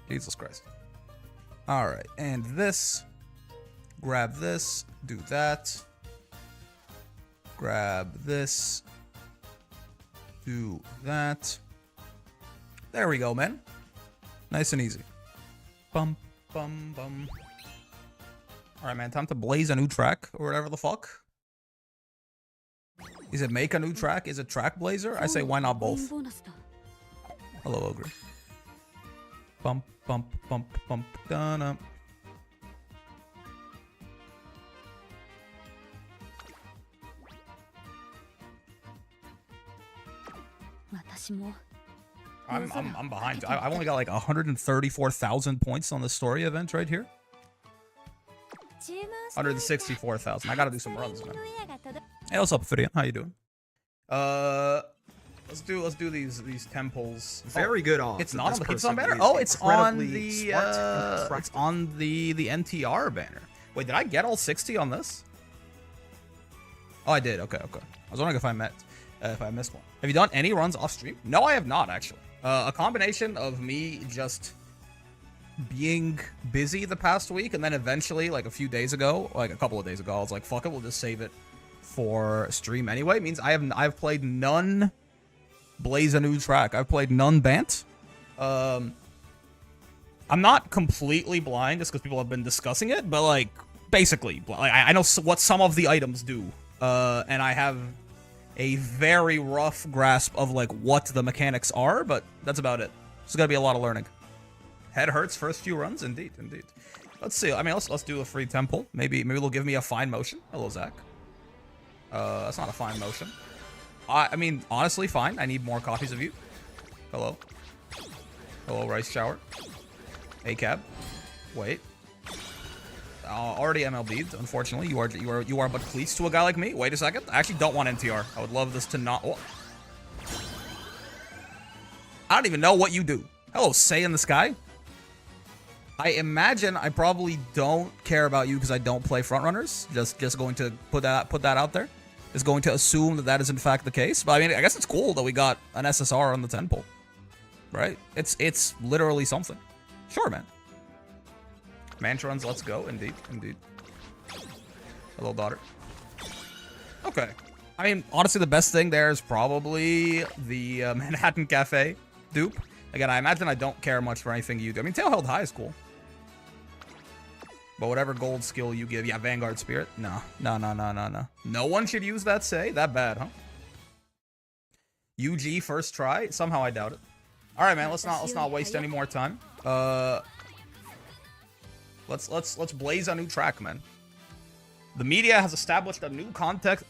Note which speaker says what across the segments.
Speaker 1: Jesus Christ. All right, and this. Grab this. Do that. Grab this. Do that. There we go, man. Nice and easy. Bum, bum, bum. All right, man. Time to blaze a new track or whatever the fuck. Is it make a new track? Is it Trackblazer? I say why not both? Hello, Ogre. Bump, bump, bump, bump, dun. I'm behind. I've only got like 134,000 points on the story event right here. 164,000. I gotta do some runs, man. Hey, what's up, Fidian? How you doing? Let's do these temples.
Speaker 2: Very good on.
Speaker 1: It's not on the Pizza banner. Oh, it's on the NTR banner. Wait, did I get all 60 on this? Oh, I did. Okay. I was wondering if I missed one. Have you done any runs off stream? No, I have not actually. A combination of me just being busy the past week, and then eventually, like a few days ago, like a couple of days ago, I was like, fuck it, we'll just save it for stream anyway. It means I've played none Blaze a new track. I've played none Bant. I'm not completely blind just because people have been discussing it, but like basically, like I know what some of the items do, and I have a very rough grasp of like what the mechanics are, but that's about it. There's gonna be a lot of learning. Head hurts first few runs, indeed. Let's see. I mean, let's do a free temple. Maybe they'll give me a fine motion. Hello, Zach. That's not a fine motion. I mean, honestly, fine. I need more copies of you. Hello. Hello, Rice Shower. Hey, Cab. Wait. Already MLB'd, unfortunately. You are but cleats to a guy like me. Wait a second. I actually don't want NTR. I would love this to not. Oh. I don't even know what you do. Hello, Say in the Sky. I imagine I probably don't care about you because I don't play frontrunners. Just going to put that out there. Is going to assume that is in fact the case. But I mean, I guess it's cool that we got an SSR on the 10 pull. Right? It's literally something. Sure, man. MANT runs, let's go. Indeed. Hello, daughter. Okay. I mean, honestly, the best thing there is probably the Manhattan Cafe dupe. Again, I imagine I don't care much for anything you do. I mean, Tail Held High is cool. But whatever gold skill you give, yeah, Vanguard Spirit. No. No one should use that Say. That bad, huh? UG first try. Somehow I doubt it. All right, man. Let's not waste any more time. Let's blaze a new track, man. The media has established a new contest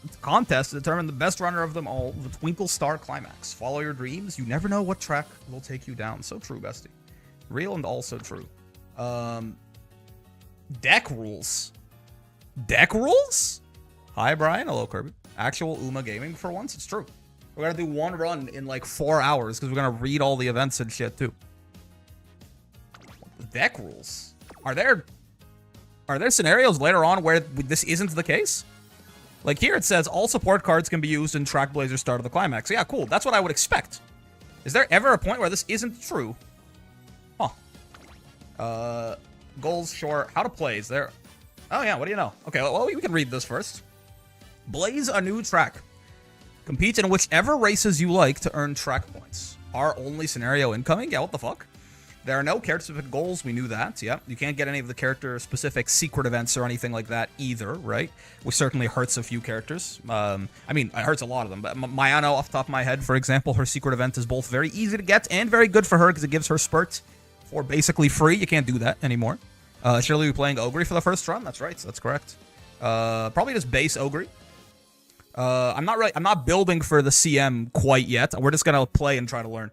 Speaker 1: to determine the best runner of them all, the Twinkle Star Climax. Follow your dreams. You never know what track will take you down. So true, bestie. Real and also true. Deck rules. Deck rules? Hi, Brian. Hello, Kirby. Actual Uma gaming for once. It's true. We're going to do one run in like 4 hours because we're going to read all the events and shit, too. Deck rules. Are there scenarios later on where this isn't the case? Like here it says all support cards can be used in Trackblazer Start of the Climax. Yeah, cool. That's what I would expect. Is there ever a point where this isn't true? Huh. Goals, sure. How to play, is there... Oh yeah, what do you know? Okay, well, we can read this first. Blaze a new track. Compete in whichever races you like to earn track points. Our only scenario incoming? Yeah, what the fuck? There are no character-specific goals. We knew that. Yeah, you can't get any of the character-specific secret events or anything like that either, right? Which certainly hurts a few characters. I mean, it hurts a lot of them. But Mayano, off the top of my head, for example, her secret event is both very easy to get and very good for her because it gives her spurt for basically free. You can't do that anymore. Surely we're playing Ogre for the first run. That's right. That's correct. Probably just base Ogre. I'm not building for the CM quite yet. We're just gonna play and try to learn.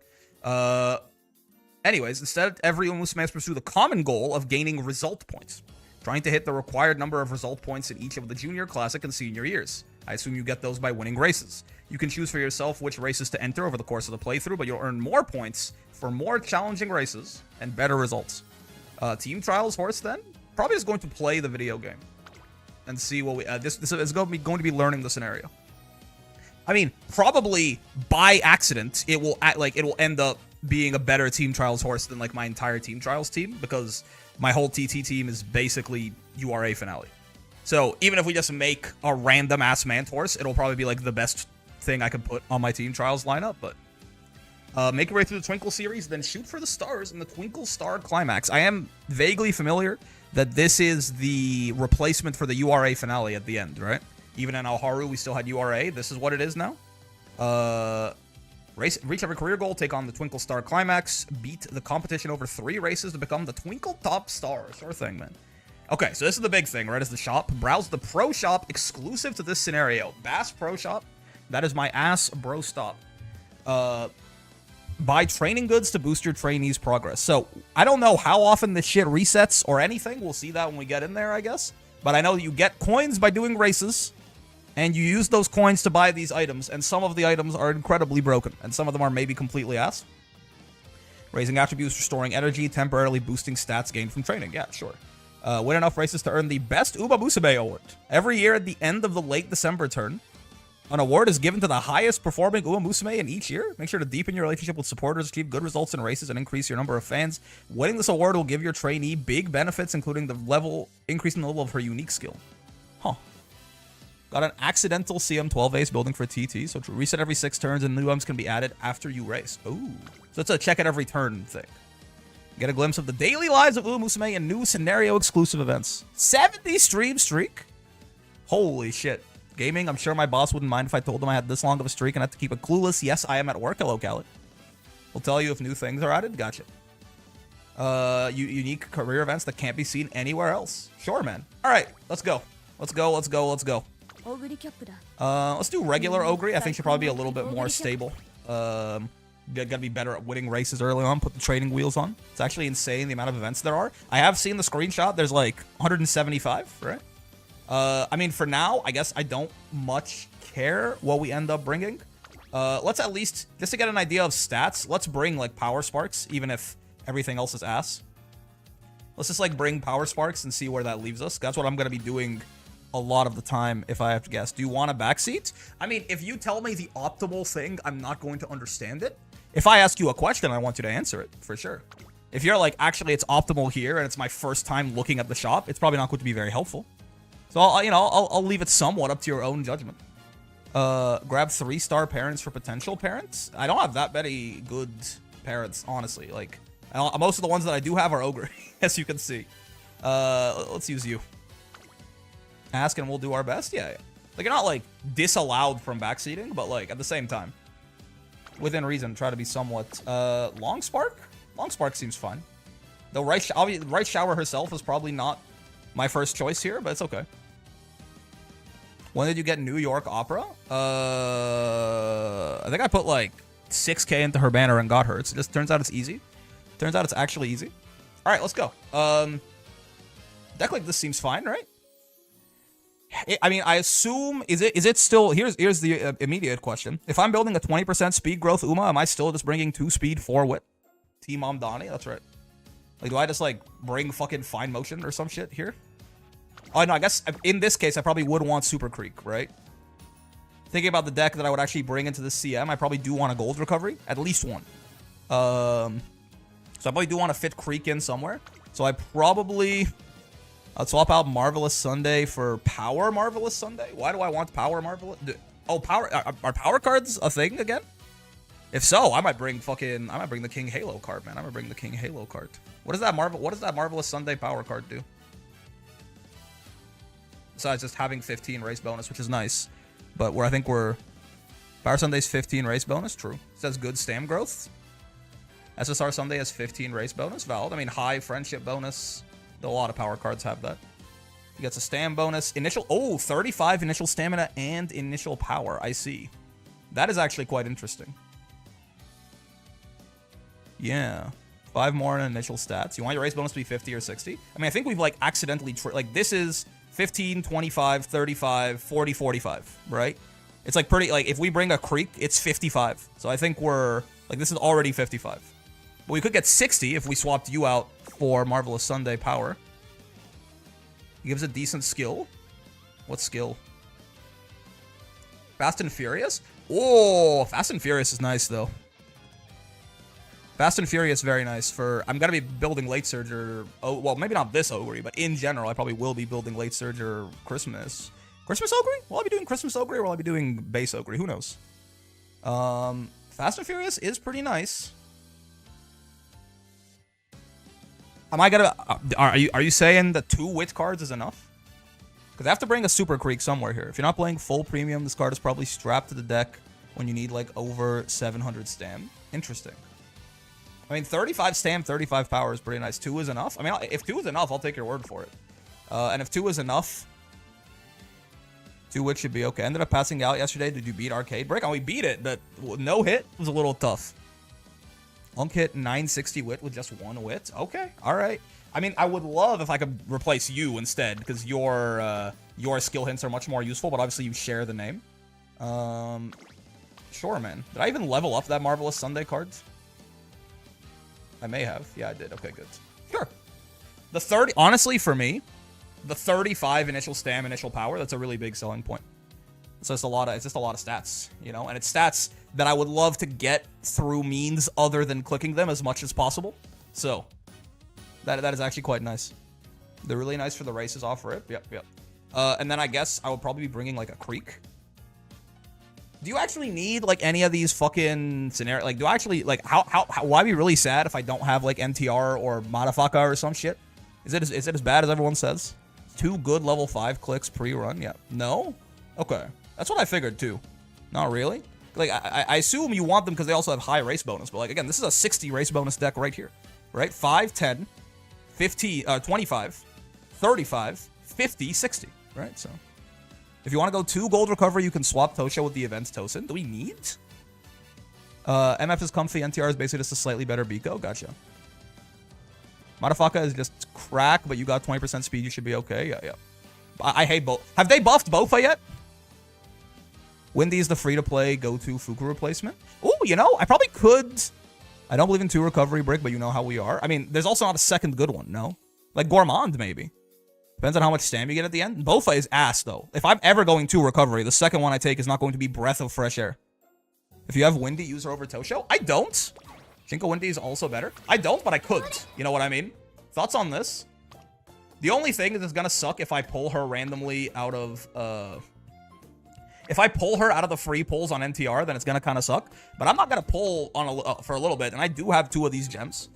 Speaker 1: Anyways, instead, everyone must pursue the common goal of gaining result points, trying to hit the required number of result points in each of the junior, classic, and senior years. I assume you get those by winning races. You can choose for yourself which races to enter over the course of the playthrough, but you'll earn more points for more challenging races and better results. Team Trials Horse, then, probably is going to play the video game and see what we... this is going to be learning the scenario. I mean, probably by accident, it will end up being a better Team Trials horse than like my entire Team Trials team, because my whole TT team is basically URA finale. So even if we just make a random ass MANT horse, it'll probably be like the best thing I could put on my Team Trials lineup. But make your way through the Twinkle series, then shoot for the stars in the Twinkle Star Climax. I am vaguely familiar that this is the replacement for the URA finale at the end, right? Even in Alharu, we still had URA. This is what it is now. Reach every career goal, take on the Twinkle Star Climax, beat the competition over 3 races to become the Twinkle Top Star. Sure thing, man. Okay, so this is the big thing, right? Is the shop. Browse the Pro Shop exclusive to this scenario. Bass Pro Shop. That is my ass bro stop. Buy training goods to boost your trainees' progress. So, I don't know how often this shit resets or anything. We'll see that when we get in there, I guess. But I know that you get coins by doing races, and you use those coins to buy these items, and some of the items are incredibly broken, and some of them are maybe completely ass. Raising attributes, restoring energy, temporarily boosting stats gained from training. Yeah, sure. Win enough races to earn the Best Uma Musume Award. Every year at the end of the late December turn, an award is given to the highest performing Uma Musume in each year. Make sure to deepen your relationship with supporters, achieve good results in races, and increase your number of fans. Winning this award will give your trainee big benefits, including increasing the level of her unique skill. Huh. Got an accidental CM12 ace building for TT, so to reset every 6 turns and new items can be added after you race. Ooh. So it's a check at every turn thing. Get a glimpse of the daily lives of Uma Musume and new scenario exclusive events. 70 stream streak? Holy shit. Gaming, I'm sure my boss wouldn't mind if I told him I had this long of a streak and had to keep it clueless. Yes, I am at work. Hello, Khaled. We'll tell you if new things are added. Gotcha. Unique career events that can't be seen anywhere else. Sure, man. All right, let's go. Let's go. Let's do regular Ogre. I think should probably be a little bit more stable. Gotta be better at winning races early on. Put the training wheels on. It's actually insane the amount of events there are. I have seen the screenshot. There's like 175, right? I mean, for now, I guess I don't much care what we end up bringing. Let's at least, just to get an idea of stats, let's bring like Power Sparks, even if everything else is ass. Let's just like bring Power Sparks and see where that leaves us. That's what I'm gonna be doing a lot of the time, if I have to guess. Do you want a backseat? I mean, if you tell me the optimal thing, I'm not going to understand it. If I ask you a question, I want you to answer it, for sure. If you're like, actually, it's optimal here, and it's my first time looking at the shop, it's probably not going to be very helpful. So, I'll leave it somewhat up to your own judgment. Grab 3-star parents for potential parents. I don't have that many good parents, honestly. Like, most of the ones that I do have are Ogre, as you can see. Let's use you. Ask and we'll do our best. Yeah. Like, you're not like disallowed from backseating, but like at the same time, within reason, try to be somewhat Long Spark. Long Spark seems fine. Though Right Shower herself is probably not my first choice here, but it's okay. When did you get New York Opera? I think I put like 6K into her banner and got her. It just turns out it's easy. Turns out it's actually easy. All right, let's go. Deck like this seems fine, right? I mean, I assume, is it still, here's the immediate question. If I'm building a 20% speed growth Uma, am I still just bringing 2 speed, 4 wit? Team Amdani, that's right. Like, do I just, like, bring fucking Fine Motion or some shit here? Oh, no, I guess in this case, I probably would want Super Creek, right? Thinking about the deck that I would actually bring into the CM, I probably do want a Gold Recovery. At least one. So I probably do want to fit Creek in somewhere. So I probably... I'd swap out Marvelous Sunday for Power Marvelous Sunday. Why do I want Power Marvelous? Oh, Power... Are Power cards a thing again? If so, I might bring the King Halo card, man. I'm gonna bring the King Halo card. What does that Marvelous Sunday Power card do? Besides just having 15 race bonus, which is nice. But where I think Power Sunday's 15 race bonus, true. It says good stam growth. SSR Sunday has 15 race bonus, valid. I mean, high friendship bonus. A lot of power cards have that. He gets a stam bonus. 35 initial stamina and initial power. I see. That is actually quite interesting. Yeah. 5 more in initial stats. You want your race bonus to be 50 or 60? I mean, I think we've, like, accidentally... like, this is 15, 25, 35, 40, 45, right? It's, like, pretty... Like, if we bring a Creek, it's 55. So I think we're... Like, this is already 55. But we could get 60 if we swapped you out for Marvelous Sunday Power. He gives a decent skill. What skill? Fast and Furious? Oh, Fast and Furious is nice, though. Fast and Furious, very nice for... I'm going to be building Late Surge or... Oh, well, maybe not this Ogre, but in general, I probably will be building Late Surge or Christmas. Christmas Ogre? Will I be doing Christmas Ogre or will I be doing base Ogre? Who knows? Fast and Furious is pretty nice. Am I gonna... Are you saying that 2 wit cards is enough? Because I have to bring a Super Creek somewhere here. If you're not playing full premium, this card is probably strapped to the deck when you need, like, over 700 stam. Interesting. I mean, 35 stam, 35 power is pretty nice. 2 is enough. I mean, if 2 is enough, I'll take your word for it. And if 2 is enough, 2 wit should be okay. Ended up passing out yesterday. Did you beat Arcade Break? Oh, we beat it, but no hit was a little tough. Unk hit 960 wit with just 1 wit. Okay, all right. I mean, I would love if I could replace you instead, because your skill hints are much more useful, but obviously you share the name. Sure, man. Did I even level up that Marvelous Sunday card? I may have. Yeah, I did. Okay, good. Sure. The 30... Honestly, for me, the 35 initial stam, initial power, that's a really big selling point. So it's just a lot of stats, you know? And it's stats that I would love to get through means other than clicking them as much as possible. So, that is actually quite nice. They're really nice for the races off rip. Yep. And then I guess I will probably be bringing, like, a Creek. Do you actually need, like, any of these fucking scenarios? Like, do I actually, like, how why be really sad if I don't have, like, MTR or Madafaka or some shit? Is it as bad as everyone says? 2 good level 5 clicks pre-run? Yeah. No? Okay. That's what I figured, too. Not really. Like, I assume you want them because they also have high race bonus. But, like, again, this is a 60 race bonus deck right here. Right? 5, 10, 15, 25, 35, 50, 60. Right? So, if you want to go 2 gold recovery, you can swap Tosho with the events Tosin. Do we need? MF is comfy. NTR is basically just a slightly better Biko. Gotcha. Madafaka is just crack, but you got 20% speed. You should be okay. Yeah. I hate both. Have they buffed Bofa yet? Windy is the free-to-play go-to Fuku replacement. Ooh, you know, I probably could. I don't believe in 2 recovery brick, but you know how we are. I mean, there's also not a second good one, no? Like Gourmand, maybe. Depends on how much stam you get at the end. Bofa is ass, though. If I'm ever going 2 recovery, the second one I take is not going to be Breath of Fresh Air. If you have Windy, use her over Tosho. I don't. Shinko Windy is also better. I don't, but I could. You know what I mean? Thoughts on this? The only thing is it's gonna suck if I pull her randomly out of, if I pull her out of the free pulls on NTR, then it's gonna kind of suck. But I'm not gonna pull on for a little bit, and I do have 2 of these gems.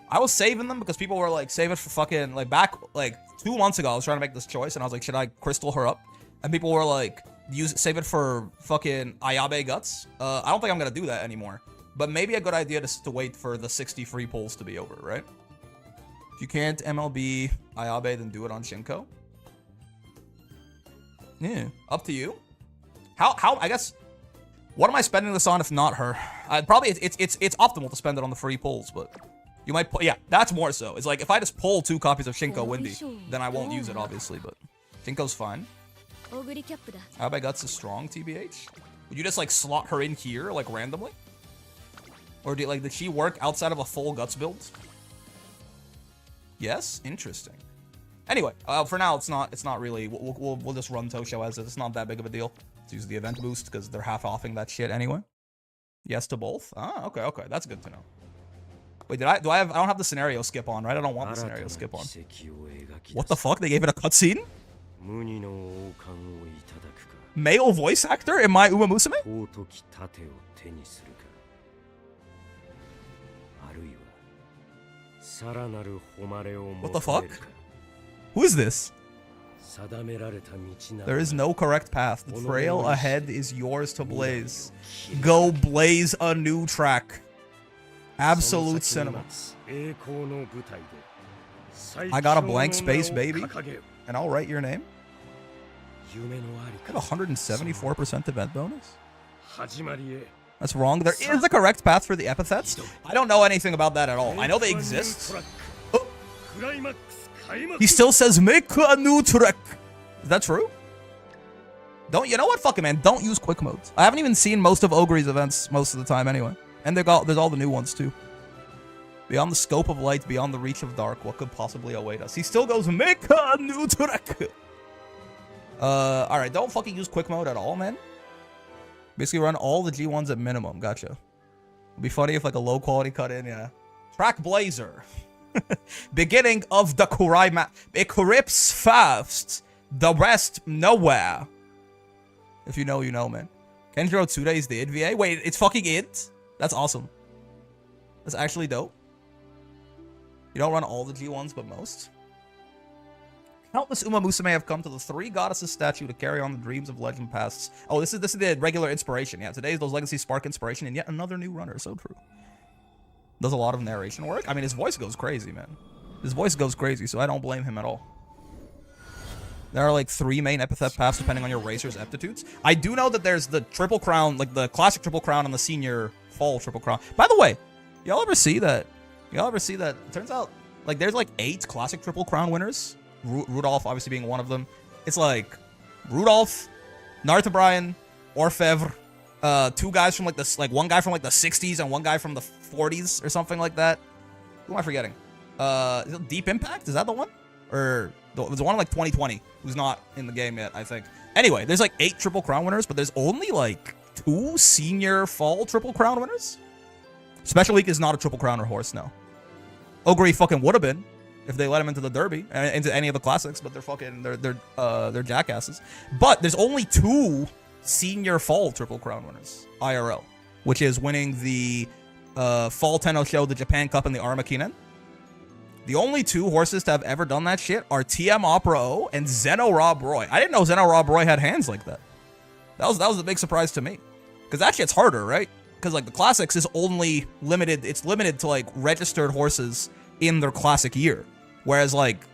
Speaker 1: I was saving them because people were like, save it for fucking, like, back, like, 2 months ago, I was trying to make this choice, and I was like, should I crystal her up? And people were like, save it for fucking Ayabe Guts. I don't think I'm gonna do that anymore. But maybe a good idea to wait for the 60 free pulls to be over, right? If you can't MLB Ayabe, then do it on Shinko. Yeah, up to you. How? I guess. What am I spending this on if not her? Probably it's optimal to spend it on the free pulls, but you might. Yeah, that's more so. It's like if I just pull 2 copies of Shinko Windy, then I won't use it obviously, but Shinko's fine. Ayabe Guts is strong, TBH. Would you just like slot her in here like randomly? Or did she work outside of a full Guts build? Yes, interesting. Anyway, for now it's not really. We'll just run Tosho as it's not that big of a deal. Let's use the event boost because they're half offing that shit anyway. Yes to both. Ah, okay, that's good to know. Wait, I don't have the scenario skip on, right? I don't want the scenario skip on. What the fuck? They gave it a cutscene? Male voice actor? Am I Uma Musume? What the fuck? Who is this? There is no correct path. The trail ahead is yours to blaze. Go blaze a new track. Absolute cinema. I got a blank space, baby. And I'll write your name. Got 174% event bonus? That's wrong. There is a correct path for the epithets. I don't know anything about that at all. I know they exist. Oh. He still says, make a new track. Is that true? You know what? Fuck it, man. Don't use quick modes. I haven't even seen most of Ogre's events most of the time anyway. And there's all the new ones too. Beyond the scope of light, beyond the reach of dark, what could possibly await us? He still goes, make a new track. Alright, don't fucking use quick mode at all, man. Basically run all the G1s at minimum. Gotcha. It'd be funny if like a low quality cut in, yeah. Trackblazer. Beginning of the Kurai map. It rips fast. The rest nowhere. If you know, you know, man. Kenjiro Tsude is the id VA. Wait, it's fucking id? That's awesome. That's actually dope. You don't run all the G1s, but most. Countless Uma Musume have come to the 3 goddesses statue to carry on the dreams of legend pasts. Oh, this is the regular inspiration. Yeah, today's those legacies spark inspiration and yet another new runner. So true. Does a lot of narration work. I mean, his voice goes crazy, man. His voice goes crazy, so I don't blame him at all. There are like 3 main epithet paths depending on your racer's aptitudes. I do know that there's the triple crown, like the classic triple crown and the senior fall triple crown. By the way, y'all ever see that? Y'all ever see that? It turns out like there's like 8 classic triple crown winners. Rudolph obviously being one of them. It's like Rudolph, Naruto Brian, Orfevre, 2 guys from like this, like 1 guy from like the 60s and 1 guy from the 40s or something like that. Who am I forgetting? Is it Deep Impact? Is that the one? Or there's the one in like 2020 who's not in the game yet, I think. Anyway, there's like 8 triple crown winners, but there's only like 2 senior fall triple crown winners. Special Week is not a triple crown or horse, no. Ogre fucking would have been if they let him into the derby and into any of the classics, but they're fucking they're jackasses. But there's only 2 senior fall triple crown winners IRL, which is winning the fall Tenno Show, the Japan Cup, and the Armakinen. The only 2 horses to have ever done that shit are TM Opera O and Zeno Rob Roy. I didn't know Zeno Rob Roy had hands like that. That was a big surprise to me, because that shit's harder, right? Because like the classics is only limited. It's limited to like registered horses in their classic year, whereas like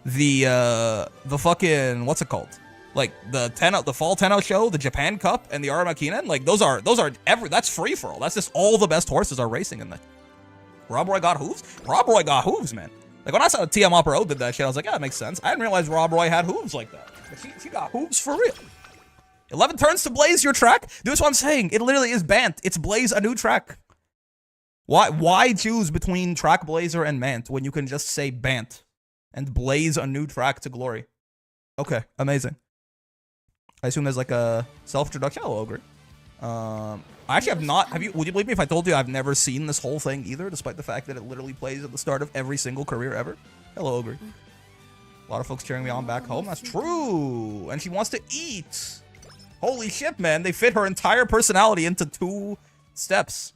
Speaker 1: the fucking what's it called? Like the fall Tenno Show, the Japan Cup, and the Armakinen, like those are that's free for all. That's just all the best horses are racing in that. Rob Roy got hooves? Rob Roy got hooves, man. Like when I saw TM Opera O did that shit, I was like, yeah, that makes sense. I didn't realize Rob Roy had hooves like that. But she got hooves for real. 11 turns to blaze your track? That's what I'm saying. It literally is MANT. It's blaze a new track. Why choose between Trackblazer and MANT when you can just say BANT and blaze a new track to glory? Okay, amazing. I assume there's like a self-introduction. Hello, Ogre. I actually have not. Would you believe me if I told you I've never seen this whole thing either, despite the fact that it literally plays at the start of every single career ever? Hello, Ogre. A lot of folks cheering me on back home. That's true. And she wants to eat. Holy shit, man. They fit her entire personality into 2 steps.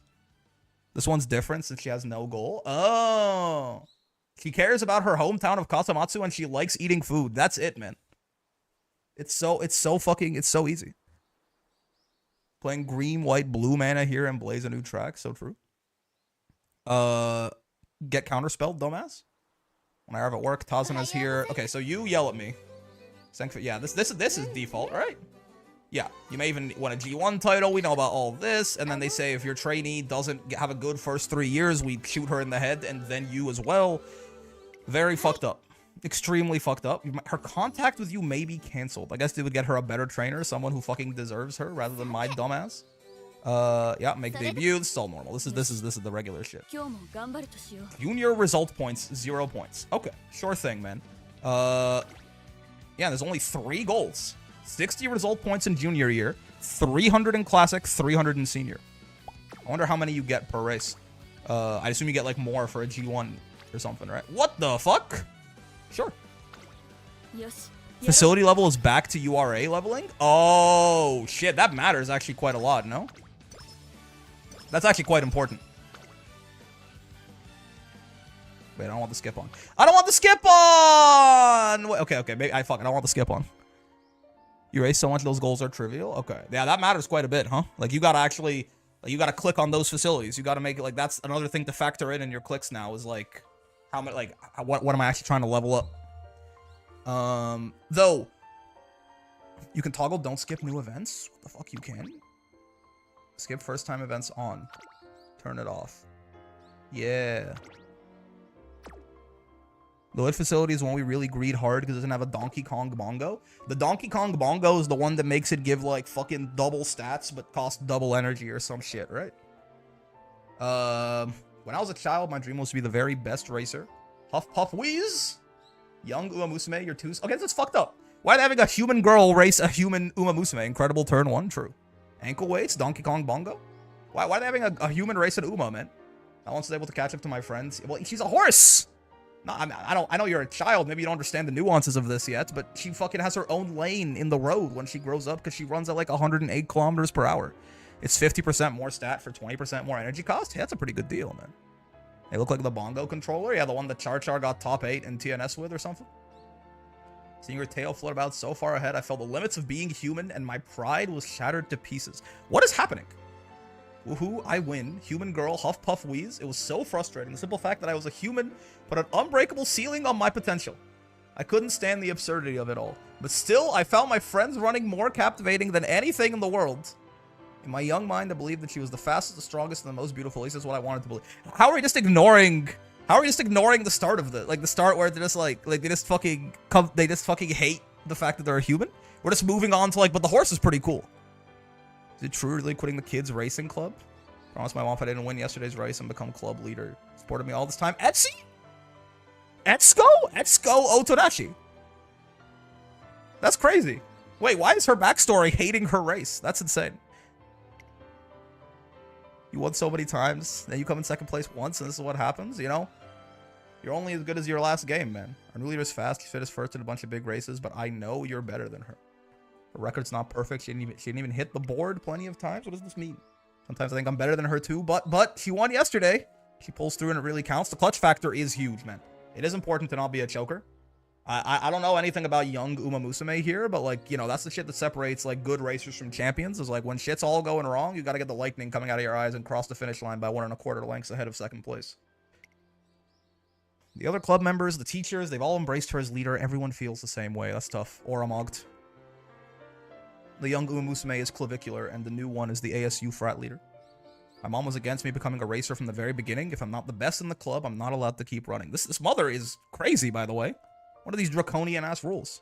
Speaker 1: This one's different since she has no goal. Oh. She cares about her hometown of Katamatsu and she likes eating food. That's it, man. It's so easy. Playing green, white, blue mana here and blaze a new track. So true. Get counterspelled, dumbass. When I arrive at work, Tazuna's here. Okay, so you yell at me. Yeah, this is default, right? Yeah, you may even win a G1 title. We know about all this. And then they say if your trainee doesn't have a good first 3 years, we shoot her in the head and then you as well. Very fucked up. Extremely fucked up. Her contact with you may be canceled. I guess they would get her a better trainer, someone who fucking deserves her rather than my dumbass. Yeah, make debut. This is all normal. This is the regular shit. Junior result points, 0 points. Okay, sure thing, man. Yeah, there's only 3 goals. 60 result points in junior year, 300 in classic, 300 in senior. I wonder how many you get per race. I assume you get like more for a G1 or something, right? What the fuck? Sure. Yes. Facility level is back to URA leveling? Oh, shit. That matters actually quite a lot, no? That's actually quite important. Wait, I don't want the skip on. I don't want the skip on! Wait, okay. Maybe I don't want the skip on. You race so much those goals are trivial? Okay. Yeah, that matters quite a bit, huh? Like, you gotta actually... Like, you gotta click on those facilities. You gotta make it, like, that's another thing to factor in your clicks now is, like... How much, like, what am I actually trying to level up? Though... You can toggle don't skip new events? What the fuck, you can? Skip first time events on. Turn it off. Yeah. The lit facility is one we really greed hard because it doesn't have a Donkey Kong bongo. The Donkey Kong bongo is the one that makes it give like fucking double stats but cost double energy or some shit, right? When I was a child, my dream was to be the very best racer. Huff Puff Wheeze. Young Uma Musume, you're too... Okay, that's fucked up. Why are they having a human girl race a human Uma Musume? Incredible turn 1, true. Ankle weights, Donkey Kong bongo. Why are they having a human race at Uma, man? Not once was able to catch up to my friends. Well, she's a horse. No, I know you're a child. Maybe you don't understand the nuances of this yet, but she fucking has her own lane in the road when she grows up because she runs at like 108 kilometers per hour. It's 50% more stat for 20% more energy cost. Hey, that's a pretty good deal, man. They look like the bongo controller. Yeah, the one that Char got top 8 in TNS with or something. Seeing her tail float about so far ahead, I felt the limits of being human and my pride was shattered to pieces. What is happening? Woohoo, I win. Human girl, huff puff wheeze. It was so frustrating. The simple fact that I was a human put an unbreakable ceiling on my potential. I couldn't stand the absurdity of it all. But still, I found my friends running more captivating than anything in the world. In my young mind, I believed that she was the fastest, the strongest, and the most beautiful. At least that's what I wanted to believe. How are we just ignoring the start of the start where they're just they just fucking hate the fact that they're a human? We're just moving on to but the horse is pretty cool. Is it true really quitting the kids racing club? Promised my mom if I didn't win yesterday's race and become club leader. Supported me all this time. Etsy? Etsuko Otonashi. That's crazy. Wait, why is her backstory hating her race? That's insane. You won so many times, then you come in second place once, and this is what happens, you know? You're only as good as your last game, man. Our new leader's fast, she finished first in a bunch of big races, but I know you're better than her. Her record's not perfect, she didn't even hit the board plenty of times. What does this mean? Sometimes I think I'm better than her too, but she won yesterday. She pulls through and it really counts. The clutch factor is huge, man. It is important to not be a choker. I don't know anything about young Uma Musume here, but that's the shit that separates good racers from champions. Is when shit's all going wrong, you got to get the lightning coming out of your eyes and cross the finish line by 1.25 lengths ahead of second place. The other club members, the teachers, they've all embraced her as leader. Everyone feels the same way. That's tough. Oramogged. The young Uma Musume is clavicular, and the new one is the ASU frat leader. My mom was against me becoming a racer from the very beginning. If I'm not the best in the club, I'm not allowed to keep running. This mother is crazy, by the way. What are these draconian-ass rules?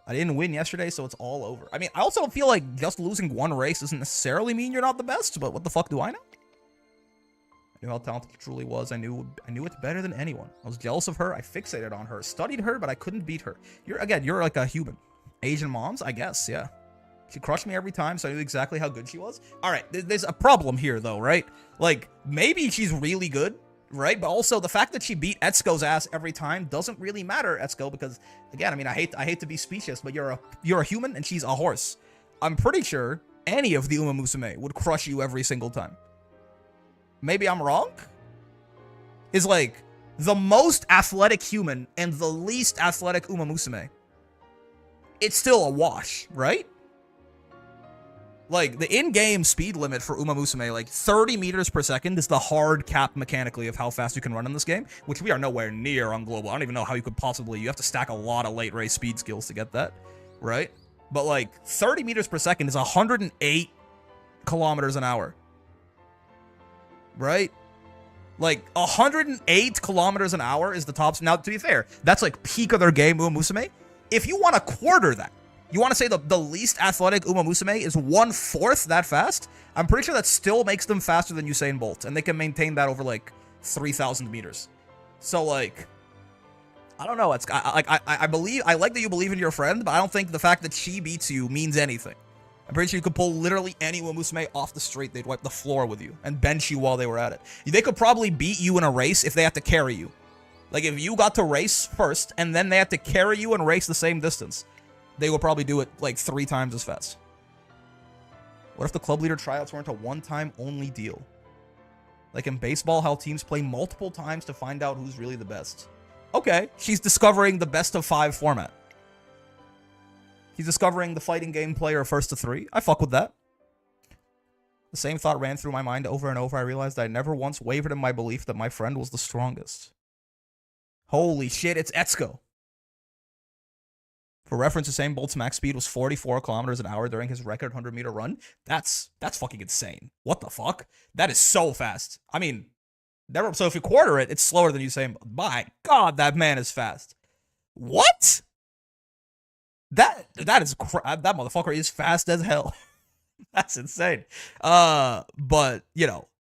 Speaker 1: I didn't win yesterday, so it's all over. I mean, I also feel like just losing one race doesn't necessarily mean you're not the best, but what the fuck do I know? I knew how talented she truly was. I knew it better than anyone. I was jealous of her. I fixated on her. Studied her, but I couldn't beat her. You're like a human. Asian moms, I guess, yeah. She crushed me every time, so I knew exactly how good she was. All right, there's a problem here, though, right? Maybe she's really good, right? But also the fact that she beat Etsuko's ass every time doesn't really matter, Etsuko, because again, I mean, I hate to be specious, but you're a human and she's a horse. I'm pretty sure any of the Uma Musume would crush you every single time. Maybe I'm wrong? Is the most athletic human and the least athletic Uma Musume. It's still a wash, right? The in-game speed limit for Uma Musume, 30 meters per second is the hard cap mechanically of how fast you can run in this game, which we are nowhere near on global. I don't even know how you could possibly, you have to stack a lot of late race speed skills to get that, right? But 30 meters per second is 108 kilometers an hour, right? 108 kilometers an hour is the top. Now, to be fair, that's peak of their game, Uma Musume. If you want to quarter that, you want to say the least athletic Uma Musume is 1/4 that fast? I'm pretty sure that still makes them faster than Usain Bolt, and they can maintain that over 3,000 meters. So I don't know. It's I believe, I like that you believe in your friend, but I don't think the fact that she beats you means anything. I'm pretty sure you could pull literally any Uma Musume off the street. They'd wipe the floor with you and bench you while they were at it. They could probably beat you in a race if they had to carry you. If you got to race first and then they had to carry you and race the same distance, they will probably do it 3 times as fast. What if the club leader tryouts weren't a one-time only deal? Like in baseball, how teams play multiple times to find out who's really the best. Okay, she's discovering the best of 5 format. He's discovering the fighting game player first to 3. I fuck with that. The same thought ran through my mind over and over. I realized I never once wavered in my belief that my friend was the strongest. Holy shit, it's Etsuko. For reference, Usain Bolt's max speed was 44 kilometers an hour during his record 100-meter run. That's fucking insane. What the fuck? That is so fast. I mean, so if you quarter it, it's slower than Usain Bolt. My God, that man is fast. What? That motherfucker is fast as hell. That's insane. But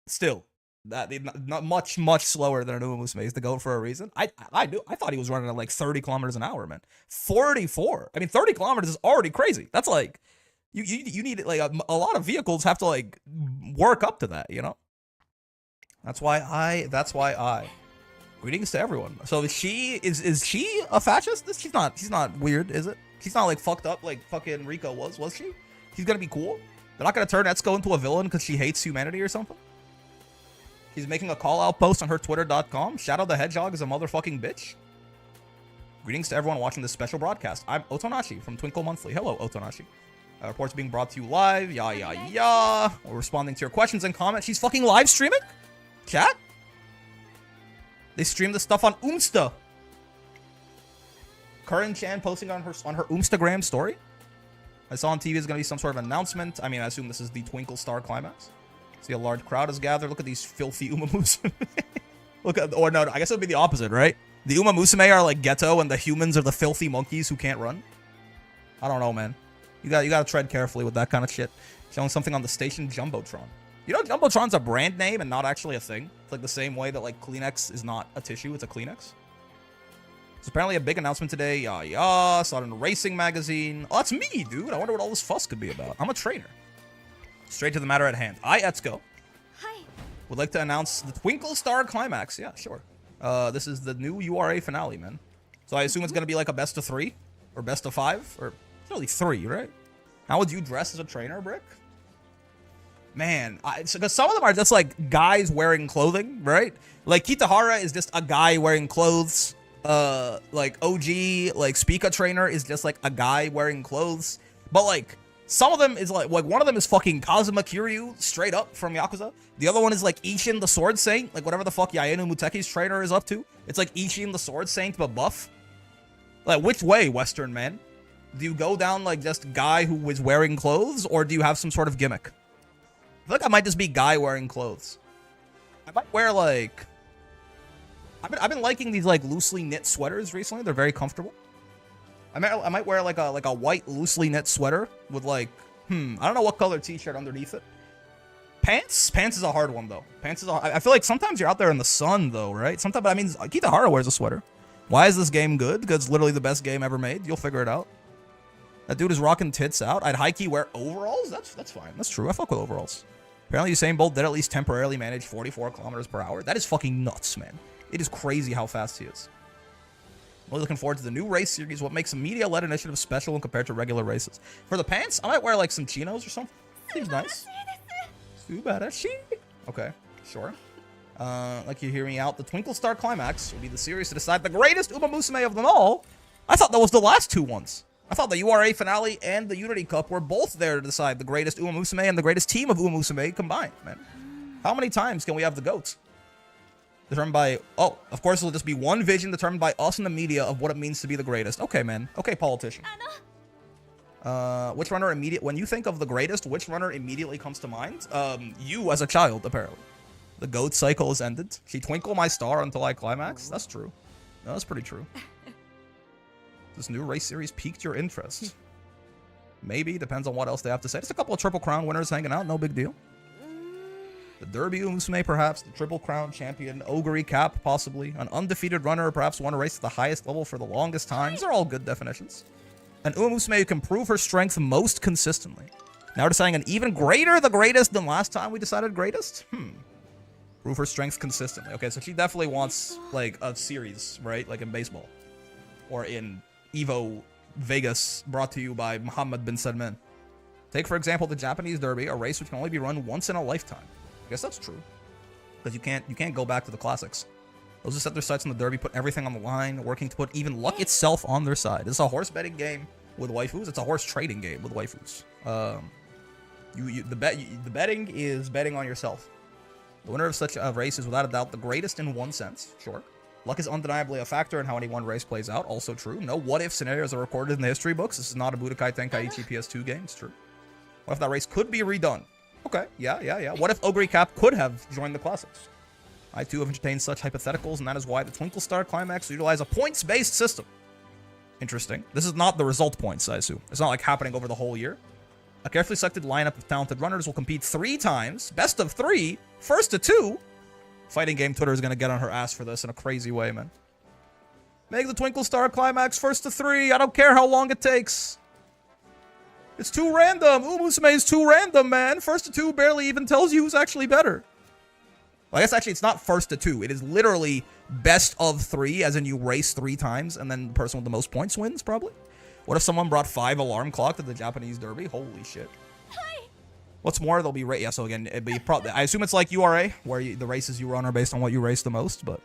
Speaker 1: still, that not much slower than Uma Musume is to go for a reason. I thought he was running at 30 kilometers an hour, man. 44. I mean, 30 kilometers is already crazy. That's You need like a lot of vehicles have to like work up to that, you know. That's why I. Greetings to everyone. So is she a fascist? She's not weird, is it? She's not like fucked up like fucking Rico was she? She's gonna be cool. They're not gonna turn Etsuko into a villain because she hates humanity or something. She's making a call out post on her twitter.com. Shadow the Hedgehog is a motherfucking bitch. Greetings to everyone watching this special broadcast. I'm Otonashi from Twinkle Monthly. Hello, Otonashi. Reports being brought to you live. Yeah. We're responding to your questions and comments. She's fucking live streaming? Chat? They stream this stuff on Oomsta. Curran Chan posting on her Oomstagram story. I saw on TV is going to be some sort of announcement. I mean, I assume this is the Twinkle Star Climax. See a large crowd has gathered. Look at these filthy Umamusume. Or no, I guess it would be the opposite, right? The Umamusume are like ghetto and the humans are the filthy monkeys who can't run. I don't know, man. You gotta tread carefully with that kind of shit. Showing something on the station Jumbotron. You know Jumbotron's a brand name and not actually a thing? It's like the same way that like Kleenex is not a tissue, it's a Kleenex. It's apparently a big announcement today. Saw it in a racing magazine. Oh, that's me, dude. I wonder what all this fuss could be about. I'm a trainer. Straight to the matter at hand. I, Etsuko, would like to announce the Twinkle Star Climax. Yeah, sure. This is the new URA finale, man. So I assume it's going to be like a best of 3 or best of 5 or it's only 3, right? How would you dress as a trainer, Brick? Man, because some of them are just like guys wearing clothing, right? Like Kitahara is just a guy wearing clothes. Like OG, like Spica trainer is just like a guy wearing clothes. But like some of them is like one of them is fucking Kazuma Kiryu straight up from Yakuza. The other one is like Ishin the Sword Saint, like whatever the fuck Yaenu Muteki's trainer is up to. It's like Ishin the Sword Saint but buff. Like which way, Western man? Do you go down like just guy who is wearing clothes, or do you have some sort of gimmick? I feel like I might just be guy wearing clothes. I might wear like I've been liking these like loosely knit sweaters recently. They're very comfortable. I might wear like a white loosely knit sweater with like I don't know what color t-shirt underneath it. Pants is a hard one though. I feel like sometimes you're out there in the sun though, right? Sometimes, but I mean, Kitahara wears a sweater. Why is this game good? Because it's literally the best game ever made. You'll figure it out. That dude is rocking tits out. I'd high-key wear overalls. That's fine. That's true. I fuck with overalls. Apparently Usain Bolt did at least temporarily manage 44 kilometers per hour. That is fucking nuts, man. It is crazy how fast he is. I'm really looking forward to the new race series. What makes a media-led initiative special when compared to regular races? For the pants, I might wear like some chinos or something. Seems nice. Subarashi. Okay, sure. Like you hear me out. The Twinkle Star Climax will be the series to decide the greatest Umamusume of them all. I thought that was the last 2 ones. I thought the URA finale and the Unity Cup were both there to decide the greatest Umamusume and the greatest team of Umamusume combined, man. How many times can we have the GOATs? Determined by, oh, of course it'll just be one vision determined by us in the media of what it means to be the greatest. Okay, man. Okay, politician. Which runner when you think of the greatest, which runner immediately comes to mind? You as a child, apparently. The GOAT cycle is ended. She twinkle my star until I climax? That's true. No, that's pretty true. This new race series piqued your interest. Maybe, depends on what else they have to say. Just a couple of Triple Crown winners hanging out, no big deal. The Derby Umamusume, perhaps. The Triple Crown champion. Ogre Cap, possibly. An undefeated runner, perhaps won a race at the highest level for the longest time. These are all good definitions. An Umamusume who can prove her strength most consistently. Now we're deciding an even greater the greatest than last time we decided greatest? Prove her strength consistently. Okay, so she definitely wants, like, a series, right? Like in baseball. Or in Evo Vegas, brought to you by Mohammed bin Salman. Take, for example, the Japanese Derby, a race which can only be run once in a lifetime. I guess that's true. Because you can't go back to the classics. Those who set their sights on the Derby put everything on the line, working to put even luck itself on their side. It's a horse betting game with waifus. It's a horse trading game with waifus. The betting is betting on yourself. The winner of such a race is without a doubt the greatest in one sense, sure. Luck is undeniably a factor in how any one race plays out, also true. No what-if scenarios are recorded in the history books. This is not a Budokai Tenkaichi PS2 game, it's true. What if that race could be redone? Okay, yeah. What if Ogre Cap could have joined the classics? I too have entertained such hypotheticals, and that is why the Twinkle Star Climax will utilize a points-based system. Interesting. This is not the result points, I assume. It's not like happening over the whole year. A carefully selected lineup of talented runners will compete 3 times, best of 3, first to 2. Fighting game Twitter is going to get on her ass for this in a crazy way, man. Make the Twinkle Star Climax first to 3. I don't care how long it takes. It's too random. Umusume is too random, man. First to two barely even tells you who's actually better. Well, I guess actually it's not first to two. It is literally best of three, as in you race 3 times, and then the person with the most points wins, probably. What if someone brought 5 alarm clock to the Japanese derby? Holy shit. What's more, they'll be yeah. So again, it'd be probably. I assume it's like URA, where the races you run are based on what you race the most. But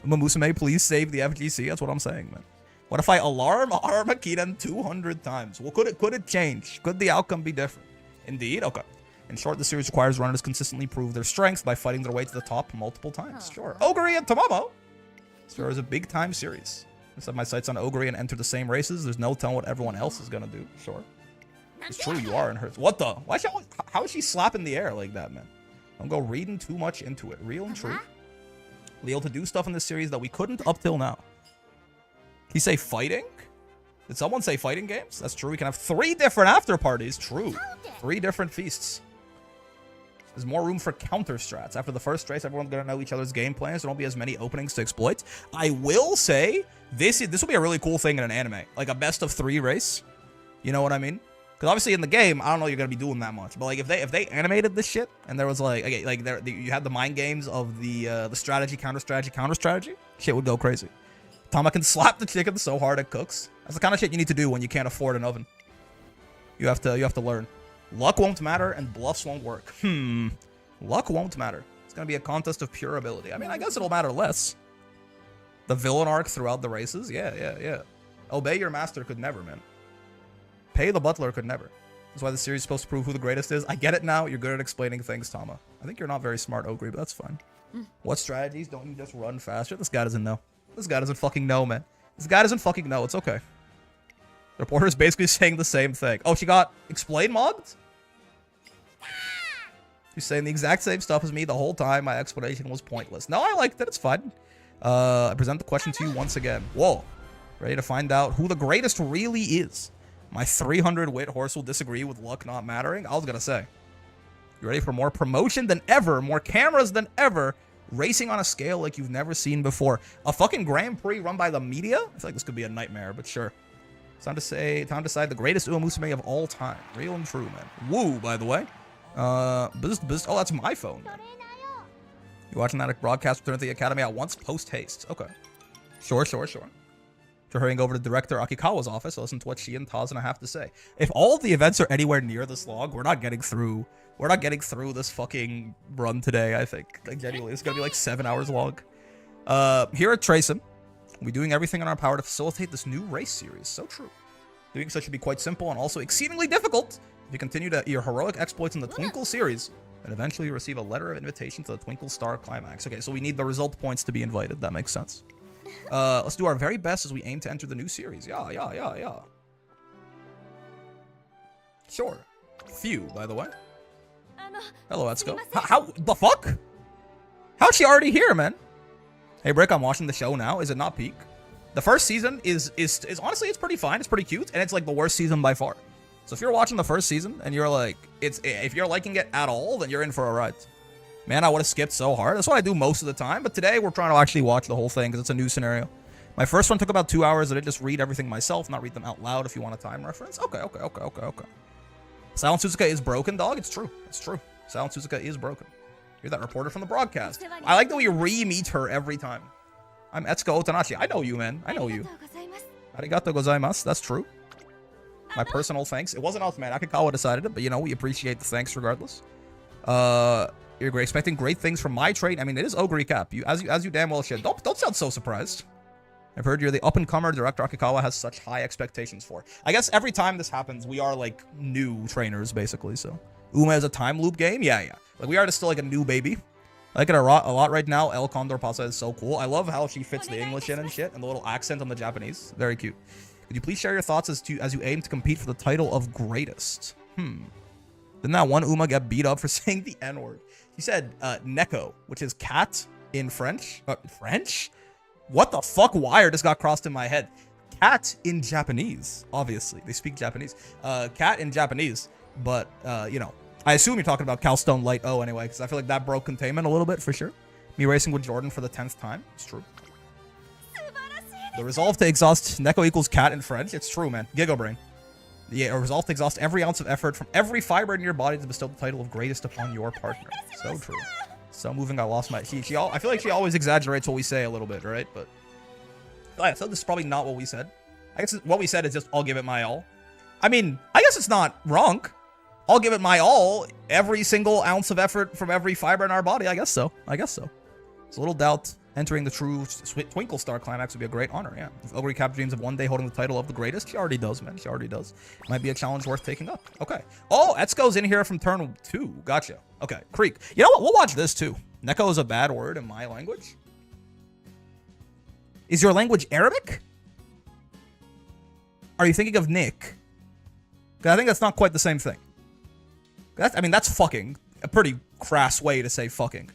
Speaker 1: Umusume, please save the FGC. That's what I'm saying, man. What if I alarm Armageddon 200 times? Well, could it change? Could the outcome be different? Indeed. Okay. In short, the series requires runners consistently prove their strength by fighting their way to the top multiple times. Sure. Ogre and Tomomo. Sure is a big time series. I set my sights on Ogre and enter the same races. There's no telling what everyone else is gonna do. Sure. It's true, you are in hers. What the? How is she slapping the air like that, man? Don't go reading too much into it. Real and true. Be able to do stuff in this series that we couldn't up till now. He say fighting? Did someone say fighting games? That's true. We can have 3 different after parties. True. 3 different feasts. There's more room for counter strats. After the first race, everyone's gonna know each other's game plans. There won't be as many openings to exploit. I will say this will be a really cool thing in an anime, like a best of 3 race. You know what I mean? Because obviously in the game, I don't know you're gonna be doing that much. But like if they animated this shit and there was like okay, like you had the mind games of the strategy, counter strategy, shit would go crazy. Tama can slap the chicken so hard it cooks. That's the kind of shit you need to do when you can't afford an oven. You have to learn. Luck won't matter and bluffs won't work. Luck won't matter. It's gonna be a contest of pure ability. I mean, I guess it'll matter less. The villain arc throughout the races, yeah. Obey your master could never, man. Pay the butler could never. That's why the series is supposed to prove who the greatest is. I get it now. You're good at explaining things, Tama. I think you're not very smart, Ogre, but that's fine. What strategies? Don't you just run faster? This guy doesn't know. This guy doesn't fucking know, man. This guy doesn't fucking know. It's okay. The reporter is basically saying the same thing. Oh, she got explain mogged? She's saying the exact same stuff as me the whole time. My explanation was pointless. No, I liked it. It's fine. I present the question to you once again. Whoa. Ready to find out who the greatest really is? My 300 wit horse will disagree with luck not mattering. I was gonna say. You ready for more promotion than ever? More cameras than ever? Racing on a scale like you've never seen before. A fucking Grand Prix run by the media? I feel like this could be a nightmare, but sure. It's time to decide the greatest Umusume of all time. Real and true, man. Woo, by the way. Oh, that's my phone. You watching that broadcast return to the academy at once? Post haste. Okay. Sure. After hurrying over to director Akikawa's office, listen to what she and Tazuna have to say. If all of the events are anywhere near this log, we're not getting through this fucking run today, I think. Like, genuinely, it's gonna be like 7 hours long. Here at Tracem, we'll be doing everything in our power to facilitate this new race series. So true. Doing so should be quite simple and also exceedingly difficult. If you continue your heroic exploits in the Twinkle series, then eventually you receive a letter of invitation to the Twinkle Star Climax. Okay, so we need the result points to be invited. That makes sense. Let's do our very best as we aim to enter the new series. Yeah. Sure. Few, by the way. Hello, Etsuko. How the fuck? How's she already here, man? Hey, Brick, I'm watching the show now. Is it not peak? The first season is honestly, it's pretty fine. It's pretty cute, and it's like the worst season by far. So if you're watching the first season and you're like, if you're liking it at all, then you're in for a ride. Man, I would have skipped so hard. That's what I do most of the time. But today we're trying to actually watch the whole thing because it's a new scenario. My first one took about 2 hours. I did just read everything myself, not read them out loud if you want a time reference. Okay. Silent Suzuka is broken, dog. It's true. Silent Suzuka is broken. You're that reporter from the broadcast. I like that we re-meet her every time. I'm Etsuko Otanashi. I know you, man. I know you. Arigato gozaimasu. That's true. My personal thanks. It wasn't us, man. Akikawa decided it, but you know, we appreciate the thanks regardless. You're expecting great things from my trade. I mean, it is Ogre Cap. As you damn well should. Don't sound so surprised. I've heard you're the up-and-comer director Akikawa has such high expectations for. I guess every time this happens, we are like new trainers, basically. So, Uma is a time loop game? Yeah. Like, we are just still like a new baby. I like it a lot right now. El Condor Pasa is so cool. I love how she fits the English in and shit, and the little accent on the Japanese. Very cute. Could you please share your thoughts as you aim to compete for the title of greatest? Didn't that one Uma get beat up for saying the N-word? He said neko, which is cat in French. French? What the fuck wire just got crossed in my head? Cat in Japanese, obviously. They speak Japanese. Cat in Japanese, but, you know, I assume you're talking about Calstone Light O anyway, because I feel like that broke containment a little bit for sure. Me racing with Jordan for the 10th time. It's true. The resolve to exhaust Neko equals cat in French. It's true, man. Giga Brain. The result exhausts every ounce of effort from every fiber in your body to bestow the title of greatest upon your partner. So true. So moving, I lost my... I feel like she always exaggerates what we say a little bit, right? But... I thought this is probably not what we said. I guess what we said is just, I'll give it my all. I mean, I guess it's not wrong. I'll give it my all. Every single ounce of effort from every fiber in our body. I guess so. I guess so. It's a little doubt. Entering the true Twinkle Star climax would be a great honor, yeah. If Ogre Cap dreams of one day holding the title of the greatest, she already does, man. She already does. Might be a challenge worth taking up. Okay. Oh, Etsuko's in here from turn 2. Gotcha. Okay. Creek. You know what? We'll watch this, too. Neko is a bad word in my language. Is your language Arabic? Are you thinking of Nick? I think that's not quite the same thing. I mean, that's fucking. A pretty crass way to say fucking.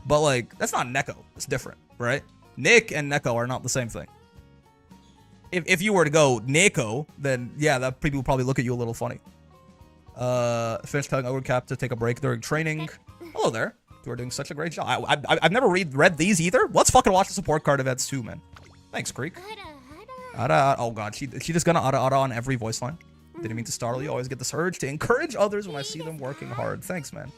Speaker 1: But, like, that's not Neko. It's different, right? Nick and Neko are not the same thing. If you were to go Neko, then, yeah, that people would probably look at you a little funny. Finish telling Ogre Cap to take a break during training. Hello there. You are doing such a great job. I've never read these either. Let's fucking watch the support card events too, man. Thanks, Creek. Ara, oh god, she just gonna ara on every voice line. Didn't mean to startle you. Always get this urge to encourage others when I see them working hard. Thanks, man.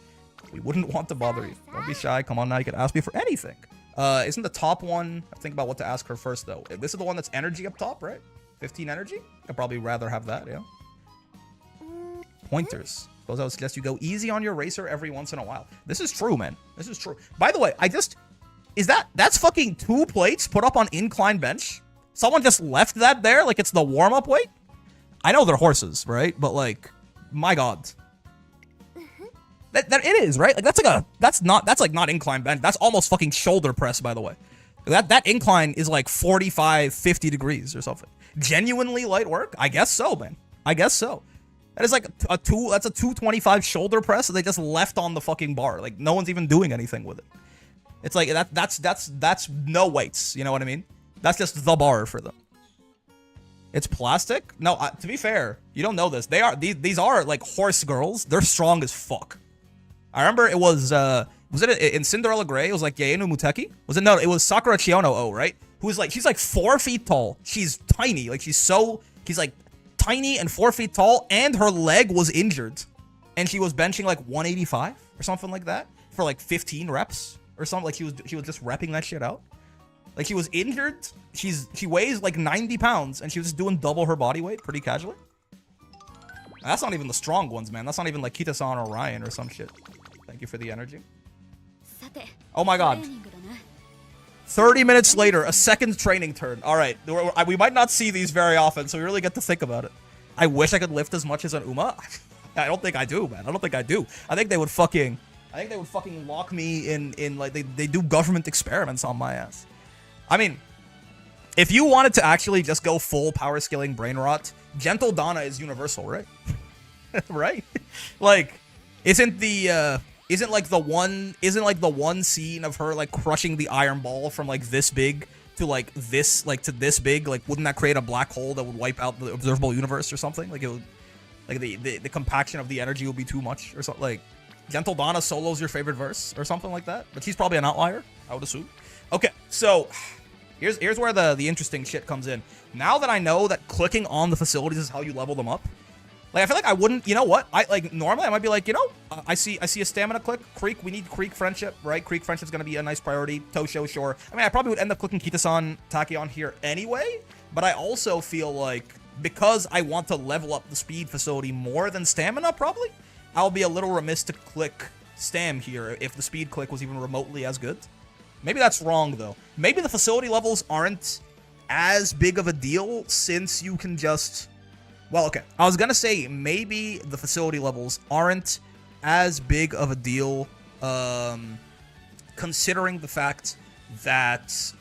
Speaker 1: We wouldn't want to bother you. Don't be shy. Come on now, you can ask me for anything. Isn't the top one... I think about what to ask her first, though. This is the one that's energy up top, right? 15 energy? I'd probably rather have that, yeah. Pointers. Suppose I would suggest you go easy on your racer every once in a while. This is true, man. This is true. By the way, that's fucking 2 plates put up on incline bench? Someone just left that there like it's the warm-up weight? I know they're horses, right? But, like, my god. That it is, right? Like, that's not incline bench. That's almost fucking shoulder press, by the way. That incline is like 45, 50 degrees or something. Genuinely light work? I guess so, man. I guess so. That is like that's a 225 shoulder press that they just left on the fucking bar. Like, no one's even doing anything with it. It's like, that's no weights, you know what I mean? That's just the bar for them. It's plastic? No, to be fair, you don't know this. These are like horse girls. They're strong as fuck. I remember it was it in Cinderella Grey? It was like Yaenu Muteki? Was it? No, it was Sakura Chiono, right? Who's like, she's like 4 feet tall. She's tiny. Like, she's like tiny and 4 feet tall, and her leg was injured. And she was benching like 185 or something like that for like 15 reps or something. Like, she was just repping that shit out. Like, she was injured. She weighs like 90 pounds, and she was just doing double her body weight pretty casually. That's not even the strong ones, man. That's not even like Kita-san or Ryan or some shit. Thank you for the energy. Oh my god. 30 minutes later, a second training turn. All right, we might not see these very often, so we really get to think about it. I wish I could lift as much as an Uma. I don't think I do, man. I don't think I do. I think they would fucking lock me in like they do government experiments on my ass. I mean, if you wanted to actually just go full power scaling brain rot, Gentle Donna is universal, right? Right? Like, isn't like the one scene of her like crushing the iron ball from like this big to like this, like to this big, like wouldn't that create a black hole that would wipe out the observable universe or something? Like, it would, like the compaction of the energy would be too much or something. Like, Gentle Donna solo's your favorite verse or something like that, but she's probably an outlier, I would assume. Okay, so here's where the interesting shit comes in. Now that I know that clicking on the facilities is how you level them up, like, I feel like I wouldn't, you know what? Normally I might be like, you know, I see a stamina click. Creek, we need Creek friendship, right? Creek friendship's gonna be a nice priority. Tosho, sure. I mean, I probably would end up clicking Kita-san Tachyon here anyway, but I also feel like, because I want to level up the speed facility more than stamina, probably, I'll be a little remiss to click Stam here if the speed click was even remotely as good. Maybe that's wrong, though. Maybe the facility levels aren't as big of a deal since you can just... Well, okay. I was gonna say maybe the facility levels aren't as big of a deal, considering the fact that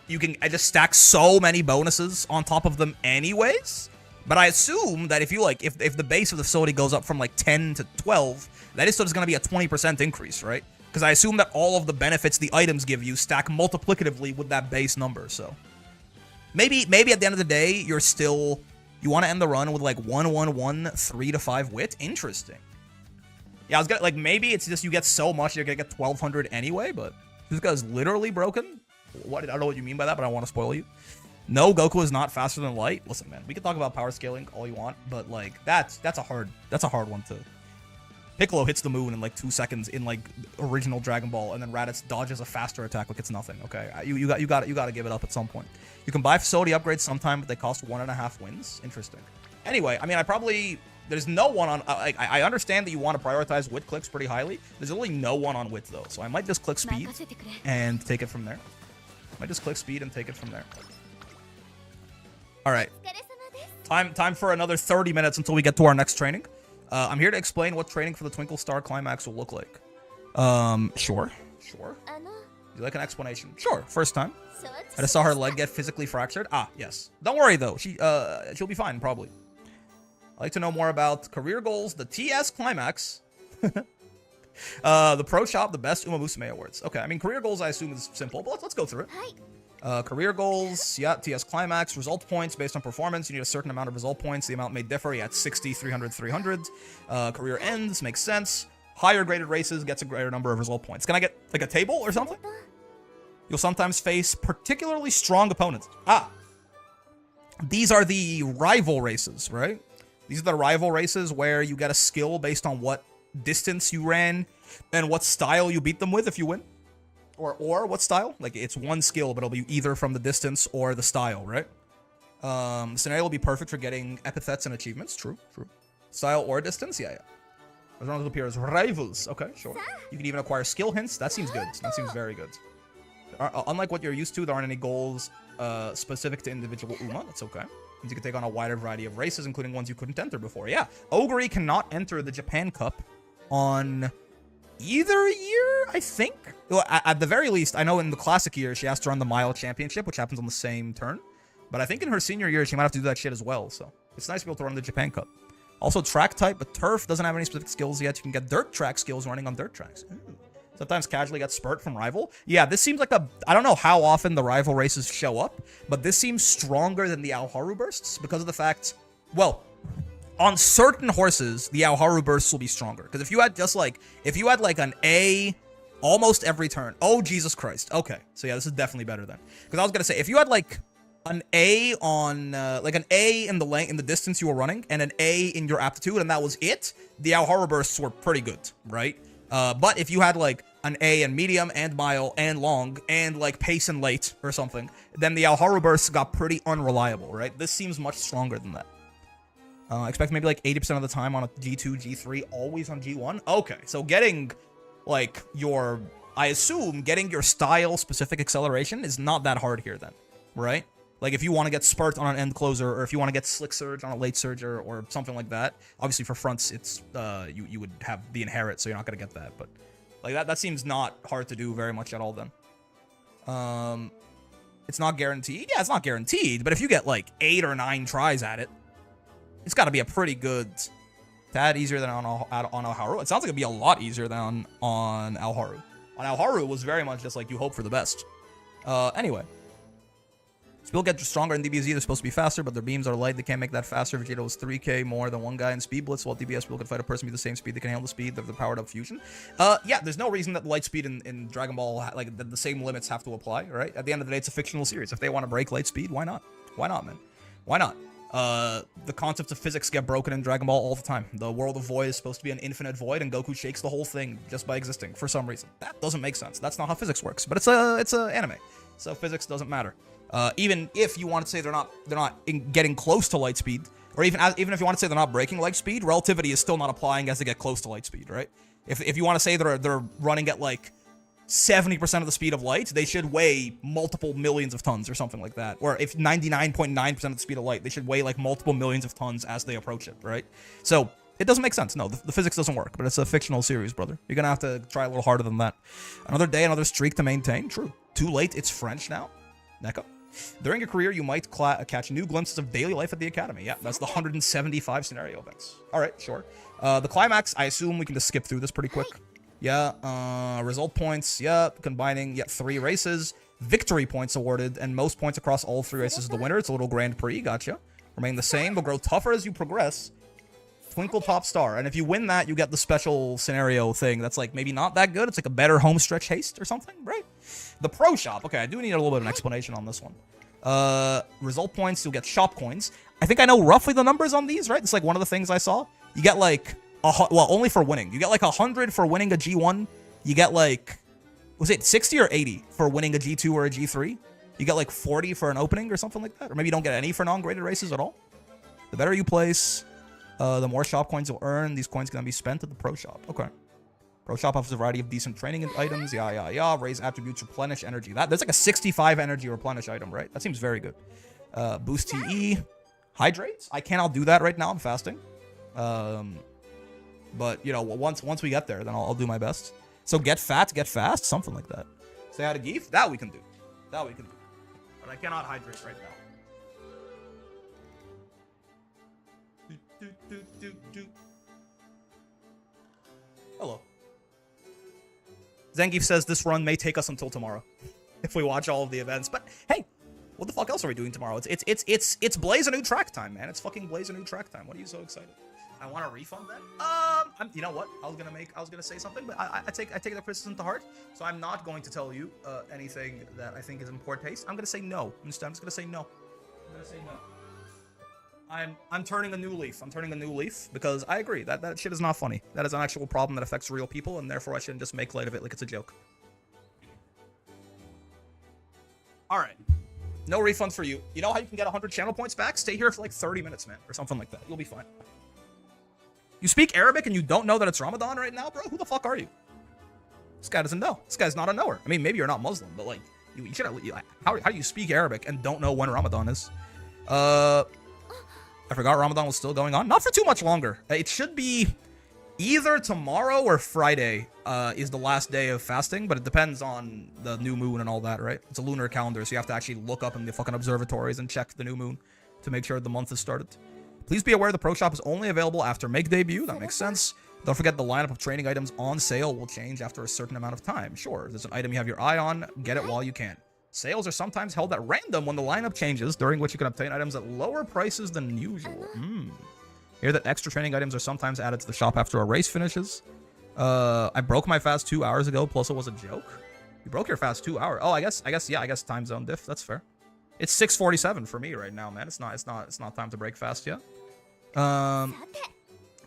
Speaker 1: you can just stack so many bonuses on top of them anyways. But I assume that if you like, if the base of the facility goes up from like 10 to 12, that is still just gonna be a 20% increase, right? Because I assume that all of the benefits the items give you stack multiplicatively with that base number. So maybe at the end of the day, you're still... You want to end the run with like 111, 3 to 5 wit? Interesting. Yeah, I was gonna, like, maybe it's just you get so much you're gonna get 1200 anyway, but this guy's literally broken. What? I don't know what you mean by that, but I don't want to spoil you. No, Goku is not faster than light. Listen, man, we can talk about power scaling all you want, but like that's a hard one to. Piccolo hits the moon in like 2 seconds in like original Dragon Ball, and then Raditz dodges a faster attack like it's nothing. Okay, you got to give it up at some point. You can buy facility upgrades sometime, but they cost 1.5 wins. Interesting. Anyway, I mean, there's no one on. I understand that you want to prioritize wit clicks pretty highly. There's really no one on wit though, so I might just click speed and take it from there. All right. Time for another 30 minutes until we get to our next training. I'm here to explain what training for the Twinkle Star Climax will look like. Sure. You like an explanation? Sure. First time. I just saw her leg get physically fractured. Ah, yes. Don't worry though. She'll be fine probably. I'd like to know more about career goals, the TS Climax, the Pro Shop, the best Uma Musume awards. Okay, I mean career goals I assume is simple, but let's go through it. Career goals, yeah, TS Climax, result points based on performance. You need a certain amount of result points. The amount may differ. Yeah, it's 60, 300, 300. Career ends, makes sense. Higher graded races gets a greater number of result points. Can I get like a table or something? You'll sometimes face particularly strong opponents. Ah, these are the rival races, right? These are the rival races where you get a skill based on what distance you ran and what style you beat them with if you win. Or what style? Like, it's one skill, but it'll be either from the distance or the style, right? The scenario will be perfect for getting epithets and achievements. True. Style or distance? Yeah. As long as it appears rivals. Okay, sure. You can even acquire skill hints. That seems good. That seems very good. Unlike what you're used to, there aren't any goals specific to individual Uma. That's okay. Means you can take on a wider variety of races, including ones you couldn't enter before. Yeah. Ogre cannot enter the Japan Cup on either year, I think. Well, at the very least, I know in the classic year, she has to run the Mile Championship, which happens on the same turn. But I think in her senior year, she might have to do that shit as well. So it's nice to be able to run the Japan Cup. Also, track type, but turf doesn't have any specific skills yet. You can get dirt track skills running on dirt tracks. Ooh. Sometimes casually get spurt from rival. Yeah, this seems like I don't know how often the rival races show up, but this seems stronger than the Aoharu bursts because of the fact, well, on certain horses, the Aoharu bursts will be stronger. Because if you had like an A almost every turn. Oh, Jesus Christ. Okay. So yeah, this is definitely better then. Because I was going to say, if you had like an A on, like an A in the distance you were running and an A in your aptitude, and that was it, the Aoharu bursts were pretty good, right? But if you had like an A in medium and mile and long and like pace and late or something, then the Aoharu bursts got pretty unreliable, right? This seems much stronger than that. I expect maybe like 80% of the time on a G2, G3, always on G1. Okay, so getting like I assume getting your style specific acceleration is not that hard here then, right? Like if you want to get spurt on an end closer, or if you want to get slick surge on a late surger or something like that. Obviously for fronts, it's you would have the inherit, so you're not gonna get that. But like that seems not hard to do very much at all then. It's not guaranteed. Yeah, it's not guaranteed. But if you get like 8 or 9 tries at it, it's got to be a pretty good tad easier than on Aoharu. It sounds like it'd be a lot easier than on Aoharu. On Aoharu, it was very much just like you hope for the best. Anyway. Speed get stronger in DBZ. They're supposed to be faster, but their beams are light. They can't make that faster. Vegeta was 3k more than one guy in Speed Blitz, while DBS people can fight a person with the same speed. They can handle the speed of the powered up fusion. Yeah, there's no reason that light speed in Dragon Ball, like the same limits have to apply, right? At the end of the day, it's a fictional series. If they want to break light speed, why not? Why not, man? Why not? The concepts of physics get broken in Dragon Ball all the time. The world of void is supposed to be an infinite void, and Goku shakes the whole thing just by existing for some reason. That doesn't make sense. That's not how physics works. But it's a anime, so physics doesn't matter. Even if you want to say they're not getting close to light speed, or even if you want to say they're not breaking light speed, relativity is still not applying as they get close to light speed, right? If you want to say they're running at like 70% of the speed of light, they should weigh multiple millions of tons or something like that. Or if 99.9% of the speed of light, they should weigh like multiple millions of tons as they approach it, right? So it doesn't make sense. No, the physics doesn't work, but it's a fictional series, brother. You're going to have to try a little harder than that. Another day, another streak to maintain. True. Too late. It's French now. Neko. During your career, you might catch new glimpses of daily life at the academy. Yeah, that's the 175 scenario events. All right, sure. The climax, I assume we can just skip through this pretty quick. Yeah, result points, yeah, combining, yeah, 3 races. Victory points awarded, and most points across all 3 races is the winner. It's a little Grand Prix, gotcha. Remain the same, but grow tougher as you progress. Twinkle Top Star, and if you win that, you get the special scenario thing that's like maybe not that good. It's like a better home stretch haste or something, right? The Pro Shop. Okay, I do need a little bit of an explanation on this one. Result points, you'll get shop coins. I think I know roughly the numbers on these, right? It's like one of the things I saw. You get like, well, only for winning. You get like 100 for winning a G1. You get like, was it 60 or 80 for winning a G2 or a G3? You get like 40 for an opening or something like that. Or maybe you don't get any for non-graded races at all. The better you place, the more shop coins you'll earn. These coins can be spent at the pro shop. Okay. Pro shop offers a variety of decent training items. Yeah. Raise attributes, replenish energy. There's like a 65 energy replenish item, right? That seems very good. Boost TE. Hydrates. I cannot do that right now. I'm fasting. But, you know, once we get there, then I'll do my best. So get fat, get fast. Something like that. Stay out of Geef. That we can do. But I cannot hydrate right now. Hello. Zangief says this run may take us until tomorrow if we watch all of the events. But hey, what the fuck else are we doing tomorrow? It's Blaze a new track time, man. It's fucking Blaze a new track time. What are you so excited? I want a refund then. You know what? I was gonna say something, but I take the criticism to heart. So I'm not going to tell you anything that I think is in poor taste. I'm gonna say no. I'm just gonna say no. I'm gonna say no. I'm turning a new leaf. I'm turning a new leaf because I agree that shit is not funny. That is an actual problem that affects real people, and therefore I shouldn't just make light of it like it's a joke. All right. No refund for you. You know how you can get 100 channel points back? Stay here for like 30 minutes, man, or something like that. You'll be fine. You speak Arabic and you don't know that it's Ramadan right now, bro? Who the fuck are you? This guy doesn't know. This guy's not a knower. I mean, maybe you're not Muslim, but like, you should have. How do you speak Arabic and don't know when Ramadan is? I forgot Ramadan was still going on. Not for too much longer. It should be either tomorrow or Friday is the last day of fasting, but it depends on the new moon and all that, right? It's a lunar calendar, so you have to actually look up in the fucking observatories and check the new moon to make sure the month has started. Please be aware the pro shop is only available after Make debut. That makes sense. Don't forget the lineup of training items on sale will change after a certain amount of time. Sure, if there's an item you have your eye on, get it while you can. Sales are sometimes held at random when the lineup changes, during which you can obtain items at lower prices than usual. Hear that extra training items are sometimes added to the shop after a race finishes. I broke my fast 2 hours ago, plus it was a joke. You broke your fast 2 hours. Oh, I guess time zone diff. That's fair. It's 6:47 for me right now, man. It's not time to break fast yet.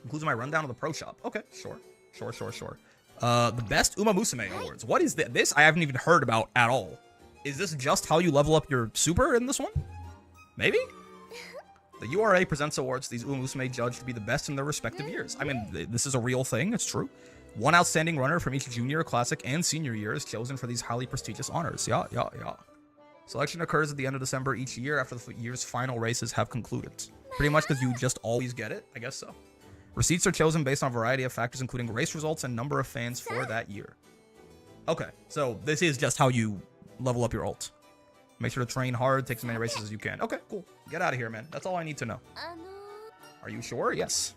Speaker 1: Includes my rundown of the pro shop. Okay, sure. The best Uma Musume awards. What is this? I haven't even heard about at all. Is this just how you level up your super in this one? Maybe? The URA presents awards to these Uma Musume judged to be the best in their respective years. I mean, this is a real thing. It's true. One outstanding runner from each junior, classic, and senior year is chosen for these highly prestigious honors. Yeah. Selection occurs at the end of December each year after the year's final races have concluded. Pretty much because you just always get it. I guess so. Receipts are chosen based on a variety of factors, including race results and number of fans for that year. Okay, so this is just how you level up your ult. Make sure to train hard, take as many races as you can. Okay, cool. Get out of here, man. That's all I need to know. Are you sure? Yes.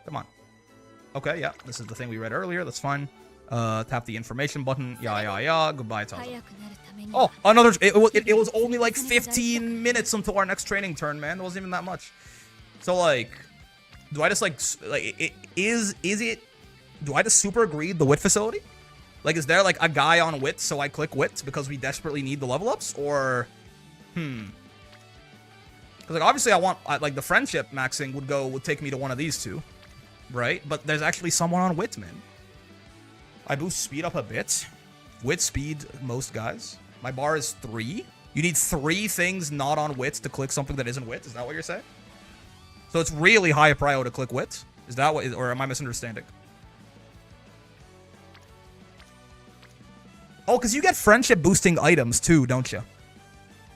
Speaker 1: Come on. Okay, yeah. This is the thing we read earlier. That's fine. Tap the information button. Yeah. Goodbye, Taza. Oh, another. It was only like 15 minutes until our next training turn, man. It wasn't even that much. So, like, do I just, like is it... Do I just super greed the wit facility? Like, is there, like, a guy on wit, so I click wit because we desperately need the level ups? Or, Because, like, obviously I want, like, the friendship maxing would take me to one of these two. Right? But there's actually someone on wit, man. I boost speed up a bit. Wit speed, most guys. My bar is 3. You need 3 things not on wit to click something that isn't wit. Is that what you're saying? So it's really high prio to click wit? Is that what, or am I misunderstanding? Oh, because you get friendship boosting items too, don't you?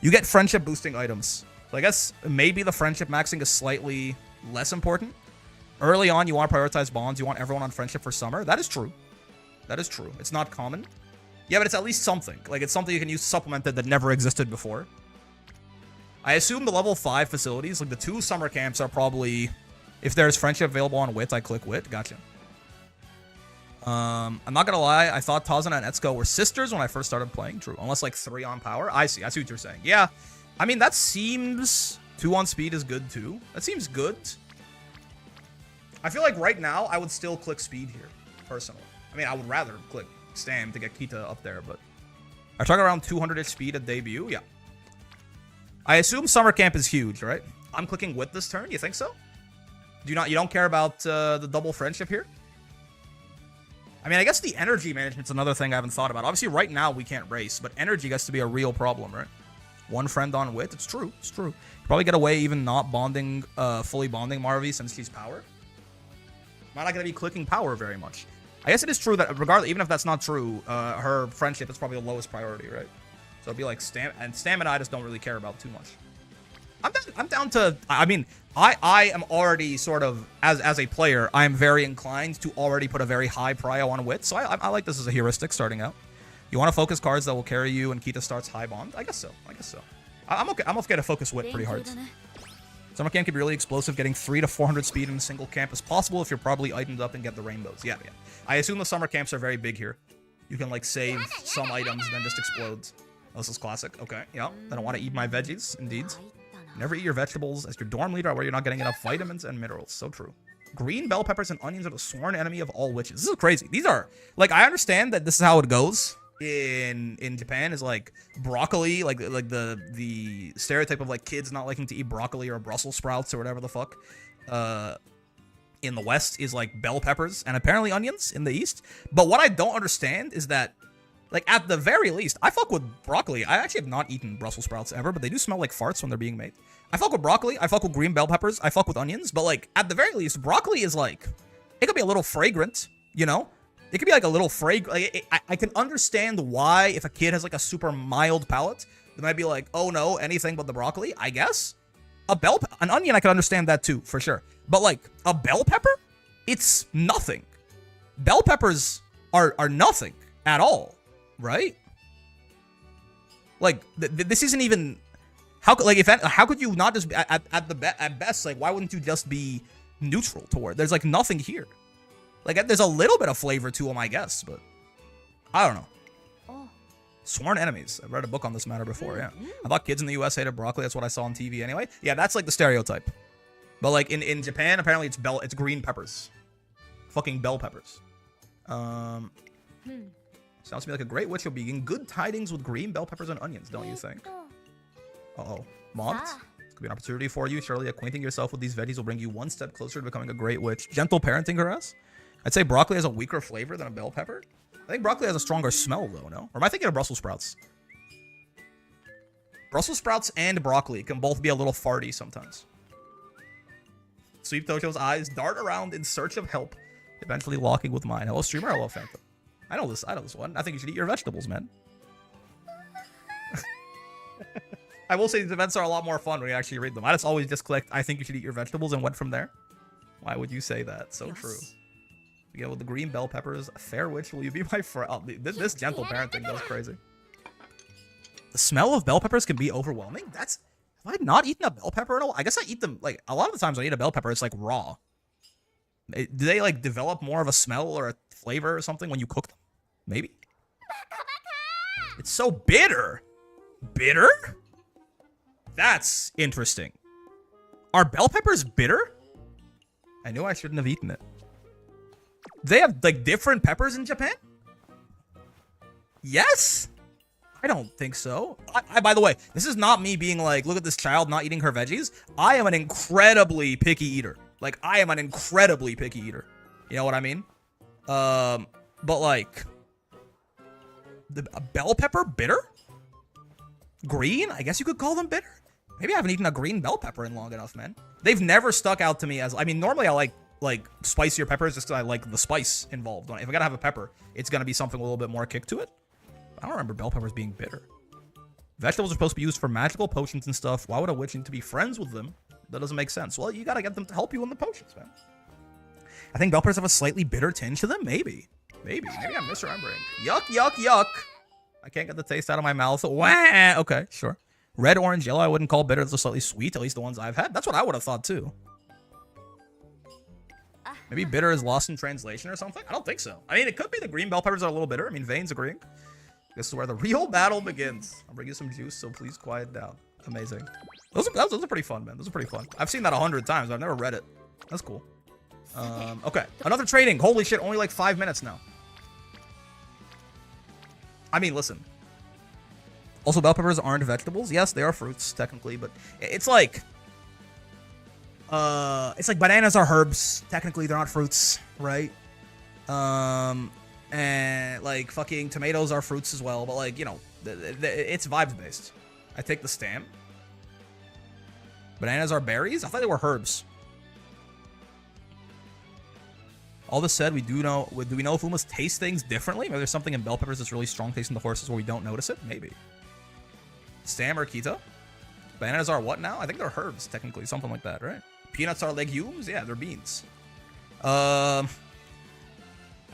Speaker 1: You get friendship boosting items. So I guess maybe the friendship maxing is slightly less important. Early on, you want to prioritize bonds. You want everyone on friendship for summer. That is true. That is true. It's not common. Yeah, but it's at least something. Like, it's something you can use supplemented that never existed before. I assume the level 5 facilities, like the 2 summer camps are probably... If there's friendship available on wit, I click wit. Gotcha. I'm not gonna lie, I thought Tazana and Etsuko were sisters when I first started playing. True. Unless, like, 3 on power. I see what you're saying. Yeah. I mean, that seems... 2 on speed is good, too. That seems good. I feel like right now, I would still click speed here, personally. I mean, I would rather click Stam to get Kita up there, but... I talk around 200-ish speed at debut? Yeah. I assume summer camp is huge, right? I'm clicking with this turn. You think so? You don't care about the double friendship here? I mean, I guess the energy management's another thing I haven't thought about. Obviously, right now we can't race, but energy gets to be a real problem, right? One friend on wit. It's true. It's true. You probably get away even not bonding, fully bonding Marvy since she's power. Might not gonna be clicking power very much. I guess it is true that regardless, even if that's not true, her friendship is probably the lowest priority, right? So it'd be like stamina I just don't really care about too much. I'm down to, I mean, I am already sort of, as a player, I am very inclined to already put a very high prio on wit, so I like this as a heuristic starting out. You want to focus cards that will carry you and Kita starts high bond? I guess so. I'm okay to focus wit pretty hard. Summer camp can be really explosive. Getting 300 to 400 speed in a single camp is possible if you're probably itemed up and get the rainbows. Yeah. I assume the summer camps are very big here. You can like save some items and then just explodes. Oh, this is classic. Okay, yeah. I don't want to eat my veggies, indeed. Never eat your vegetables as your dorm leader where you're not getting enough vitamins and minerals. So true. Green bell peppers and onions are the sworn enemy of all witches. This is crazy. These are, like, I understand that this is how it goes in Japan, is like broccoli, like the stereotype of like kids not liking to eat broccoli or Brussels sprouts or whatever the fuck. In the West is like bell peppers and apparently onions in the East. But what I don't understand is that, like, at the very least, I fuck with broccoli. I actually have not eaten Brussels sprouts ever, but they do smell like farts when they're being made. I fuck with broccoli. I fuck with green bell peppers. I fuck with onions. But, like, at the very least, broccoli is, like, it could be a little fragrant, you know? It could be, like, a little fragrant. Like, I can understand why, if a kid has, like, a super mild palate, they might be like, oh, no, anything but the broccoli, I guess. An onion, I can understand that, too, for sure. But, like, a bell pepper? It's nothing. Bell peppers are nothing at all. Right? Like, this isn't even, how could you not just at best, like, why wouldn't you just be neutral toward? There's like nothing here. Like, there's a little bit of flavor to them, I guess, but I don't know. Sworn enemies. I've read a book on this matter before. Yeah, I thought kids in the US hated broccoli. That's what I saw on TV anyway. Yeah, that's like the stereotype. But like in Japan, apparently it's green peppers, fucking bell peppers. Sounds to me like a great witch will be getting good tidings with green bell peppers and onions, don't you think? Uh-oh. MANT? This could be an opportunity for you. Surely acquainting yourself with these veggies will bring you one step closer to becoming a great witch. Gentle parenting her ass? I'd say broccoli has a weaker flavor than a bell pepper. I think broccoli has a stronger smell, though, no? Or am I thinking of Brussels sprouts? Brussels sprouts and broccoli can both be a little farty sometimes. Sweep Tosho's eyes dart around in search of help, eventually locking with mine. Hello, streamer. Hello, Phantom. I know this one. I think you should eat your vegetables, man. I will say these events are a lot more fun when you actually read them. I just always just clicked, I think you should eat your vegetables, and went from there. Why would you say that? So true. Yeah, with the green bell peppers, fair witch, will you be my friend? Oh, this gentle parenting goes crazy. The smell of bell peppers can be overwhelming? Have I not eaten a bell pepper at all? I guess I eat them, like, a lot of the times when I eat a bell pepper, it's like raw. Do they like develop more of a smell or a flavor or something when you cook them? Maybe. It's so bitter. Bitter? That's interesting. Are bell peppers bitter? I knew I shouldn't have eaten it. They have like different peppers in Japan? Yes? I don't think so. By the way, this is not me being like, look at this child not eating her veggies. I am an incredibly picky eater. Like, I am an incredibly picky eater. You know what I mean? But like, a bell pepper bitter? Green? I guess you could call them bitter. Maybe I haven't eaten a green bell pepper in long enough, man. They've never stuck out to me as, I mean, normally I like spicier peppers just because I like the spice involved. If I gotta have a pepper, it's gonna be something with a little bit more kick to it. I don't remember bell peppers being bitter. Vegetables are supposed to be used for magical potions and stuff. Why would a witch need to be friends with them? That doesn't make sense. Well, you gotta get them to help you in the potions, man. I think bell peppers have a slightly bitter tinge to them. Maybe I'm misremembering. Yuck, yuck, yuck. I can't get the taste out of my mouth. Wah! Okay, sure. Red, orange, yellow, I wouldn't call bitter. They're slightly sweet, at least the ones I've had. That's what I would have thought, too. Maybe bitter is lost in translation or something? I don't think so. I mean, it could be the green bell peppers are a little bitter. I mean, Vane's agreeing. This is where the real battle begins. I'll bring you some juice, so please quiet down. Amazing. Those are pretty fun, man. Those are pretty fun. I've seen that 100 times. I've never read it. That's cool. Okay. Another training. Holy shit, only like 5 minutes now. I mean, listen. Also, bell peppers aren't vegetables. Yes, they are fruits, technically, but it's like bananas are herbs. Technically, they're not fruits, right? And like fucking tomatoes are fruits as well, but like, you know, it's vibes based. I take the stamp. Bananas are berries? I thought they were herbs. All this said, do we know if Umas taste things differently? Maybe there's something in bell peppers that's really strong tasting the horses where we don't notice it? Maybe. Stam or keto? Bananas are what now? I think they're herbs, technically. Something like that, right? Peanuts are legumes? Yeah, they're beans. I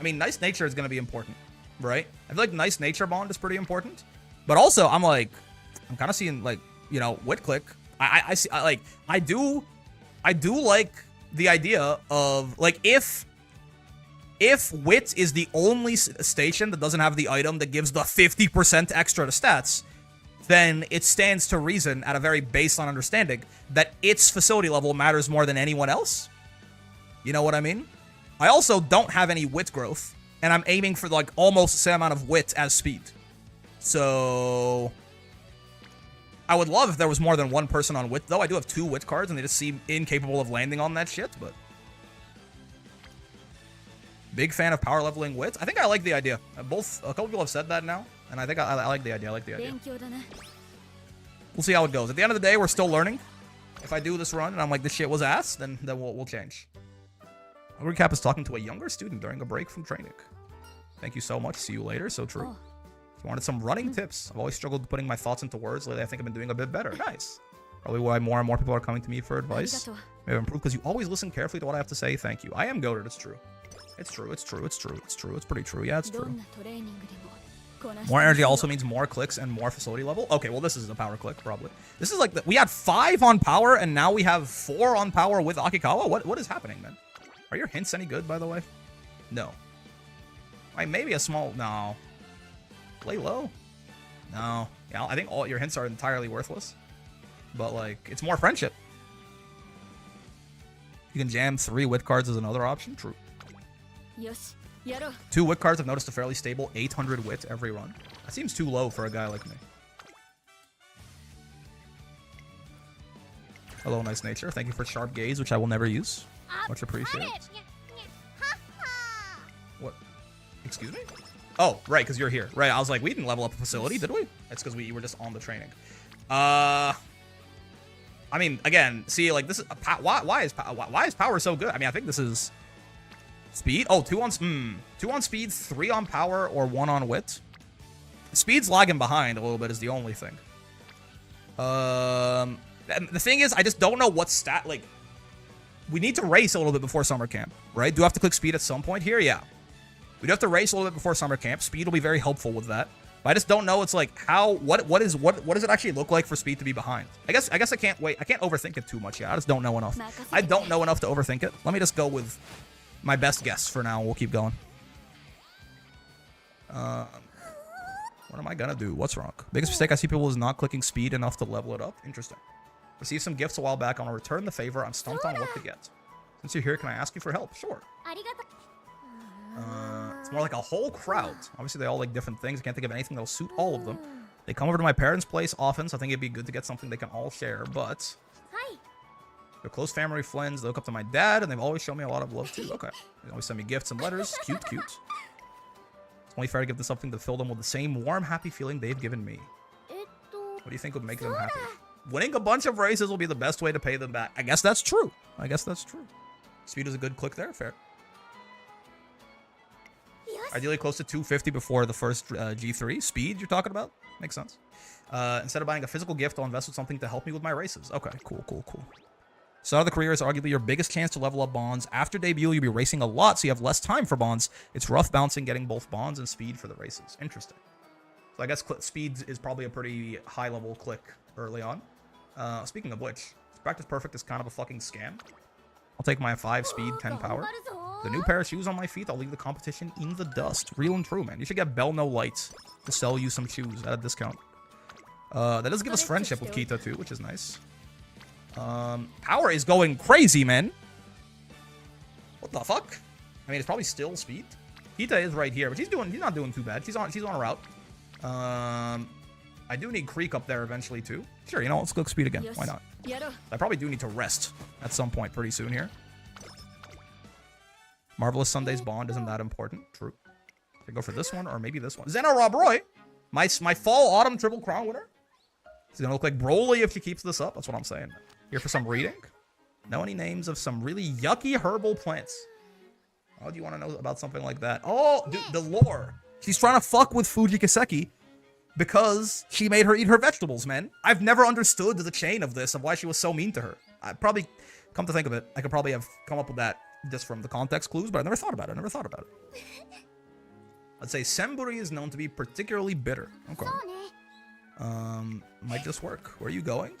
Speaker 1: mean, nice nature is going to be important, right? I feel like nice nature bond is pretty important. But also, I'm kind of seeing, like, you know, wit click. I do like the idea of, like, if wit is the only station that doesn't have the item that gives the 50% extra to stats, then it stands to reason at a very baseline understanding that its facility level matters more than anyone else. You know what I mean? I also don't have any wit growth, and I'm aiming for like almost the same amount of wit as speed. So I would love if there was more than one person on wit, though. I do have 2 wit cards, and they just seem incapable of landing on that shit, but big fan of power leveling wits. I think I like the idea. A couple people have said that now, and I think I like the idea. I like the idea. We'll see how it goes. At the end of the day, we're still learning. If I do this run and I'm like, this shit was ass, then we'll change. Recap is talking to a younger student during a break from training. Thank you so much. See you later. So true. If you wanted some running tips, I've always struggled with putting my thoughts into words. Lately, I think I've been doing a bit better. Nice. Probably why more and more people are coming to me for advice. Maybe improve because you always listen carefully to what I have to say. Thank you. I am goated. It's true. It's true. It's true. It's true. It's true. It's pretty true. Yeah, it's true. More energy also means more clicks and more facility level. Okay, well, this is a power click, probably. This is like, we had 5 on power, and now we have 4 on power with Akikawa? What is happening, man? Are your hints any good, by the way? No. Like, maybe a small... No. Play low? No. Yeah, I think all your hints are entirely worthless. But, like, it's more friendship. You can jam 3 wit cards as another option. True. 2 wit cards. I've noticed a fairly stable 800 wit every run. That seems too low for a guy like me. Hello, nice nature. Thank you for sharp gaze, which I will never use. Much appreciated. What? Excuse me? Oh, right, because you're here. Right, I was like, we didn't level up a facility, did we? That's because we were just on the training. I mean, again, see, like, this is... Why is power so good? I mean, I think this is... Speed? Oh, 2 on speed, 3 on power, or 1 on wit. Speed's lagging behind a little bit is the only thing. The thing is, I just don't know what stat, like... We need to race a little bit before summer camp, right? Do I have to click speed at some point here? Yeah. We do have to race a little bit before summer camp. Speed will be very helpful with that. But I just don't know. It's like, what does it actually look like for speed to be behind? I guess I can't wait. I can't overthink it too much yet. I just don't know enough. I don't know enough to overthink it. Let me just go with my best guess for now. We'll keep going. What am I gonna do? What's wrong? Biggest mistake I see people is not clicking speed enough to level it up. Interesting. Received some gifts a while back. I want to return the favor. I'm stumped on what to get. Since you're here, can I ask you for help? Sure. It's more like a whole crowd. Obviously, they all like different things. I can't think of anything that'll suit all of them. They come over to my parents' place often, so I think it'd be good to get something they can all share. But they're close family friends. They look up to my dad, and they've always shown me a lot of love too. Okay. They always send me gifts and letters. Cute, cute. It's only fair to give them something to fill them with the same warm, happy feeling they've given me. What do you think would make them happy? Winning a bunch of races will be the best way to pay them back. I guess that's true. I guess that's true. Speed is a good click there. Fair. Ideally close to 250 before the first G3. Speed you're talking about? Makes sense. Instead of buying a physical gift, I'll invest with something to help me with my races. Okay, cool, cool, cool. Start of the career is arguably your biggest chance to level up bonds. After debut, you'll be racing a lot, so you have less time for bonds. It's rough bouncing getting both bonds and speed for the races. Interesting. So I guess speed is probably a pretty high-level click early on. Speaking of which, Practice Perfect is kind of a fucking scam. I'll take my 5 speed, 10 power. The new pair of shoes on my feet, I'll leave the competition in the dust. Real and true, man. You should get Bell No Lights to sell you some shoes at a discount. That does give us friendship with Kita too, which is nice. Power is going crazy, man. What the fuck? I mean, it's probably still speed. Kita is right here, but he's not doing too bad. She's on a route. I do need Creek up there eventually too. Sure, you know, let's go speed again. Why not? I probably do need to rest at some point pretty soon here. Marvelous Sunday's Bond isn't that important. True. Should I go for this one or maybe this one? Zeno Rob Roy, my fall autumn triple crown winner. She's gonna look like Broly if she keeps this up. That's what I'm saying. Here for some reading. Know any names of some really yucky herbal plants? Oh, do you want to know about something like that? Oh, dude, the lore. She's trying to fuck with Fuji Kaseki because she made her eat her vegetables, man. I've never understood the chain of this, of why she was so mean to her. I probably, come to think of it, I could probably have come up with that just from the context clues, but I never thought about it. I'd say Semburi is known to be particularly bitter. Okay. Might just work. Where are you going?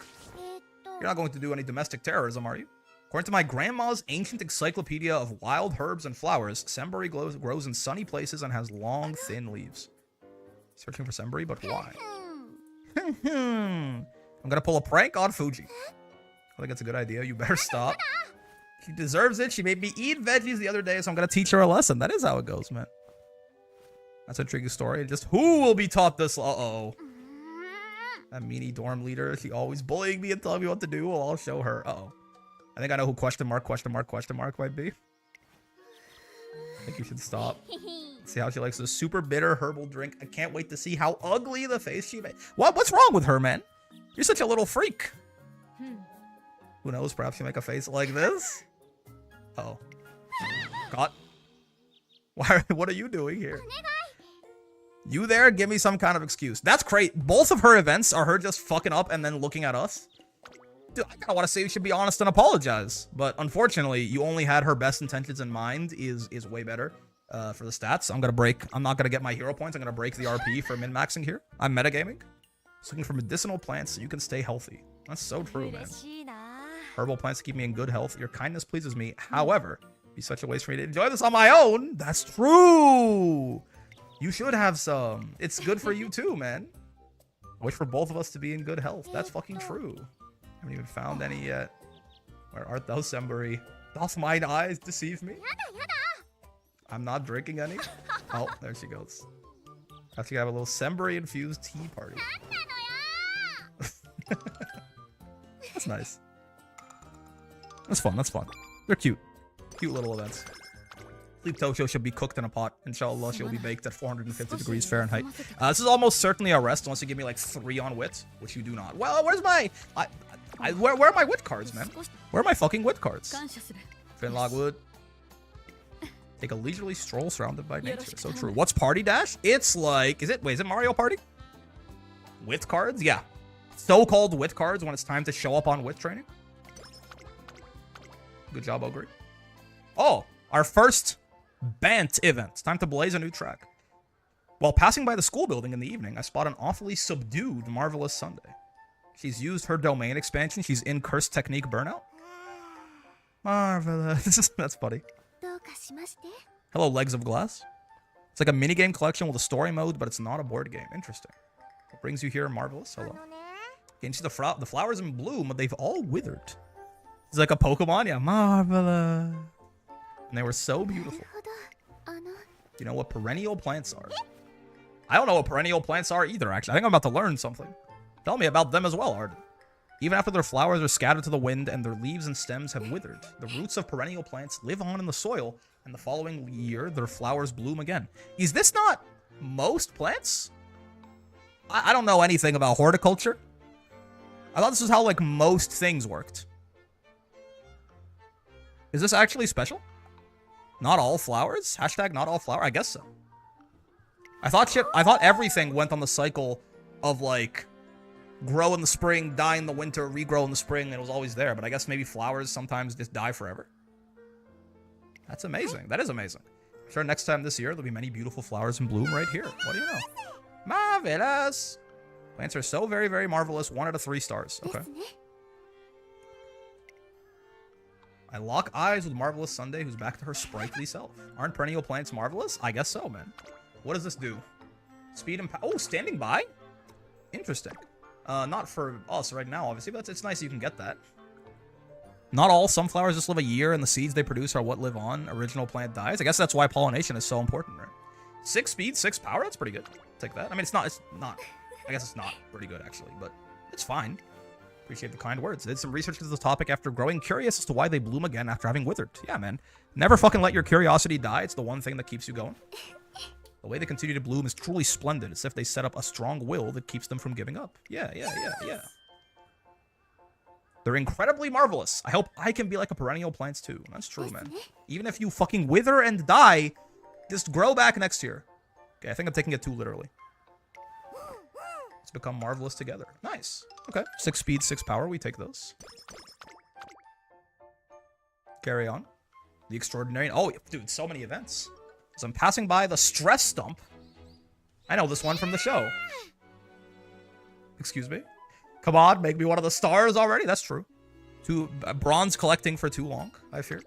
Speaker 1: You're not going to do any domestic terrorism, are you? According to my grandma's ancient encyclopedia of wild herbs and flowers, Semburi grows in sunny places and has long, thin leaves. Searching for Semburi, but why? I'm gonna pull a prank on Fuji. I think it's a good idea. You better stop. She deserves it. She made me eat veggies the other day, so I'm gonna teach her a lesson. That is how it goes, man. That's an intriguing story. Just who will be taught this? Uh-oh. That meanie dorm leader. She always bullying me and telling me what to do. Well, I'll show her. Uh-oh. I think I know who question mark might be. I think you should stop. See how she likes this super bitter herbal drink. I can't wait to see how ugly the face she made. What's wrong with her, man? You're such a little freak. Who knows? Perhaps you make a face like this. Uh-oh. God. What are you doing here? You there? Give me some kind of excuse. That's great. Both of her events are her just fucking up and then looking at us. Dude, I kinda want to say you should be honest and apologize. But unfortunately, you only had her best intentions in mind is way better for the stats. I'm not gonna get my hero points. I'm gonna break the RP for min-maxing here. I'm metagaming. Just looking for medicinal plants so you can stay healthy. That's so true, man. Herbal plants keep me in good health. Your kindness pleases me. However, it'd be such a waste for me to enjoy this on my own. That's true. You should have some. It's good for you too, man. I wish for both of us to be in good health. That's fucking true. Haven't even found any yet. Where art thou, Semburi? Doth mine eyes deceive me? I'm not drinking any. Oh, there she goes. Have to have a little Semburi infused tea party. That's nice. That's fun. That's fun. They're cute. Cute little events. Sleep Tosho should be cooked in a pot. Inshallah, she'll be baked at 450 degrees Fahrenheit. This is almost certainly a rest unless you give me like 3 on wit, which you do not. Well, where's my... where are my wit cards, man? Where are my fucking wit cards? Finlog Wood. Take a leisurely stroll surrounded by nature. So true. What's Party Dash? It's like... Is it Mario Party? Wit cards? Yeah. So-called wit cards when it's time to show up on wit training. Good job, Ogre. Oh, our first MANT event. It's time to blaze a new track. While passing by the school building in the evening, I spot an awfully subdued Marvelous Sunday. She's used her domain expansion. She's in Curse Technique Burnout. Marvelous. That's funny. Hello, Legs of Glass. It's like a minigame collection with a story mode, but it's not a board game. Interesting. What brings you here, Marvelous? Hello. Can you see the flowers in bloom, but they've all withered. It's like a Pokemon. Yeah, Marvelous. And they were so beautiful. You know what perennial plants are? I don't know what perennial plants are either, actually. I think I'm about to learn something. Tell me about them as well, Arden. Even after their flowers are scattered to the wind and their leaves and stems have withered, the roots of perennial plants live on in the soil, and the following year, their flowers bloom again. Is this not most plants? I don't know anything about horticulture. I thought this was how, like, most things worked. Is this actually special? Not all flowers? Hashtag not all flower? I guess so. I thought everything went on the cycle of, like, grow in the spring, die in the winter, regrow in the spring, and it was always there. But I guess maybe flowers sometimes just die forever. That's amazing. That is amazing. I'm sure next time this year, there'll be many beautiful flowers in bloom right here. What do you know? Marvelous! Plants are so very, very marvelous. 1 out of 3 stars. Okay. I lock eyes with Marvelous Sunday, who's back to her sprightly self. Aren't perennial plants marvelous? I guess so, man. What does this do? Speed and power. Oh, standing by? Interesting. Not for us right now, obviously, but it's nice you can get that. Not all sunflowers just live a year, and the seeds they produce are what live on. Original plant dies. I guess that's why pollination is so important, right? 6 speed, 6 power. That's pretty good. Take that. I mean, it's not I guess it's not pretty good, actually, but it's fine. Appreciate the kind words. Did some research into the topic after growing curious as to why they bloom again after having withered. Yeah, man. Never fucking let your curiosity die. It's the one thing that keeps you going. The way they continue to bloom is truly splendid. It's as if they set up a strong will that keeps them from giving up. Yeah. They're incredibly marvelous. I hope I can be like a perennial plant too. That's true, man. Even if you fucking wither and die, just grow back next year. Okay, I think I'm taking it too literally. Let's become marvelous together. Nice. Okay. 6 speed, 6 power. We take those. Carry on. The extraordinary. Oh, dude, so many events. As I'm passing by the stress stump. I know this one from the show. Excuse me. Come on, make me one of the stars already. That's true. Bronze collecting for too long, I fear.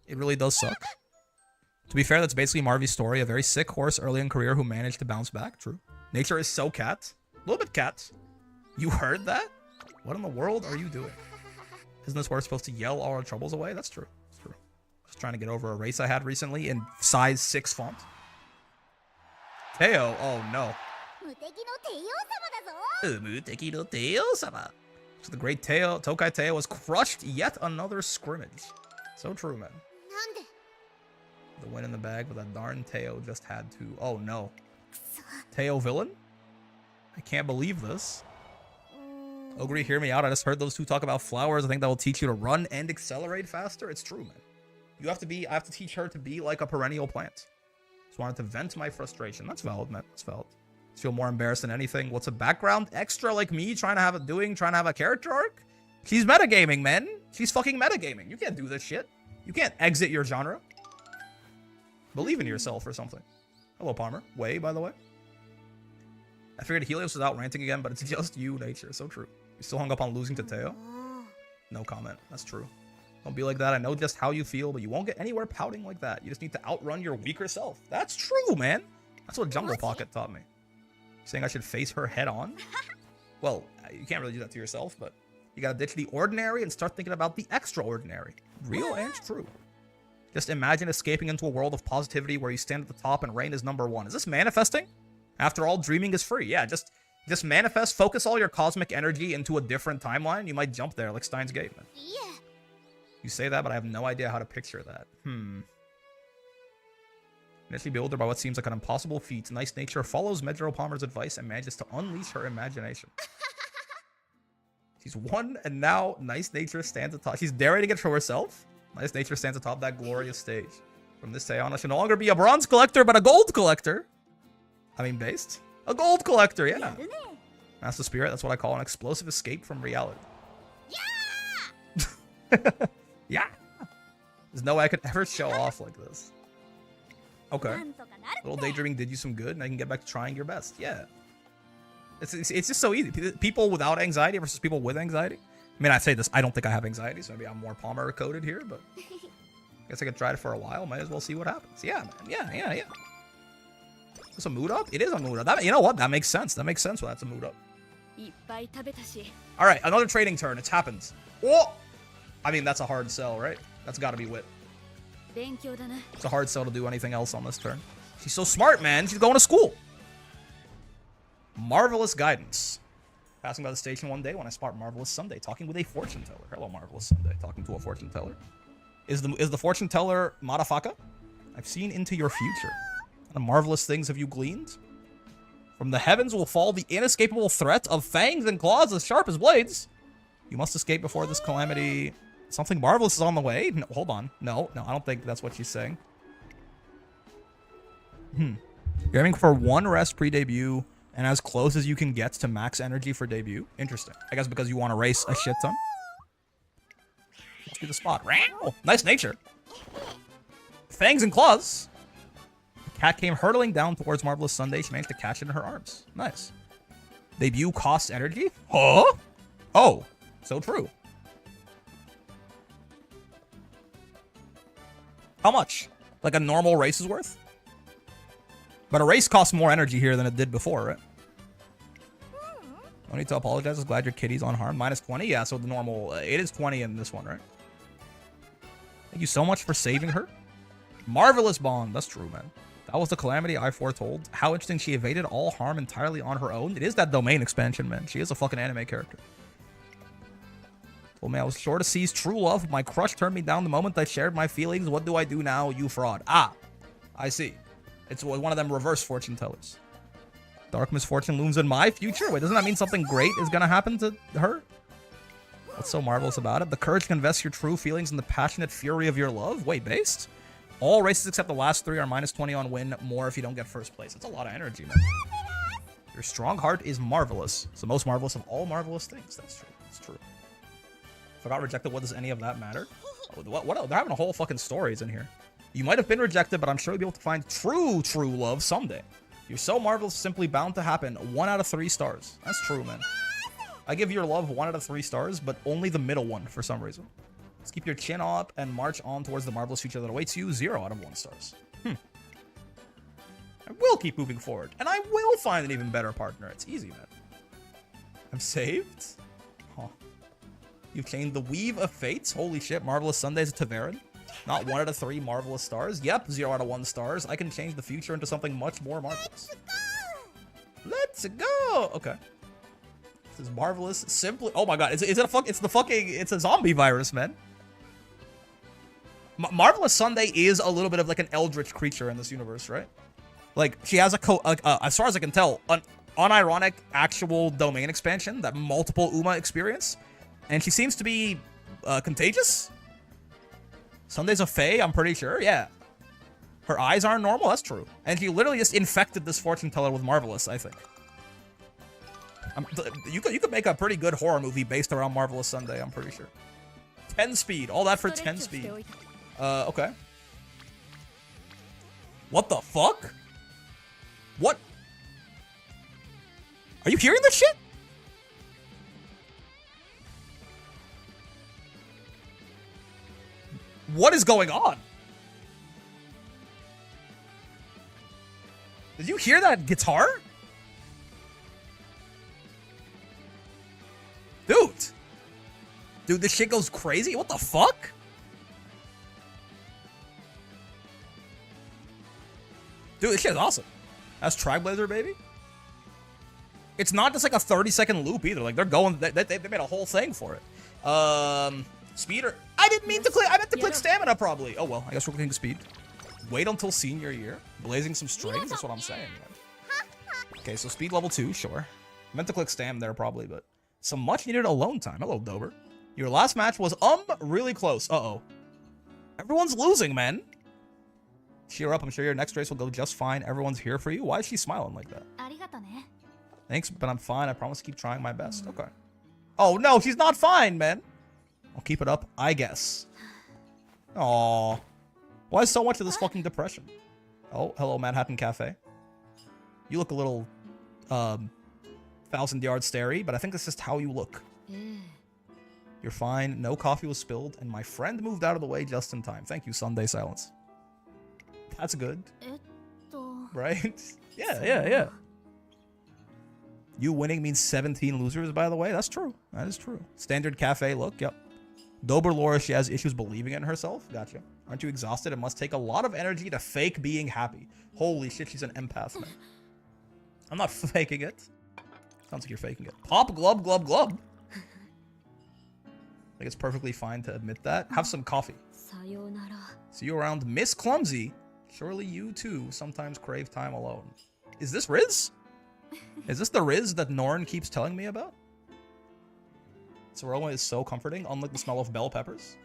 Speaker 1: It really does suck. To be fair, that's basically Marvy's story. A very sick horse early in career who managed to bounce back. True. Nature is so cat. A little bit cat. You heard that? What in the world are you doing? Isn't this horse supposed to yell all our troubles away? That's true. That's true. Just trying to get over a race I had recently in size 6 font. Teo. Oh, no. So the great Teo, Tokai Teo was crushed yet another scrimmage. So true, man. The win in the bag, but that darn Teo just had to. Oh no. Teo villain? I can't believe this. Ogre, hear me out. I just heard those two talk about flowers. I think that will teach you to run and accelerate faster. It's true, man. You have to be, I have to teach her to be like a perennial plant. Just wanted to vent my frustration. That's valid, man. That's valid. I feel more embarrassed than anything. What's a background extra like me trying to have a character arc? She's metagaming, man. She's fucking metagaming. You can't do this shit. You can't exit your genre. Believe in yourself or something. Hello, Palmer. Way, by the way. I figured Helios was out ranting again, but it's just you, nature. So true. You still hung up on losing to Teo? No comment. That's true. Don't be like that. I know just how you feel, but you won't get anywhere pouting like that. You just need to outrun your weaker self. That's true, man. That's what Jungle Pocket taught me. Saying I should face her head on? Well, you can't really do that to yourself, but you gotta ditch the ordinary and start thinking about the extraordinary. Real and true. Just imagine escaping into a world of positivity where you stand at the top and reign is #1. Is this manifesting? After all, dreaming is free. Yeah, just manifest, focus all your cosmic energy into a different timeline. You might jump there like Steins Gate, man. Yeah. You say that, but I have no idea how to picture that. Initially bewildered by what seems like an impossible feat, Nice Nature follows Medro Palmer's advice and manages to unleash her imagination. She's won, and now Nice Nature stands atop. She's daring it for herself. Nice Nature stands atop that glorious stage. From this day on, I should no longer be a bronze collector, but a gold collector. I mean, based. A gold collector, yeah. That's the spirit. That's what I call an explosive escape from reality. Yeah! Yeah! There's no way I could ever show off like this. Okay. Little daydreaming did you some good, and I can get back to trying your best. Yeah. It's just so easy. People without anxiety versus people with anxiety. I mean, I say this, I don't think I have anxiety, so maybe I'm more Palmer coded here, but I guess I could try it for a while. Might as well see what happens. Yeah, man. Yeah. Is this a mood up? It is a mood up. You know what? That makes sense. That makes sense when that's a mood up. All right, another trading turn. It's happened. Oh! I mean, that's a hard sell, right? That's got to be wit. It's a hard sell to do anything else on this turn. She's so smart, man. She's going to school. Marvelous guidance. Passing by the station one day when I spot Marvelous Sunday, talking with a fortune teller. Hello, Marvelous Sunday. Talking to a fortune teller. Is the fortune teller Madafaka? I've seen into your future. What marvelous things have you gleaned? From the heavens will fall the inescapable threat of fangs and claws as sharp as blades. You must escape before this calamity. Something marvelous is on the way. No, hold on. No, I don't think that's what she's saying. You're aiming for 1 rest pre-debut and as close as you can get to max energy for debut. Interesting. I guess because you want to race a shit ton. Let's get the spot. Nice nature. Fangs and claws. The cat came hurtling down towards Marvelous Sunday. She managed to catch it in her arms. Nice. Debut costs energy? Huh? Oh, so true. How much? Like a normal race is worth? But a race costs more energy here than it did before, right? No need to apologize. I'm glad your kitty's unharmed. -20? Yeah, so the normal... it is 20 in this one, right? Thank you so much for saving her. Marvelous bond. That's true, man. That was the calamity I foretold. How interesting, she evaded all harm entirely on her own. It is that domain expansion, man. She is a fucking anime character. Well, man, I was sure to seize true love. My crush turned me down the moment I shared my feelings. What do I do now, you fraud? Ah, I see. It's one of them reverse fortune tellers. Dark misfortune looms in my future? Wait, doesn't that mean something great is gonna happen to her? What's so marvelous about it? The courage to confess your true feelings and the passionate fury of your love? Wait, based? All races except the last 3 are -20 on win, more if you don't get first place. That's a lot of energy, man. Your strong heart is marvelous. It's the most marvelous of all marvelous things. That's true. That's true. If I got rejected, what does any of that matter? Oh, what? They're having a whole fucking stories in here. You might have been rejected, but I'm sure you'll be able to find true love someday. You're so marvelous, simply bound to happen. 1 out of 3 stars. That's true, man. I give your love 1 out of 3 stars, but only the middle one for some reason. Let's keep your chin up and march on towards the marvelous future that awaits you. 0 out of 1 stars. I will keep moving forward, and I will find an even better partner. It's easy, man. I'm saved? Huh. You've chained the weave of fates. Holy shit, Marvelous Sundays at Taverin. Not 1 out of 3 marvelous stars. Yep, 0 out of 1 stars. I can change the future into something much more marvelous. Let's go! Okay. This is marvelous. Simply. Oh my god, is it a fuck? It's the fucking. It's a zombie virus, man. Marvelous Sunday is a little bit of like an eldritch creature in this universe, right? Like she has as far as I can tell, an unironic actual domain expansion that multiple Uma experience, and she seems to be contagious. Sunday's a fae, I'm pretty sure. Yeah. Her eyes aren't normal. That's true. And she literally just infected this fortune teller with Marvelous, I think. You could make a pretty good horror movie based around Marvelous Sunday, I'm pretty sure. 10 speed. All that for 10 speed. Okay. What the fuck? What? Are you hearing this shit? What is going on? Did you hear that guitar? Dude, this shit goes crazy. What the fuck? Dude, this shit is awesome. That's Trackblazer, baby. It's not just like a 30-second loop either. Like they're going, they made a whole thing for it. Speeder. I didn't mean to click. I meant to click stamina probably. Oh well, I guess we're clicking speed. Wait until senior year. Blazing some strings. That's what I'm saying. Man. Okay, so speed level 2, sure. I meant to click stam there probably, but some much needed alone time. Hello, Dober. Your last match was really close. Uh-oh. Everyone's losing, man. Cheer up. I'm sure your next race will go just fine. Everyone's here for you. Why is she smiling like that? Thanks, but I'm fine. I promise to keep trying my best. Okay. Oh, no, she's not fine, man. I'll keep it up, I guess. Aww. Why so much of this fucking depression? Oh, hello, Manhattan Cafe. You look a little, 1,000-yard starey, but I think that's just how you look. You're fine. No coffee was spilled, and my friend moved out of the way just in time. Thank you, Sunday Silence. That's good. Right? Yeah. You winning means 17 losers, by the way. That's true. That is true. Standard cafe look. Yep. Dober Laura, she has issues believing in herself. Gotcha. Aren't you exhausted? It must take a lot of energy to fake being happy. Holy shit, she's an empath, man. I'm not faking it. Sounds like you're faking it. Pop glub glub glub. I think it's perfectly fine to admit that. Have some coffee. See you around, Miss Clumsy. Surely you too sometimes crave time alone. Is this Riz? Is this the Riz that Norn keeps telling me about? This aroma is so comforting, unlike the smell of bell peppers.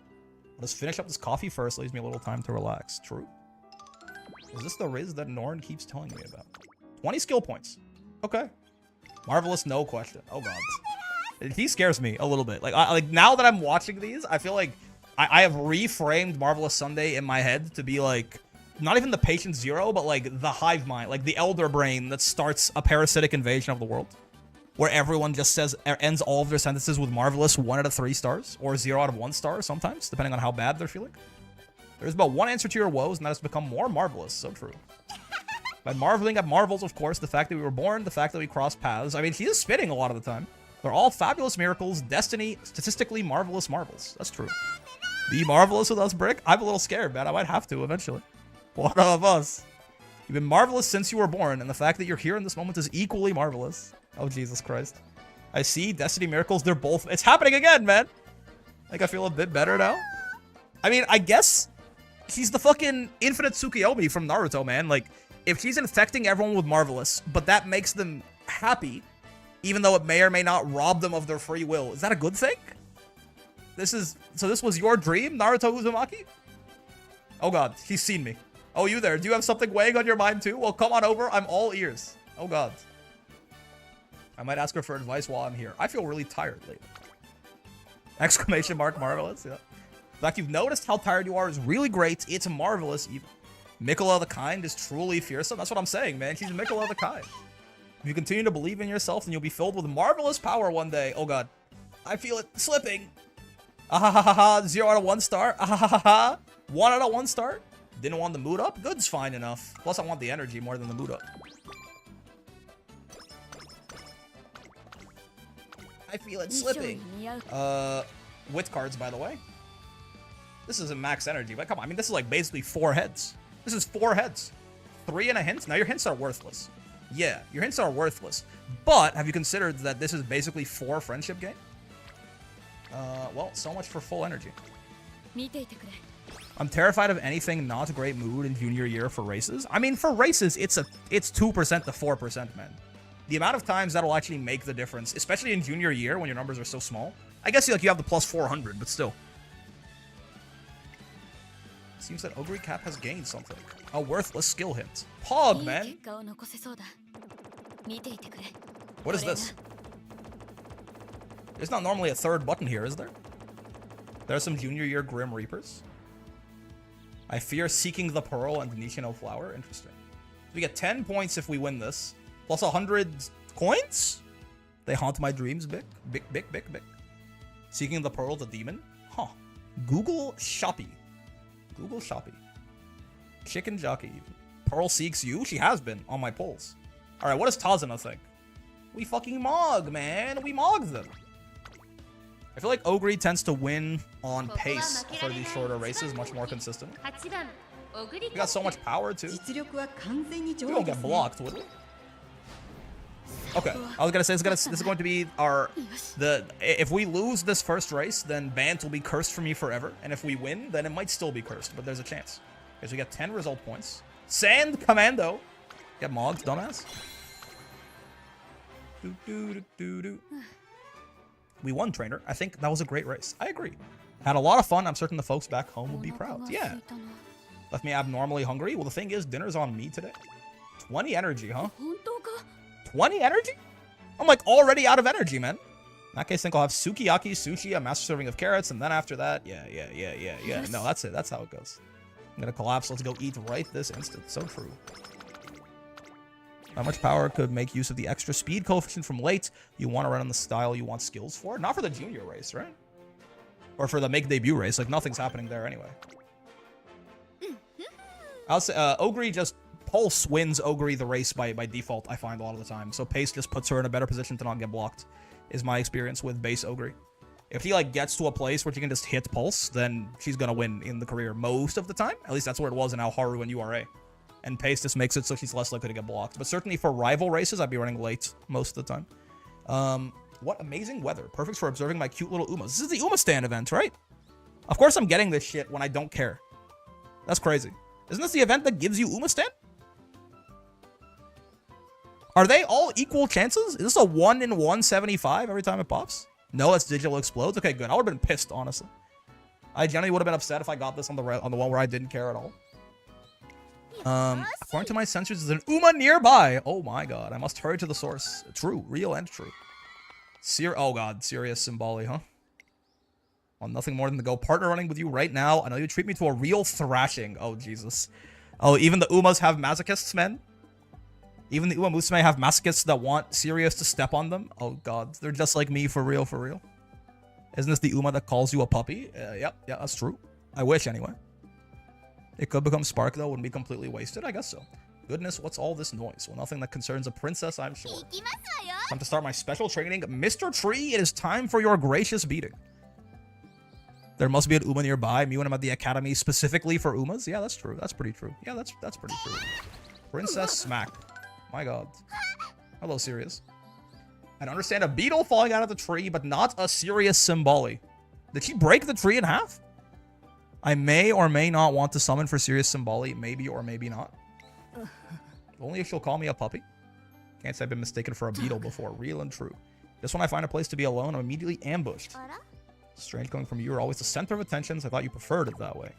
Speaker 1: Let's finish up this coffee first. Leaves me a little time to relax. True. Is this the Riz that Norn keeps telling me about? 20 skill points. Okay. Marvelous, no question. Oh god. He scares me a little bit. Like now that I'm watching these, I feel like I have reframed Marvelous Sunday in my head to be like, not even the patient zero, but like the hive mind, like the elder brain that starts a parasitic invasion of the world, where everyone just ends all of their sentences with marvelous 1 out of 3 stars, or 0 out of 1 star sometimes, depending on how bad they're feeling. There's about one answer to your woes, and that has become more marvelous. So true. By marveling at marvels, of course, the fact that we were born, the fact that we crossed paths. I mean, she is spitting a lot of the time. They're all fabulous miracles, destiny, statistically marvelous marvels. That's true. Be marvelous with us, Brick. I'm a little scared, man. I might have to eventually. One of us. You've been marvelous since you were born, and the fact that you're here in this moment is equally marvelous. Oh, Jesus Christ. I see Destiny Miracles. They're both... It's happening again, man. Like, I feel a bit better now. I mean, I guess she's the fucking infinite Tsukuyomi from Naruto, man. Like, if she's infecting everyone with marvelous, but that makes them happy, even though it may or may not rob them of their free will, is that a good thing? So this was your dream, Naruto Uzumaki? Oh god, he's seen me. Oh, you there? Do you have something weighing on your mind too? Well, come on over. I'm all ears. Oh god. I might ask her for advice while I'm here. I feel really tired lately. Exclamation mark, marvelous. Yeah. The fact you've noticed how tired you are is really great. It's marvelous even. Mikola the Kind is truly fearsome. That's what I'm saying, man. She's Mikola the Kind. If you continue to believe in yourself, then you'll be filled with marvelous power one day. Oh god. I feel it slipping. Ahahaha. 0 out of 1 star. Ahahaha. 1 out of 1 star. Didn't want the mood up. Good's fine enough. Plus, I want the energy more than the mood up. I feel it slipping. Wit cards, by the way. This isn't max energy, but come on. I mean, this is like basically 4 heads. This is 4 heads. 3 and a hint. Now, your hints are worthless. Yeah, your hints are worthless. But have you considered that this is basically 4 friendship game? Well, so much for full energy. I'm terrified of anything not great mood in junior year for races. I mean, for races, it's 2% to 4%, man. The amount of times that'll actually make the difference, especially in junior year when your numbers are so small. I guess you have the plus 400, but still. Seems that Ogre Cap has gained something. A worthless skill hint. Pog, man. What is this? There's not normally a 3rd button here, is there? There's some junior year Grim Reapers. I fear seeking the pearl and Nishino flower. Interesting. We get 10 points if we win this. Plus 100 coins? They haunt my dreams, Bick. Bick. Seeking the pearl, the demon? Huh. Google Shoppy. Google Shoppy. Chicken Jockey. Pearl seeks you? She has been on my polls. Alright, what does Tazuna think? We fucking Mog, man. We Mog them. I feel like Ogre tends to win on pace for these shorter races, much more consistent. We got so much power, too. We don't get blocked, would we? Okay, I was gonna say this is going to be if we lose this first race, then Bant will be cursed for me forever, and if we win, then it might still be cursed, but there's a chance. Okay, so we get 10 result points. Sand Commando. Get mogged, dumbass. We won, trainer. I think that was a great race. I agree. Had a lot of fun. I'm certain the folks back home would be proud. Yeah. Left me abnormally hungry. Well, the thing is, dinner's on me today. 20 energy, huh? 20 energy? I'm like already out of energy, man. In that case, I think I'll have sukiyaki, sushi, a master serving of carrots, and then after that, yeah. No, that's it. That's how it goes. I'm gonna collapse. Let's go eat right this instant. So true. How much power could make use of the extra speed coefficient from late? You want to run on the style you want skills for? Not for the junior race, right? Or for the make debut race. Like, nothing's happening there anyway. I'll say, Ogre just... Pulse wins Ogre the race by default, I find a lot of the time. So Pace just puts her in a better position to not get blocked, is my experience with base Ogre. If she, like, gets to a place where she can just hit Pulse, then she's gonna win in the career most of the time. At least that's where it was in Alharu and URA. And Pace just makes it so she's less likely to get blocked. But certainly for rival races, I'd be running late most of the time. What amazing weather. Perfect for observing my cute little Umas. This is the Uma stand event, right? Of course I'm getting this shit when I don't care. That's crazy. Isn't this the event that gives you Uma stand? Are they all equal chances? Is this a 1 in 175 every time it pops? No, that's digital explodes. Okay, good. I would have been pissed, honestly. I generally would have been upset if I got this on the one where I didn't care at all. According to my sensors, there's an Uma nearby. Oh my god, I must hurry to the source. True, real and true. Oh god, serious Symboli, huh? Well, nothing more than to go partner running with you right now. I know you treat me to a real thrashing. Oh, Jesus. Oh, even the Umas have masochists, man? Even the Uma Musume have masochists that want Sirius to step on them? Oh god, they're just like me, for real, for real. Isn't this the Uma that calls you a puppy? Yep, yeah, that's true. I wish, anyway. It could become Spark, though, wouldn't be completely wasted. I guess so. Goodness, what's all this noise? Well, nothing that concerns a princess, I'm sure. Time to start my special training. Mr. Tree, it is time for your gracious beating. There must be an Uma nearby. Me when I'm at the academy specifically for Umas. Yeah, that's true. That's pretty true. Yeah, that's pretty true. Princess Smack. My god. Hello, Sirius. I don't understand a beetle falling out of the tree, but not a serious Symboli. Did she break the tree in half? I may or may not want to summon for serious Symboli. Maybe or maybe not. Only if she'll call me a puppy. Can't say I've been mistaken for a beetle before. Real and true. Just when I find a place to be alone, I'm immediately ambushed. Strange coming from you. You're always the center of attention, so I thought you preferred it that way.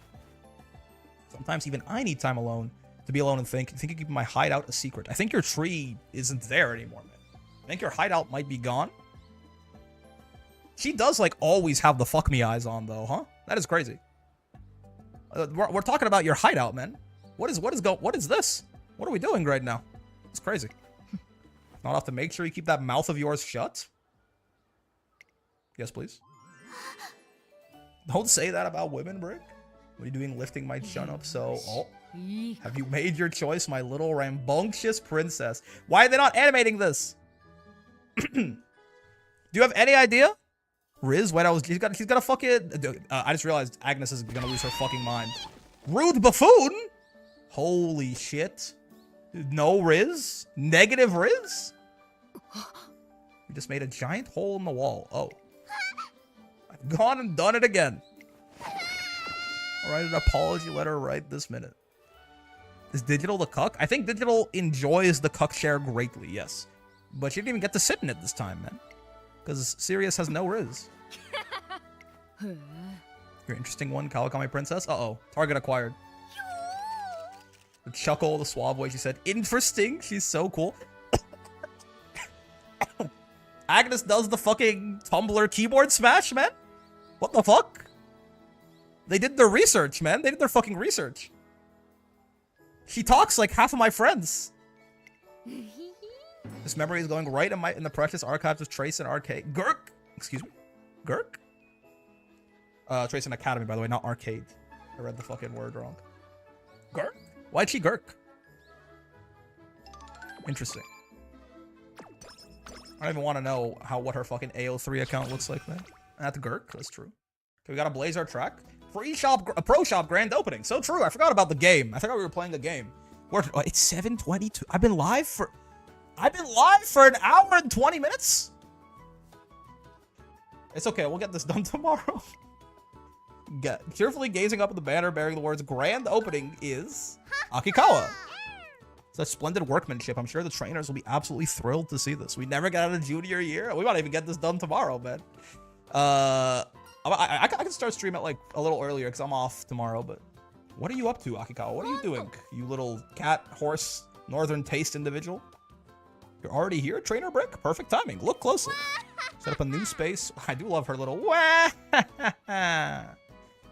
Speaker 1: Sometimes even I need time alone to be alone and think. I think you keep my hideout a secret. I think your tree isn't there anymore, man. I think your hideout might be gone. She does, like, always have the fuck me eyes on, though, huh? That is crazy. We're talking about your hideout, man. What is this? What are we doing right now? It's crazy. Not have to make sure you keep that mouth of yours shut. Yes, please. Don't say that about women, Brick. What are you doing lifting my chin up so... Oh. Have you made your choice, my little rambunctious princess? Why are they not animating this? Do you have any idea? Riz, wait, he's got a fucking... I just realized Agnes is gonna lose her fucking mind. Rude buffoon? Holy shit. No Riz? Negative Riz? You just made a giant hole in the wall. Oh. I've gone and done it again. I'll write an apology letter right this minute. Is Digital the cuck? I think Digital enjoys the cuck share greatly, yes. But she didn't even get to sit in it this time, man. Because Sirius has no Riz. Your interesting one, Kawakami Princess. Uh-oh. Target acquired. The chuckle, the suave way she said, interesting. She's so cool. Agnes does the fucking Tumblr keyboard smash, man. What the fuck? They did their research, man. They did their fucking research. She talks like half of my friends. This memory is going right in the precious archives of Trace and Arcade. Gurk! Excuse me? Gurk? Trace and Academy, by the way, not Arcade. I read the fucking word wrong. Gurk? Why'd she Gurk? Interesting. I don't even want to know what her fucking AO3 account looks like, man. That's Gurk, that's true. Okay, we got a Blazer track. Free shop, a pro shop grand opening. So true, I forgot about the game. I forgot we were playing a game. It's 7:22. I've been live for an hour and 20 minutes? It's okay, we'll get this done tomorrow. Cheerfully gazing up at the banner bearing the words grand opening is Akikawa. Such splendid workmanship. I'm sure the trainers will be absolutely thrilled to see this. We never got out of junior year. We might even get this done tomorrow, man. I can start streaming like a little earlier because I'm off tomorrow, but what are you up to, Akikawa? What are you doing, you little cat, horse, northern taste individual? You're already here, Trainer Brick? Perfect timing. Look closely. Set up a new space. I do love her little wah.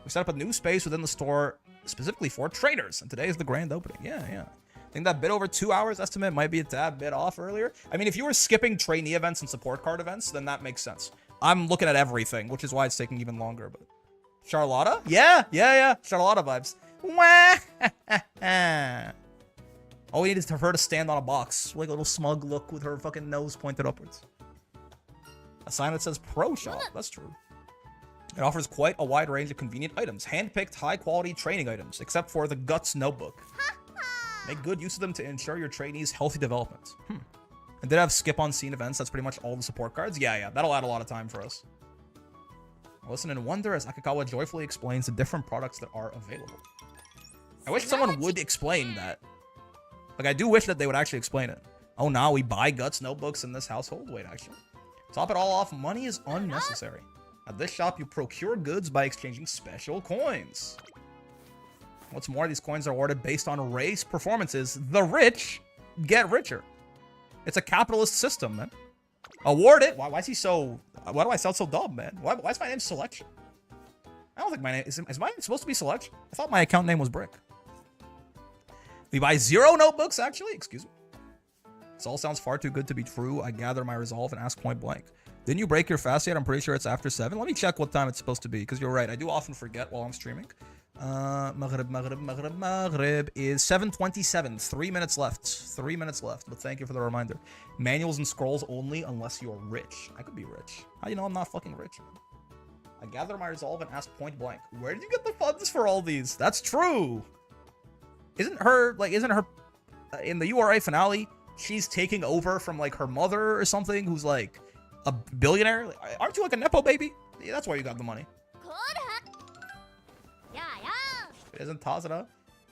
Speaker 1: We set up a new space within the store specifically for trainers, and today is the grand opening. Yeah. I think that bit over 2 hours estimate might be a tad bit off earlier. I mean, if you were skipping trainee events and support card events, then that makes sense. I'm looking at everything, which is why it's taking even longer, but... Charlotta? Yeah. Charlotta vibes. All we need is for her to stand on a box, like a little smug look with her fucking nose pointed upwards. A sign that says Pro Shop. That's true. It offers quite a wide range of convenient items, hand-picked, high-quality training items, except for the Guts notebook. Make good use of them to ensure your trainees' healthy development. And did have skip-on-scene events. That's pretty much all the support cards. Yeah. That'll add a lot of time for us. Listen and wonder as Akikawa joyfully explains the different products that are available. I wish someone would explain that. Like, I do wish that they would actually explain it. Oh, now we buy Guts notebooks in this household? Wait, actually. Top it all off, money is unnecessary. At this shop, you procure goods by exchanging special coins. What's more, these coins are awarded based on race performances. The rich get richer. It's a capitalist system, man. Award it. Why is he so... Why do I sound so dumb, man? Why is my name Selection? I don't think my name... Is my name supposed to be Selection? I thought my account name was Brick. We buy 0 notebooks, actually? Excuse me. This all sounds far too good to be true. I gather my resolve and ask point blank. Didn't you break your fast yet? I'm pretty sure it's after 7. Let me check what time it's supposed to be, because you're right. I do often forget while I'm streaming. Maghrib is 7:27. 3 minutes left. 3 minutes left, but thank you for the reminder. Manuals and scrolls only unless you're rich. I could be rich. How do you know I'm not fucking rich? I gather my resolve and ask point blank. Where did you get the funds for all these? That's true. Isn't her in the URA finale, she's taking over from like her mother or something, who's like a billionaire. Like, aren't you like a nepo baby? Yeah, that's why you got the money. Isn't Tazuna?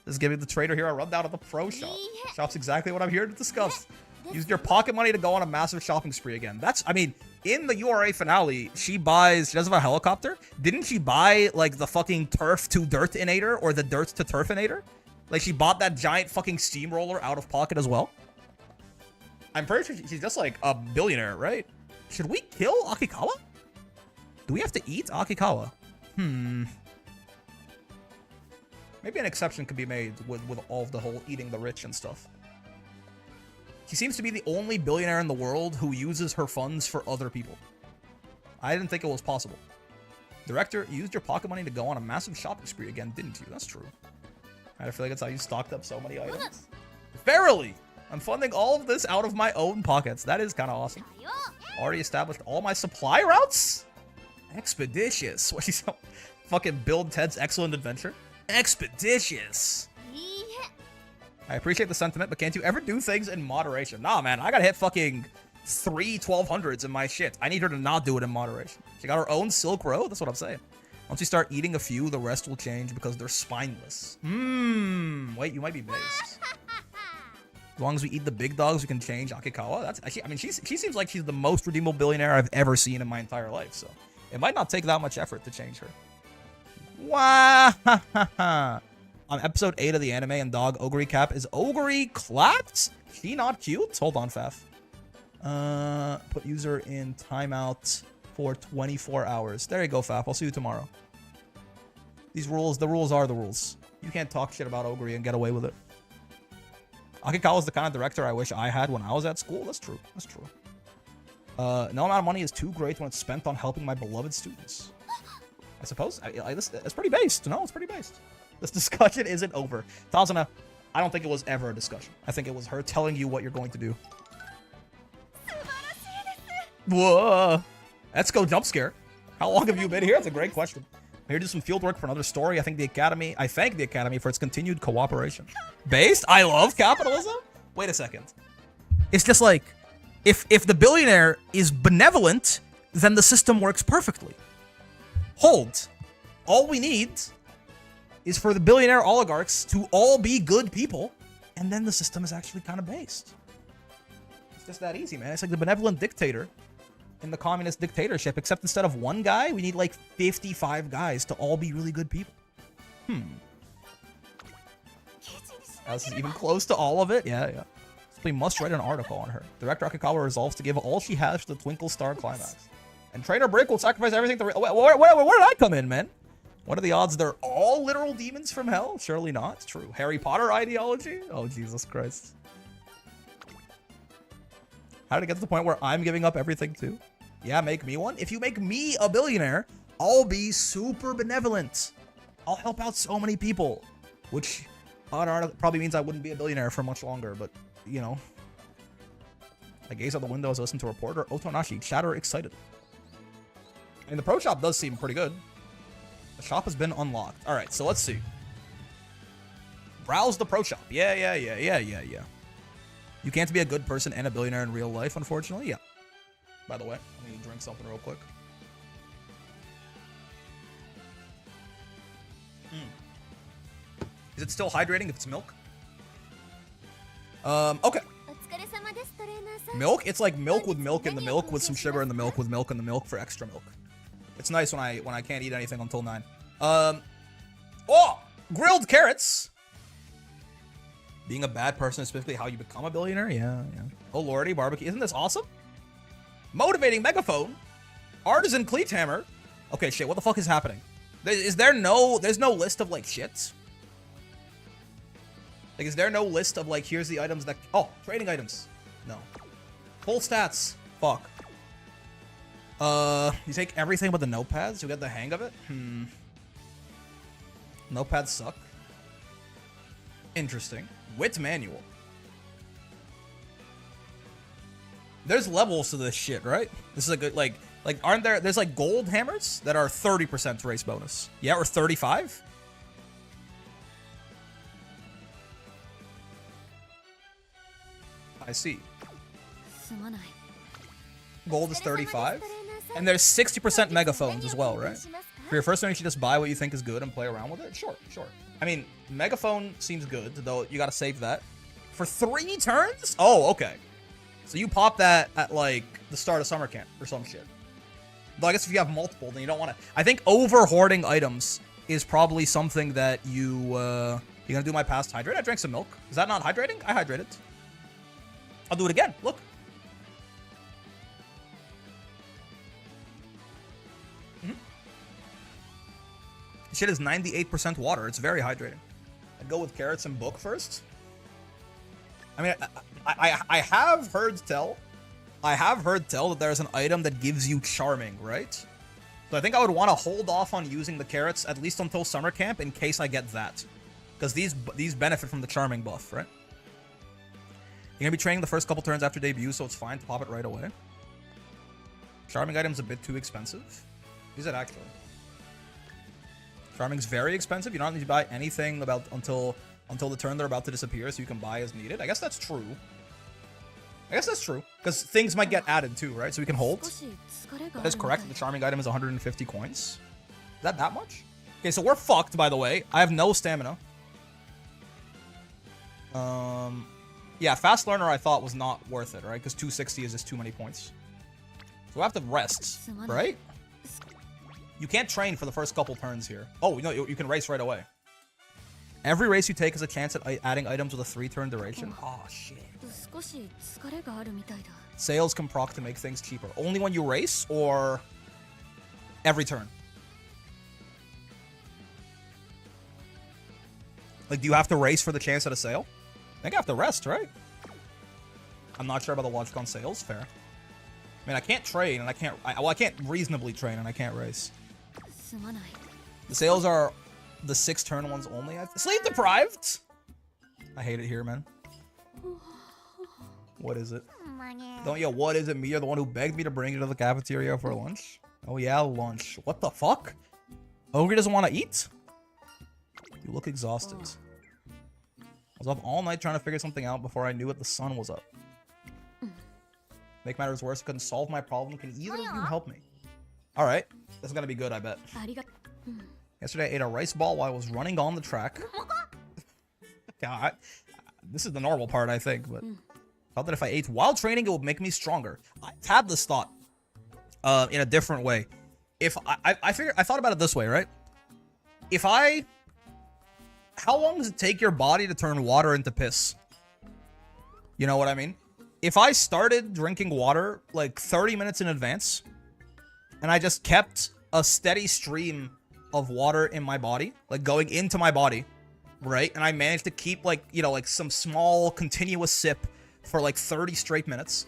Speaker 1: This is giving the trader here a rundown of the pro shop. Shop's exactly what I'm here to discuss. Used your pocket money to go on a massive shopping spree again. That's, I mean, in the URA finale, she doesn't have a helicopter. Didn't she buy like the fucking turf to dirtinator or the dirt to turfinator? Like she bought that giant fucking steamroller out of pocket as well. I'm pretty sure she's just like a billionaire, right? Should we kill Akikawa? Do we have to eat Akikawa? Maybe an exception could be made with all of the whole eating the rich and stuff. She seems to be the only billionaire in the world who uses her funds for other people. I didn't think it was possible. Director, you used your pocket money to go on a massive shopping spree again, didn't you? That's true. I feel like that's how you stocked up so many items. Verily! I'm funding all of this out of my own pockets. That is kind of awesome. Already established all my supply routes? Expeditious. What is fucking build Ted's excellent adventure? Expeditious. I appreciate the sentiment, but can't you ever do things in moderation? Nah, man, I gotta hit fucking 3 1200s in my shit. I need her to not do it in moderation. She got her own Silk Road. That's what I'm saying. Once you start eating a few, the rest will change because they're spineless. Wait, you might be based. As long as we eat the big dogs, we can change Akikawa. That's actually, I mean, she seems like she's the most redeemable billionaire I've ever seen in my entire life. So it might not take that much effort to change her. Wow. On episode 8 of the anime and dog Ogre cap, is Ogre clapped? She not cute? Hold on, Faf. Put user in timeout for 24 hours. There you go, Faf. I'll see you tomorrow. These rules, the rules are the rules. You can't talk shit about Ogre and get away with it. Akikawa's the kind of director I wish I had when I was at school. That's true. That's true. No amount of money is too great when it's spent on helping my beloved students. I suppose. It's pretty based. No, it's pretty based. This discussion isn't over. Tazuna, I don't think it was ever a discussion. I think it was her telling you what you're going to do. Whoa. Let's go jump scare. How long have you been here? That's a great question. I'm here to do some field work for another story. I thank the Academy for its continued cooperation. Based? I love capitalism? Wait a second. It's just like, if the billionaire is benevolent, then the system works perfectly. Hold. All we need is for the billionaire oligarchs to all be good people, and then the system is actually kind of based. It's just that easy, man. It's like the benevolent dictator in the communist dictatorship, except instead of one guy, we need like 55 guys to all be really good people. This is even close to all of it? Yeah. We must write an article on her. Director Akikawa resolves to give all she has to the Twinkle Star climax. And Trainer Brick will sacrifice everything to... Where did I come in, man? What are the odds they're all literal demons from hell? Surely not. It's true. Harry Potter ideology? Oh, Jesus Christ. How did it get to the point where I'm giving up everything too? Yeah, make me one. If you make me a billionaire, I'll be super benevolent. I'll help out so many people. Which probably means I wouldn't be a billionaire for much longer, but, you know. I gaze out the window as I listen to a reporter. Otonashi, chatter excited. I mean, the pro shop does seem pretty good. The shop has been unlocked. All right, so let's see. Browse the pro shop. Yeah. You can't be a good person and a billionaire in real life, unfortunately. Yeah. By the way, let me drink something real quick. Is it still hydrating if it's milk? Okay. Milk? It's like milk with milk in the milk with some sugar in the milk with milk in the milk for extra milk. It's nice when I can't eat anything until 9. Oh! Grilled carrots! Being a bad person is specifically how you become a billionaire? Yeah. Oh lordy, barbecue. Isn't this awesome? Motivating megaphone. Artisan cleat hammer. Okay, shit, what the fuck is happening? There's no list of like shits? Like, is there no list of like, here's the items that... Oh, trading items. No. Full stats. Fuck. You take everything but the notepads? You get the hang of it? Notepads suck. Interesting. Wit manual. There's levels to this shit, right? This is a good, like, aren't there's like gold hammers that are 30% race bonus. Yeah, or 35? I see. Gold is 35. And there's 60% megaphones as well, right? For your first one, you should just buy what you think is good and play around with it. Sure, sure. I mean, megaphone seems good, though you gotta save that. For 3 turns? Oh, okay. So you pop that at, like, the start of summer camp or some shit. Though I guess if you have multiple, then you don't want to... I think over-hoarding items is probably something that you... You gonna do my past hydrate? I drank some milk. Is that not hydrating? I hydrated. I'll do it again. Look. Shit is 98% water. It's very hydrating. I'd go with carrots and book first. I mean, I have heard tell. I have heard tell that there's an item that gives you charming, right? So I think I would want to hold off on using the carrots at least until summer camp in case I get that. Because these benefit from the charming buff, right? You're going to be training the first couple turns after debut, so it's fine to pop it right away. Charming item's a bit too expensive. Is it actually? Charming's very expensive. You don't need to buy anything about until the turn they're about to disappear, so you can buy as needed. I guess that's true. Because things might get added too, right? So we can hold. That is correct. The charming item is 150 coins. Is that much? Okay, so we're fucked, by the way. I have no stamina. Yeah, fast learner I thought was not worth it, right? Because 260 is just too many points. So we have to rest, right? You can't train for the first couple turns here. Oh, no, you can race right away. Every race you take is a chance at adding items with a 3-turn duration. Oh, shit. Sales can proc to make things cheaper. Only when you race or every turn? Like, do you have to race for the chance at a sale? I think I have to rest, right? I'm not sure about the logic on sales. Fair. I mean, I can't train and I can't... I can't reasonably train and I can't race. The sales are the 6-turn ones only. Sleep deprived? I hate it here, man. What is it? What is it? Me, you're the one who begged me to bring you to the cafeteria for lunch? Oh yeah, lunch. What the fuck? Ogre doesn't want to eat? You look exhausted. I was up all night trying to figure something out before I knew it, the sun was up. Make matters worse, I couldn't solve my problem. Can either of you help me? Alright. This is gonna be good, I bet. Yesterday I ate a rice ball while I was running on the track. Yeah, this is the normal part, I think, but... Thought that if I ate while training, it would make me stronger. I've had this thought in a different way. If I thought about it this way, right? How long does it take your body to turn water into piss? You know what I mean? If I started drinking water like 30 minutes in advance, and I just kept a steady stream of water in my body, like going into my body, right? And I managed to keep like, you know, like some small continuous sip for like 30 straight minutes,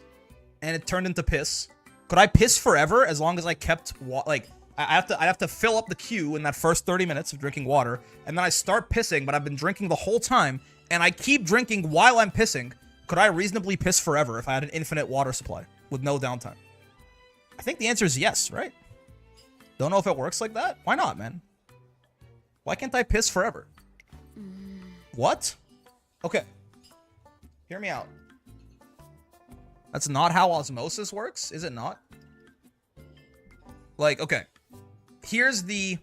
Speaker 1: and it turned into piss. Could I piss forever as long as I kept like I have to fill up the queue in that first 30 minutes of drinking water, and then I start pissing, but I've been drinking the whole time, and I keep drinking while I'm pissing. Could I reasonably piss forever if I had an infinite water supply with no downtime? I think the answer is yes, right? Don't know if it works like that. Why not, man? Why can't I piss forever? What? Okay. Hear me out. That's not how osmosis works, is it not? Like, okay. Here's the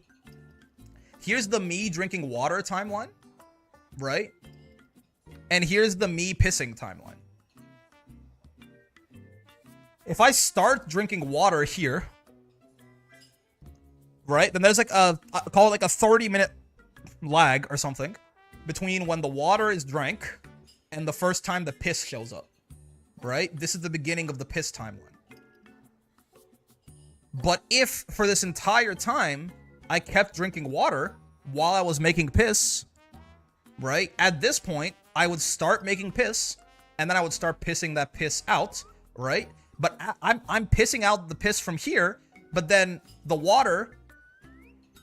Speaker 1: me drinking water timeline, right? And here's the me pissing timeline. If I start drinking water here, right, then there's like call it like a 30-minute lag or something between when the water is drank and the first time the piss shows up, right? This is the beginning of the piss timeline. But if for this entire time I kept drinking water while I was making piss, right? At this point, I would start making piss, and then I would start pissing that piss out, right? But I'm pissing out the piss from here, but then the water,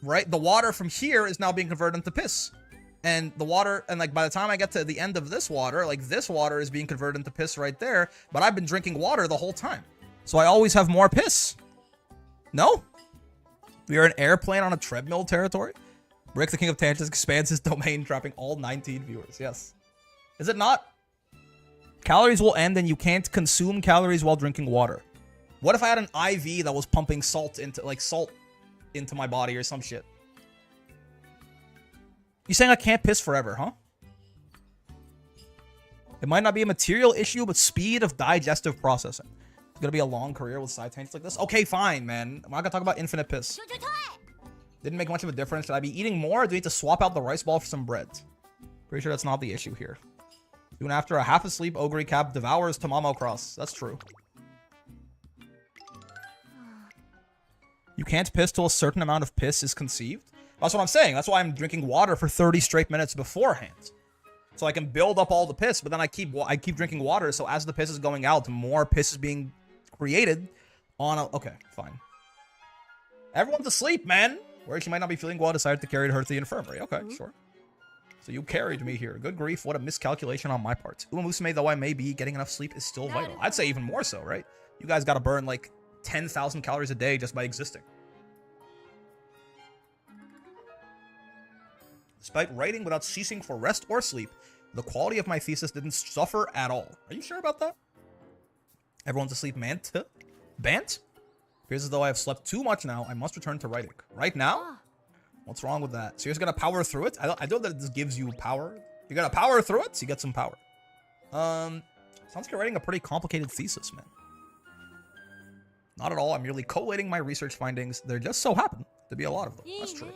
Speaker 1: right? The water from here is now being converted into piss. And the water, and like by the time I get to the end of this water, like this water is being converted into piss right there, but I've been drinking water the whole time. So I always have more piss. No? We are an airplane on a treadmill territory? Rick, the King of Tangents, expands his domain, dropping all 19 viewers. Yes. Is it not? Calories will end and you can't consume calories while drinking water. What if I had an IV that was pumping salt into my body or some shit? You saying I can't piss forever, huh? It might not be a material issue, but speed of digestive processing. It's gonna be a long career with side tangents like this. Okay, fine, man. I'm not gonna talk about infinite piss. Didn't make much of a difference. Should I be eating more, or do I need to swap out the rice ball for some bread? Pretty sure that's not the issue here. Soon after, a half-asleep ogre cap devours Tamamo Cross. That's true. You can't piss till a certain amount of piss is conceived. That's what I'm saying. That's why I'm drinking water for 30 straight minutes beforehand. So I can build up all the piss, but then I keep drinking water, so as the piss is going out, more piss is being created on a... Okay, fine. Everyone's asleep, man! Where she might not be feeling well, decided to carry her to the infirmary. Okay, sure. So you carried me here. Good grief, what a miscalculation on my part. Uma Musume, though I may be, getting enough sleep is still vital. I'd say even more so, right? You guys gotta burn like 10,000 calories a day just by existing. Despite writing without ceasing for rest or sleep, the quality of my thesis didn't suffer at all. Are you sure about that? Everyone's asleep, MANT? Bant? Appears as though I have slept too much now. I must return to writing. Right now? What's wrong with that? So you're just gonna power through it? I know that this gives you power. You're gonna power through it, so you get some power. Sounds like you're writing a pretty complicated thesis, man. Not at all. I'm merely collating my research findings. There just so happen to be a lot of them. That's true.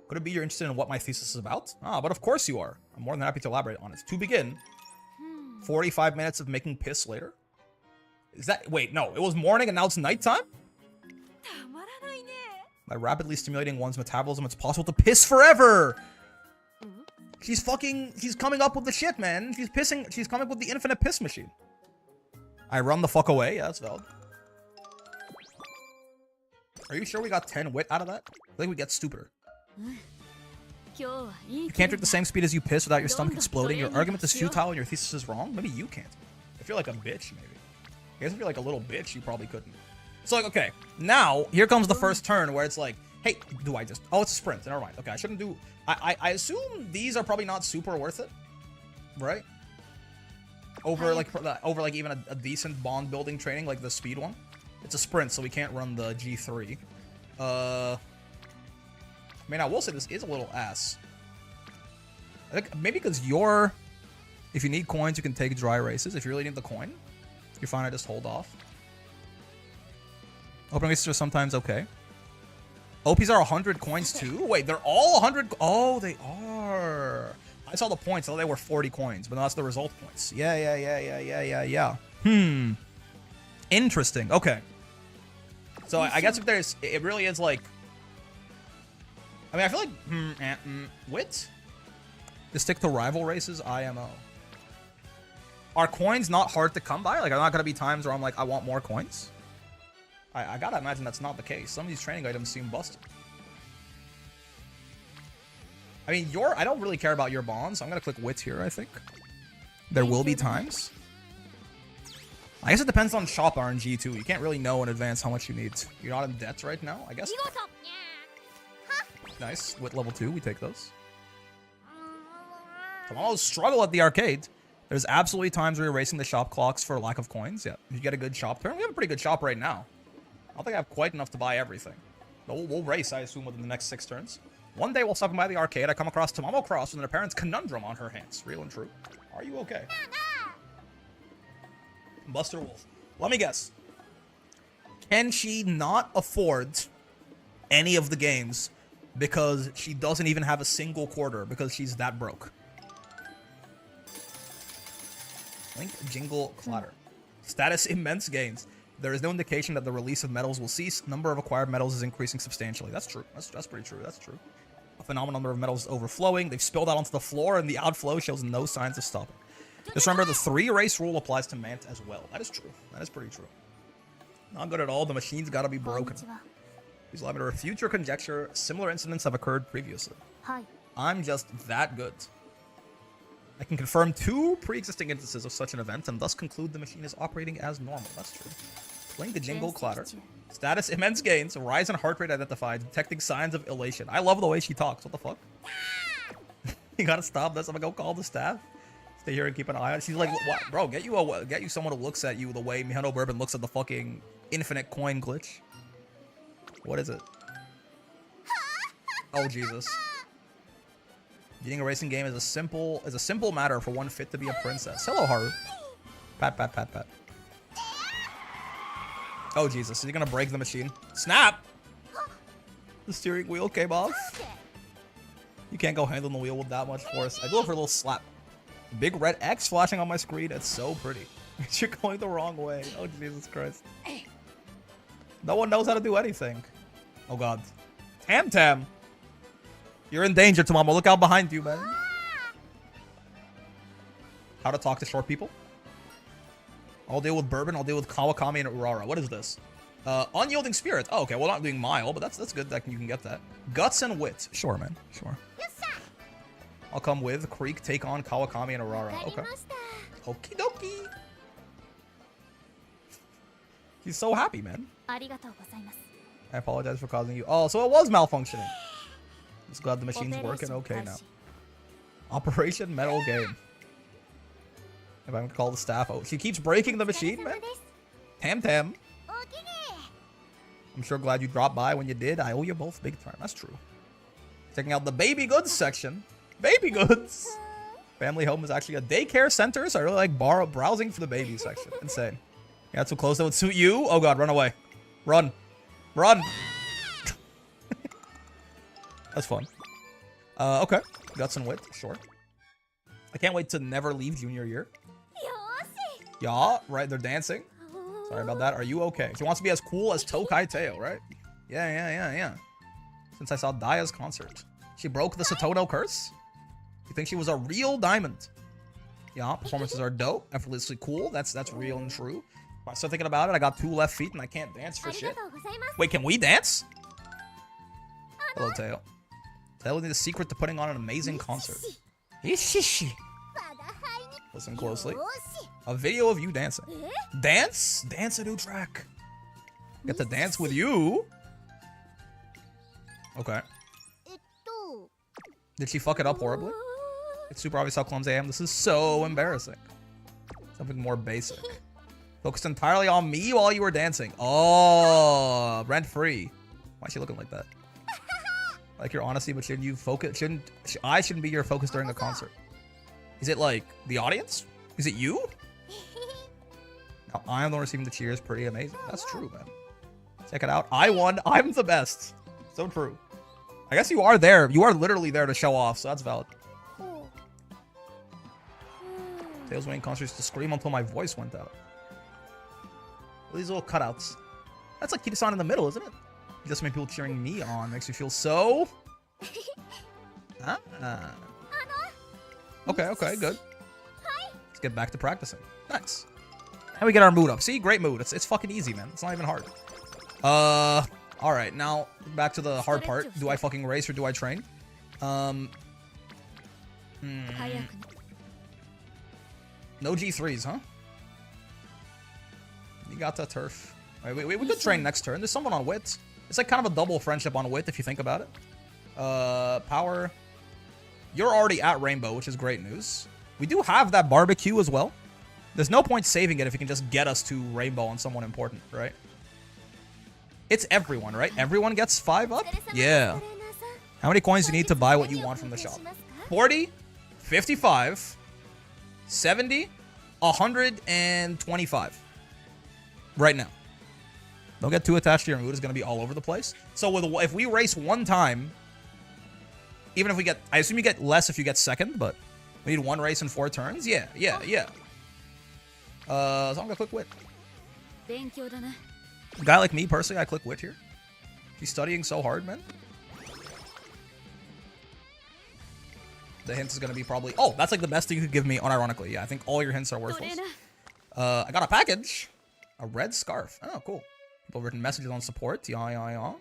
Speaker 1: Could it be you're interested in what my thesis is about? Ah, but of course you are. I'm more than happy to elaborate on it. To begin, 45 minutes of making piss later? Is that... Wait, no. It was morning and now it's nighttime? By rapidly stimulating one's metabolism, it's possible to piss forever! She's coming up with the shit, man. She's coming up with the infinite piss machine. I run the fuck away. Yeah, that's valid. Are you sure we got 10 wit out of that? I think we get stupider. You can't drink the same speed as you piss without your stomach exploding. Your argument is futile and your thesis is wrong. Maybe you can't. If you're like a bitch, maybe. I guess if you're like a little bitch, you probably couldn't. So like, okay, now here comes the first turn where it's like, hey, do I just... Oh, it's a sprint. Never mind. Okay, I shouldn't do... I assume these are probably not super worth it, right? Over like even a decent bond building training like the speed one. It's a sprint, so we can't run the G3. I mean, I will say this is a little ass. I think maybe because you're... If you need coins, you can take dry races. If you really need the coin, you're fine to just hold off. Open races are sometimes okay. OPs are 100 coins too? Wait, they're all 100... Oh, they are. I saw the points. I thought they were 40 coins, but no, that's the result points. Yeah. Interesting. Okay. So I guess if there's... It really is like... I mean, I feel like... Wit? To stick to rival races, IMO. Are coins not hard to come by? Like, are not going to be times where I'm like, I want more coins? I gotta imagine that's not the case. Some of these training items seem busted. I mean, I don't really care about your bonds. So I'm gonna click wit here, I think. There will be times. I guess it depends on shop RNG too. You can't really know in advance how much you need. You're not in debt right now, I guess. Nice. Wit level 2, we take those. Tomorrow's struggle at the arcade. There's absolutely times where you're racing the shop clocks for lack of coins. Yeah, if you get a good shop turn. We have a pretty good shop right now. I don't think I have quite enough to buy everything. But we'll race, I assume, within the next 6 turns. One day while stopping by the arcade, I come across Tamamo Cross with an apparent conundrum on her hands. Real and true. Are you okay? Buster Wolf. Let me guess. Can she not afford any of the games because she doesn't even have a single quarter because she's that broke? Link, jingle, clatter. Status immense gains. There is no indication that the release of medals will cease. Number of acquired medals is increasing substantially. That's true. That's pretty true. That's true. A phenomenal number of medals is overflowing. They've spilled out onto the floor, and the outflow shows no signs of stopping. Just remember, the 3-race rule applies to MANT as well. That is true. That is pretty true. Not good at all. The machine's got to be broken. Please allow me to refute your conjecture. Similar incidents have occurred previously. I'm just that good. I can confirm 2 pre-existing instances of such an event, and thus conclude the machine is operating as normal. That's true. Playing the jingle clatter. Status immense gains. Rise in heart rate identified. Detecting signs of elation. I love the way she talks. What the fuck? You gotta stop this. I'm gonna go call the staff. Stay here and keep an eye on. She's like, what? Bro, get you someone who looks at you the way Mihailo Bourbon looks at the fucking infinite coin glitch. What is it? Oh Jesus. Getting a racing game is a simple matter for one fit to be a princess. Hello, Haru. Pat, pat, pat, pat. Oh Jesus, is he gonna break the machine? Snap! The steering wheel came off. You can't go handle the wheel with that much force. I go for a little slap. Big red X flashing on my screen. It's so pretty. You're going the wrong way. Oh Jesus Christ. No one knows how to do anything. Oh God. Tam Tam. You're in danger, Tamamo. Look out behind you, man. How to talk to short people? I'll deal with Bourbon. I'll deal with Kawakami and Urara. What is this? Unyielding Spirit. Oh, okay. Well, not doing Mile, but that's good that you can get that. Guts and Wit. Sure, man. Sure. I'll come with Creek, take on Kawakami and Urara. Okay. Okie dokie. He's so happy, man. I apologize for causing you. Oh, so it was malfunctioning. Just glad the machine's working okay now. Operation Metal Game. If I'm gonna call the staff out. She keeps breaking the machine, man. Tam Tam. I'm sure glad you dropped by when you did. I owe you both big time. That's true. Checking out the baby goods section. Baby goods. Family home is actually a daycare center, so I really like browsing for the baby section. Insane. Yeah, too close that would suit you. Oh God, run away. Run. Run. That's fun. Okay. Guts and Wit, sure. I can't wait to never leave junior year. Yeah, right, they're dancing. Sorry about that. Are you okay? She wants to be as cool as Tokai Teo, right? Yeah. Since I saw Daya's concert. She broke the Satono curse? You think she was a real diamond? Yeah, performances are dope. Effortlessly cool. That's real and true. I'm still thinking about it. I got 2 left feet and I can't dance for shit. Wait, can we dance? Hello, Teo. Tell me the secret to putting on an amazing concert. Listen closely. A video of you dancing. Dance? Dance a new track. Get to dance with you? Okay. Did she fuck it up horribly? It's super obvious how clumsy I am. This is so embarrassing. Something more basic. Focused entirely on me while you were dancing. Oh, rent-free. Why is she looking like that? Like your honesty, but shouldn't you focus? I shouldn't be your focus during the concert? Is it like the audience? Is it you? Now I am the one receiving the cheers. Pretty amazing. That's true, man. Check it out. I won. I'm the best. So true. I guess you are there. You are literally there to show off, so that's valid. Tails waiting concerts to scream until my voice went out. These little cutouts. That's like Kitasan in the middle, isn't it? Just many people cheering me on makes me feel so. Okay, good. Let's get back to practicing. Nice. And we get our mood up. See, great mood. It's fucking easy, man. It's not even hard. All right, now back to the hard part. Do I fucking race or do I train? No G3s, huh? You got that turf. All right, we could train next turn. There's someone on Wit. It's like kind of a double friendship on Wit if you think about it. Power. You're already at Rainbow, which is great news. We do have that barbecue as well. There's no point saving it if you can just get us to Rainbow on someone important, right? It's everyone, right? Everyone gets 5 up? Yeah. How many coins do you need to buy what you want from the shop? 40, 55, 70, 125. Right now. Don't get too attached to your mood. It's going to be all over the place. So if we race one time, even if we get... I assume you get less if you get second, but we need 1 race in 4 turns? Yeah. So I'm going to click Wit. A guy like me, personally, I click Wit here. He's studying so hard, man. The hint is going to be probably... Oh, that's like the best thing you could give me, unironically. Yeah, I think all your hints are worthless. I got a package. A red scarf. Oh, cool. People written messages on support. Yeah.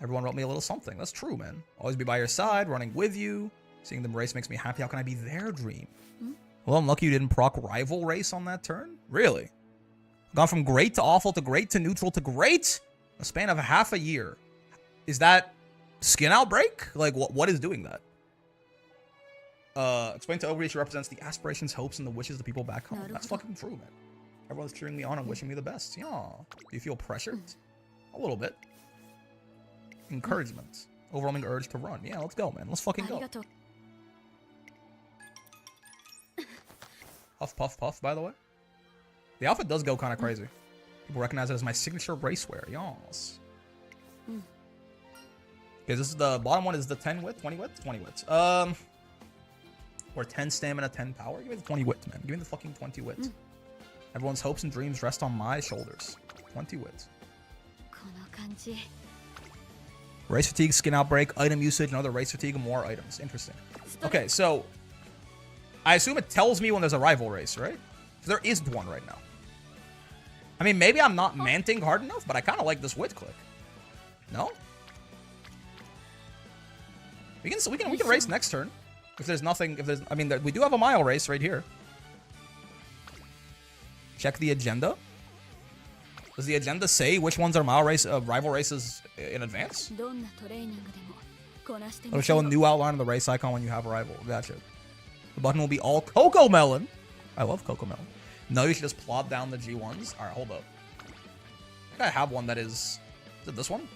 Speaker 1: Everyone wrote me a little something. That's true, man. Always be by your side, running with you. Seeing them race makes me happy. How can I be their dream? Well, I'm lucky you didn't proc rival race on that turn. Really? Gone from great to awful to great to neutral to great? A span of half a year. Is that skin outbreak? Like, what is doing that? Explain to Ogre she represents the aspirations, hopes, and the wishes of the people back home. That's fucking true, man. Everyone's cheering me on and wishing me the best. Yeah. Do you feel pressured? A little bit. Encouragement. Overwhelming urge to run. Yeah, let's go, man. Let's fucking go. Huff, puff, puff, by the way. The outfit does go kind of crazy. People recognize it as my signature racewear. Yes. Okay, this is the bottom one is the 10 wit, 20 wit, 20 wits. Or 10 stamina, 10 power. Give me the 20 wit, man. Give me the fucking 20 wit. Everyone's hopes and dreams rest on my shoulders. 20 wit. Race fatigue, skin outbreak, item usage, another race fatigue, more items. Interesting. Okay, so I assume it tells me when there's a rival race, right? There isn't one right now. I mean, maybe I'm not manting hard enough, but I kind of like this wit click. No? We can race next turn. If there's nothing, I mean, we do have a mile race right here. Check the agenda. Does the agenda say which ones are rival races in advance? It'll show a new outline of the race icon when you have a rival. Gotcha. The button will be all Cocoa Melon. I love Cocoa Melon. No, you should just plot down the G1s. All right, hold up. I think I have one that is it this one?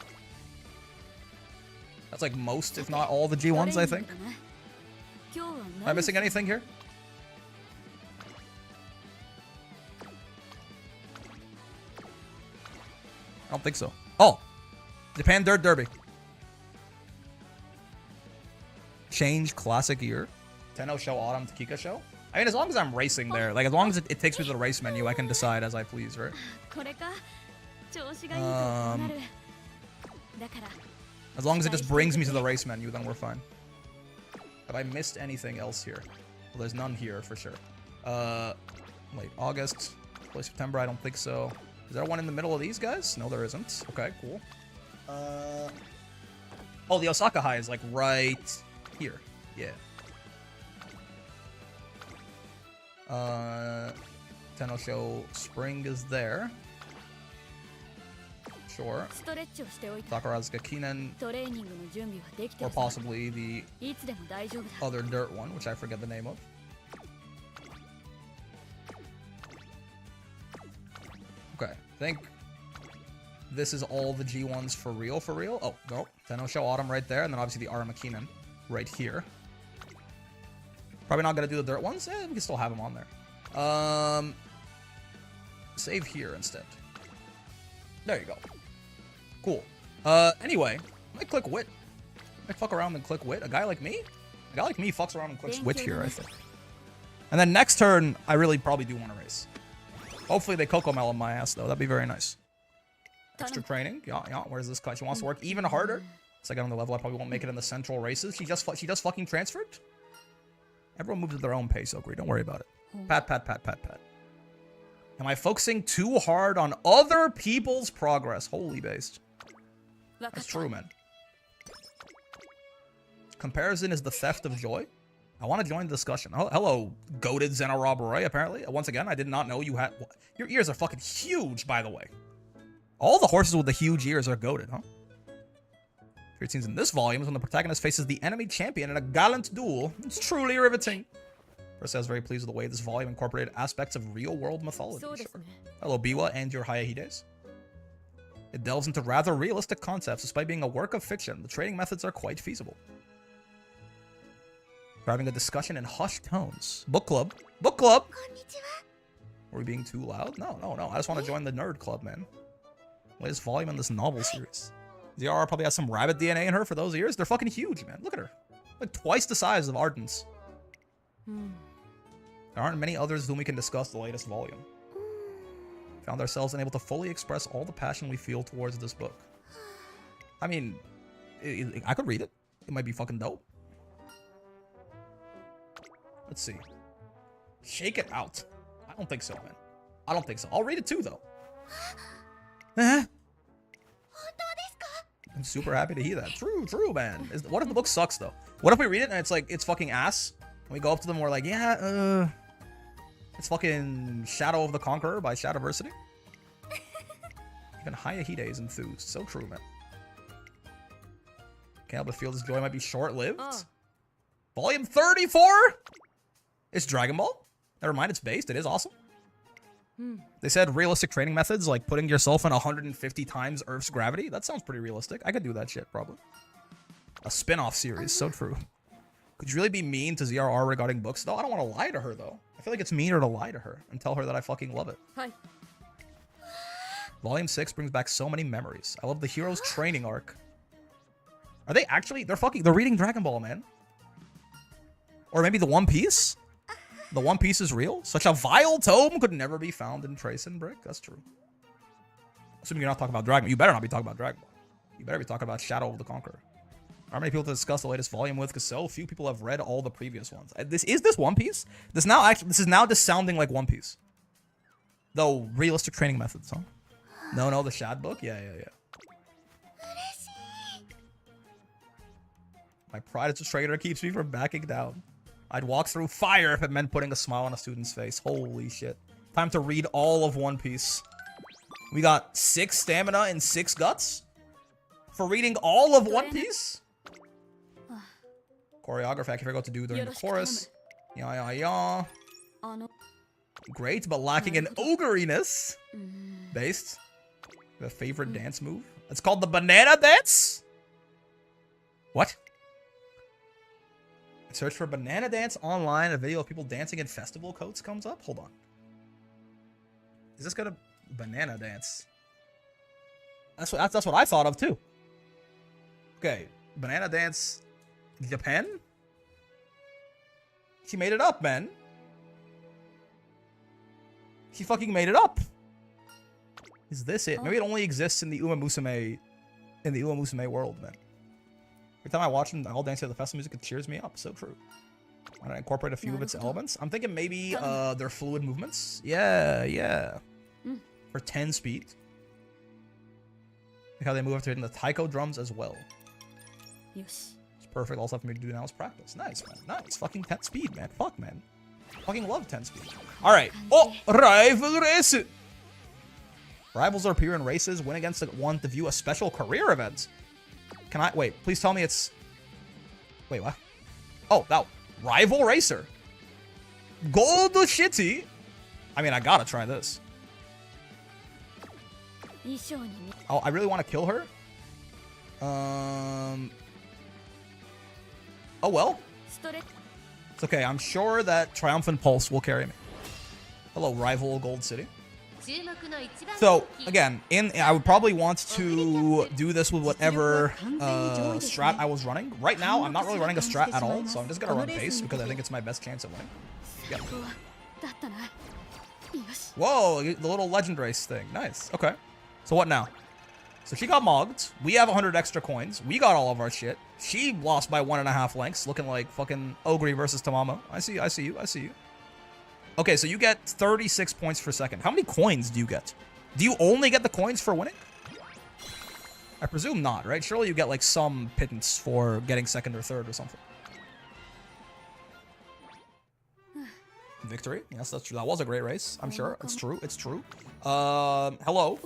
Speaker 1: That's like most, if not all, the G1s, I think. Am I missing anything here? I don't think so. Oh! Japan Dirt Derby. Change classic year. Tenno show, autumn, Kika show. I mean, as long as I'm racing there, like as long as it takes me to the race menu, I can decide as I please, right? As long as it just brings me to the race menu, then we're fine. Have I missed anything else here? Well, there's none here for sure. Late August, early September, I don't think so. Is there one in the middle of these guys? No, there isn't. Okay, cool. Oh, the Osaka High is like right here. Yeah. Tenno show spring is there. Sure. Sakurazuka Kinen. Or possibly the other dirt one, which I forget the name of. Okay, I think this is all the G1s for real, for real. Oh, no. Tenno show autumn right there, and then obviously the Arama Kinen right here. Probably not going to do the dirt ones. We can still have them on there. Save here instead. There you go. Cool. Anyway, I might click wit. I might fuck around and click wit. A guy like me fucks around and clicks wit here, I think. And then next turn, I really probably do want to race. Hopefully they Cocoa Melon my ass, though. That'd be very nice. Extra training. Yeah. Where's this cut? She wants to work even harder. It's like on the level I probably won't make it in the central races. She just fucking transferred? Everyone moves at their own pace, Ogre. Don't worry about it. Pat, pat, pat, pat, pat. Am I focusing too hard on other people's progress? Holy based. That's true, man. Comparison is the theft of joy. I want to join the discussion. Hello, goated Zenorob Roy, apparently. Once again, I did not know you had... Your ears are fucking huge, by the way. All the horses with the huge ears are goated, huh? Favorite scenes in this volume is when the protagonist faces the enemy champion in a gallant duel. It's truly riveting. First, I was very pleased with the way this volume incorporated aspects of real-world mythology. Sure. Hello, Biwa and your Hayahides. It delves into rather realistic concepts. Despite being a work of fiction, the training methods are quite feasible. We're having a discussion in hushed tones. Book club. Book club! Are we being too loud? No. I just want to join the nerd club, man. Latest volume in this novel series. ZRR probably has some rabbit DNA in her for those ears. They're fucking huge, man. Look at her. Like twice the size of Arden's. There aren't many others with whom we can discuss the latest volume. Found ourselves unable to fully express all the passion we feel towards this book. I mean, I could read it. It might be fucking dope. Let's see. Shake it out. I don't think so, man. I don't think so. I'll read it too, though. I'm super happy to hear that. True, man. What if the book sucks, though? What if we read it and it's like, it's fucking ass? And we go up to them and we're like, yeah, it's fucking Shadow of the Conqueror by Shadowversity. Even Hayahide is enthused. So true, man. Can't help but feel this joy might be short-lived. Volume 34? It's Dragon Ball. Never mind, it's based. It is awesome. They said realistic training methods, like putting yourself in 150 times Earth's gravity. That sounds pretty realistic. I could do that shit, probably. A spin-off series. So true. Could you really be mean to ZRR regarding books, though? I don't want to lie to her, though. I feel like it's meaner to lie to her and tell her that I fucking love it.
Speaker 2: Hi.
Speaker 1: Volume 6 brings back so many memories. I love the hero's training arc. Are they actually... They're reading Dragon Ball, man. Or maybe the One Piece? The One Piece is real? Such a vile tome could never be found in Trace and Brick. That's true. Assuming you're not talking about Dragon Ball. You better not be talking about Dragon Ball. You better be talking about Shadow of the Conqueror. How many people to discuss the latest volume with? Because so few people have read all the previous ones. Is this One Piece? This is now just sounding like One Piece. Though realistic training methods, huh? No, the Shad book? Yeah. My pride as a trader keeps me from backing down. I'd walk through fire if it meant putting a smile on a student's face. Holy shit. Time to read all of One Piece. We got 6 stamina and 6 guts? For reading all of One Piece? Choreography I can figure out what to do during the chorus. Yeah. Great, but lacking in ogriness. Based. The favorite dance move. It's called the banana dance? What? Search for banana dance online. A video of people dancing in festival coats comes up. Hold on. Is this gonna banana dance? That's what I thought of too. Okay, banana dance, Japan. She made it up, man. She fucking made it up. Is this it? Maybe it only exists in the Uma Musume, world, man. Every time I watch them all dance to the festival music, it cheers me up. So true. Why not incorporate a few of its elements? I'm thinking maybe their fluid movements. Yeah. For 10 speed. Like how they move after hitting the taiko drums as well.
Speaker 2: Yes.
Speaker 1: It's perfect. All stuff for me to do now is practice. Nice, man. Nice. Fucking 10 speed, man. Fuck, man. Fucking love 10 speed. Alright. Oh, rival race. Rivals appear in races. Win against one to view a special career event. Can I... Wait, please tell me it's... Wait, what? Oh, that... Rival Racer. Gold Shitty. I mean, I gotta try this. Oh, I really want to kill her. Oh, well. It's okay. I'm sure that Triumphant Pulse will carry me. Hello, Rival Gold City. So, again, I would probably want to do this with whatever strat I was running. Right now, I'm not really running a strat at all, so I'm just gonna run pace because I think it's my best chance at winning. Yep. Whoa, the little legend race thing. Nice. Okay. So what now? So she got mogged. We have 100 extra coins. We got all of our shit. She lost by 1.5 lengths, looking like fucking Ogre versus Tamamo. I see you. Okay, so you get 36 points per second. How many coins do you get? Do you only get the coins for winning? I presume not, right? Surely you get like some pittance for getting second or third or something. Victory. Yes, that's true. That was a great race. I'm sure. It's true. Hello.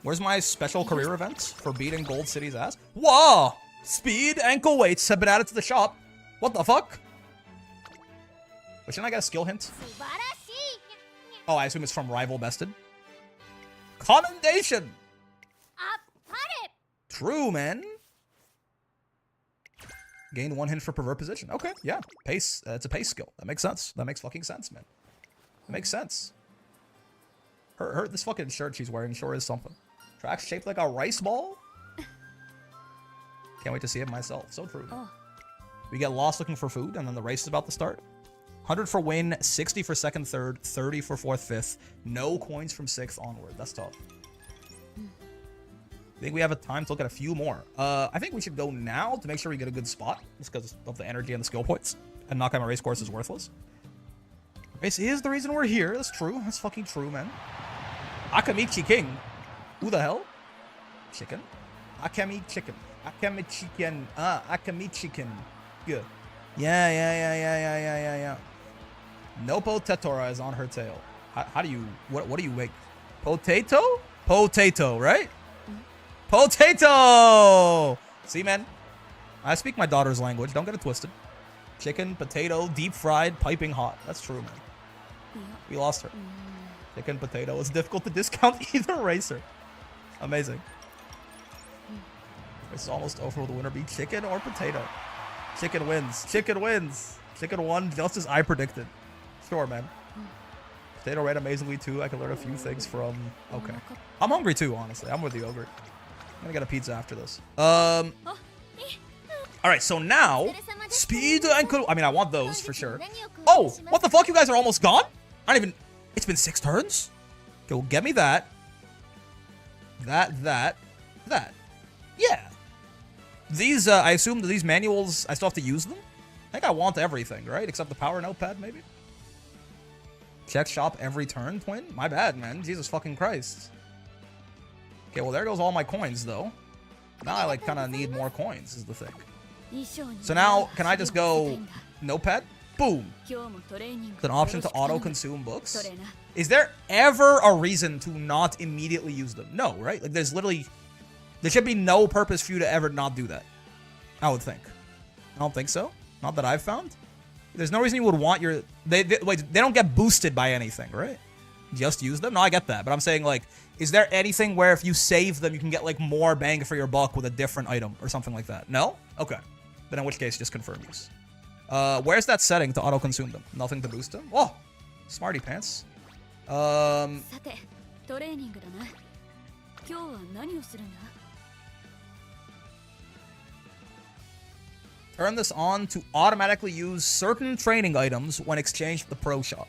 Speaker 1: Where's my special career event for beating Gold City's ass? Whoa! Speed ankle weights have been added to the shop. What the fuck? But shouldn't I get a skill hint? Oh, I assume it's from Rival Bested. Commendation! True, man. Gained 1 hint for pervert position. Okay, yeah. Pace. It's a pace skill. That makes sense. That makes fucking sense, man. That makes sense. This fucking shirt she's wearing sure is something. Tracks shaped like a rice ball? Can't wait to see it myself. So true. We get lost looking for food, and then the race is about to start. 100 for win, 60 for second, third, 30 for fourth, fifth. No coins from sixth onward. That's tough. I think we have a time to look at a few more. I think we should go now to make sure we get a good spot, just because of the energy and the skill points. And not my race course is worthless. Race is the reason we're here. That's true. That's fucking true, man. Akamichi King. Who the hell? Chicken. Akami chicken. Akami chicken. Akami chicken. Good. Yeah. Nopo Tetora is on her tail. How do you... What do you make? Potato? Potato, right? Potato! See, man? I speak my daughter's language. Don't get it twisted. Chicken, potato, deep fried, piping hot. That's true, man.
Speaker 2: いや
Speaker 1: We lost her.
Speaker 2: うーん
Speaker 1: Chicken, potato. It's difficult to discount either racer. Amazing. It's almost over. Will the winner be chicken or potato? Chicken wins. Chicken wins. Chicken won just as I predicted. Sure, man. Potato ran amazingly too. I can learn a few things from... Okay. I'm hungry too, honestly. I'm with you, Ogre. I'm gonna get a pizza after this. Alright, so now... Speed and... I mean, I want those for sure. Oh! What the fuck? You guys are almost gone? I don't even... It's been 6 turns? Okay, well, get me that. That. Yeah. These, I assume that these manuals, I still have to use them? I think I want everything, right? Except the power notepad, maybe? Check shop every turn, Twin? My bad, man. Jesus fucking Christ. Okay, well, there goes all my coins, though. Now I, like, kind of need more coins, is the thing. So now, can I just go notepad? Boom. It's an option to auto-consume books. Is there ever a reason to not immediately use them? No, right? Like, there's literally... There should be no purpose for you to ever not do that. I would think. I don't think so. Not that I've found. There's no reason you would want your... Wait, they don't get boosted by anything, right? Just use them? No, I get that. But I'm saying, like, is there anything where if you save them, you can get, like, more bang for your buck with a different item or something like that? No? Okay. Then in which case, just confirm use. Where's that setting to auto-consume them? Nothing to boost them? Oh! Smarty pants.
Speaker 2: さてトレーニングだな今日は何をするんだ
Speaker 1: Turn this on to automatically use certain training items when exchanged at the pro shop.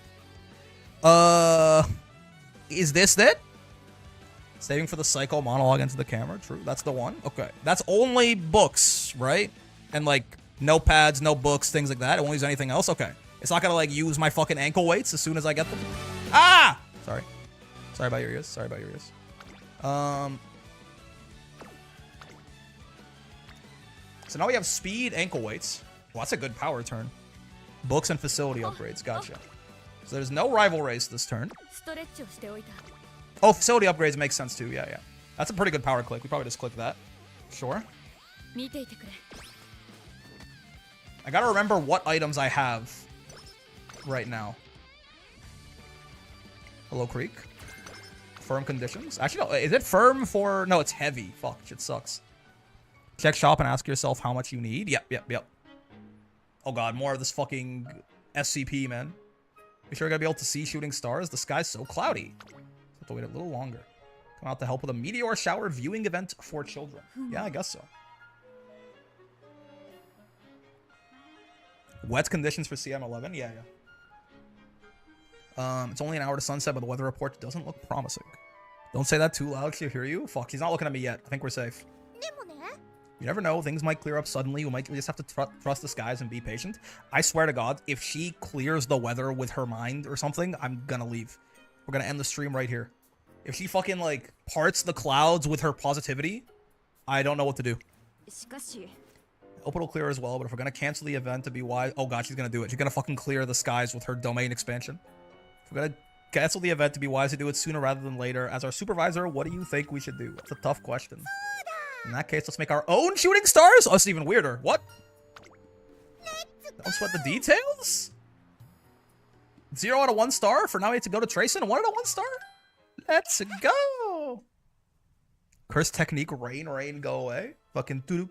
Speaker 1: Is this it? Saving for the psycho monologue into the camera. True, that's the one. Okay, that's only books, right? And like notepads, notebooks, things like that. It won't use anything else. Okay, it's not gonna like use my fucking ankle weights as soon as I get them. Ah! Sorry about your ears. Sorry about your ears. So now we have speed, ankle weights. Well, that's a good power turn. Books and facility upgrades. Gotcha. So there's no rival race this turn.
Speaker 2: ストレッチをしておいた
Speaker 1: Oh, facility upgrades makes sense too. Yeah. That's a pretty good power click. We probably just click that. Sure.
Speaker 2: 見ていてくれ
Speaker 1: I gotta remember what items I have right now. Hello, Creek. Firm conditions. Actually, no. Is it firm for... No, it's heavy. Fuck. Shit sucks. Check shop and ask yourself how much you need. Yep. Oh god, more of this fucking SCP, man. You sure you're gonna be able to see shooting stars? The sky's so cloudy. Have to wait a little longer. Come out to help with a meteor shower viewing event for children. Yeah, I guess so. Wet conditions for CM11? Yeah. It's only an hour to sunset, but the weather report doesn't look promising. Don't say that too loud. She'll hear you. Fuck, she's not looking at me yet. I think we're safe. You never know. Things might clear up suddenly. We just have to trust the skies and be patient. I swear to God, if she clears the weather with her mind or something, I'm gonna leave. We're gonna end the stream right here. If she fucking, like, parts the clouds with her positivity, I don't know what to do.
Speaker 2: しかし
Speaker 1: I hope it'll clear as well, but if we're gonna cancel the event to be wise... Oh god, she's gonna do it. She's gonna fucking clear the skies with her domain expansion. If we're gonna cancel the event to be wise to do it sooner rather than later. As our supervisor, what do you think we should do? That's a tough question. In that case, let's make our own shooting stars? Oh, it's even weirder. What? Don't sweat the details? 0 out of 1 star? For now, we have to go to Tracing. 1 out of 1 star? Let's go! Curse technique, rain, go away. Fucking doo-doo.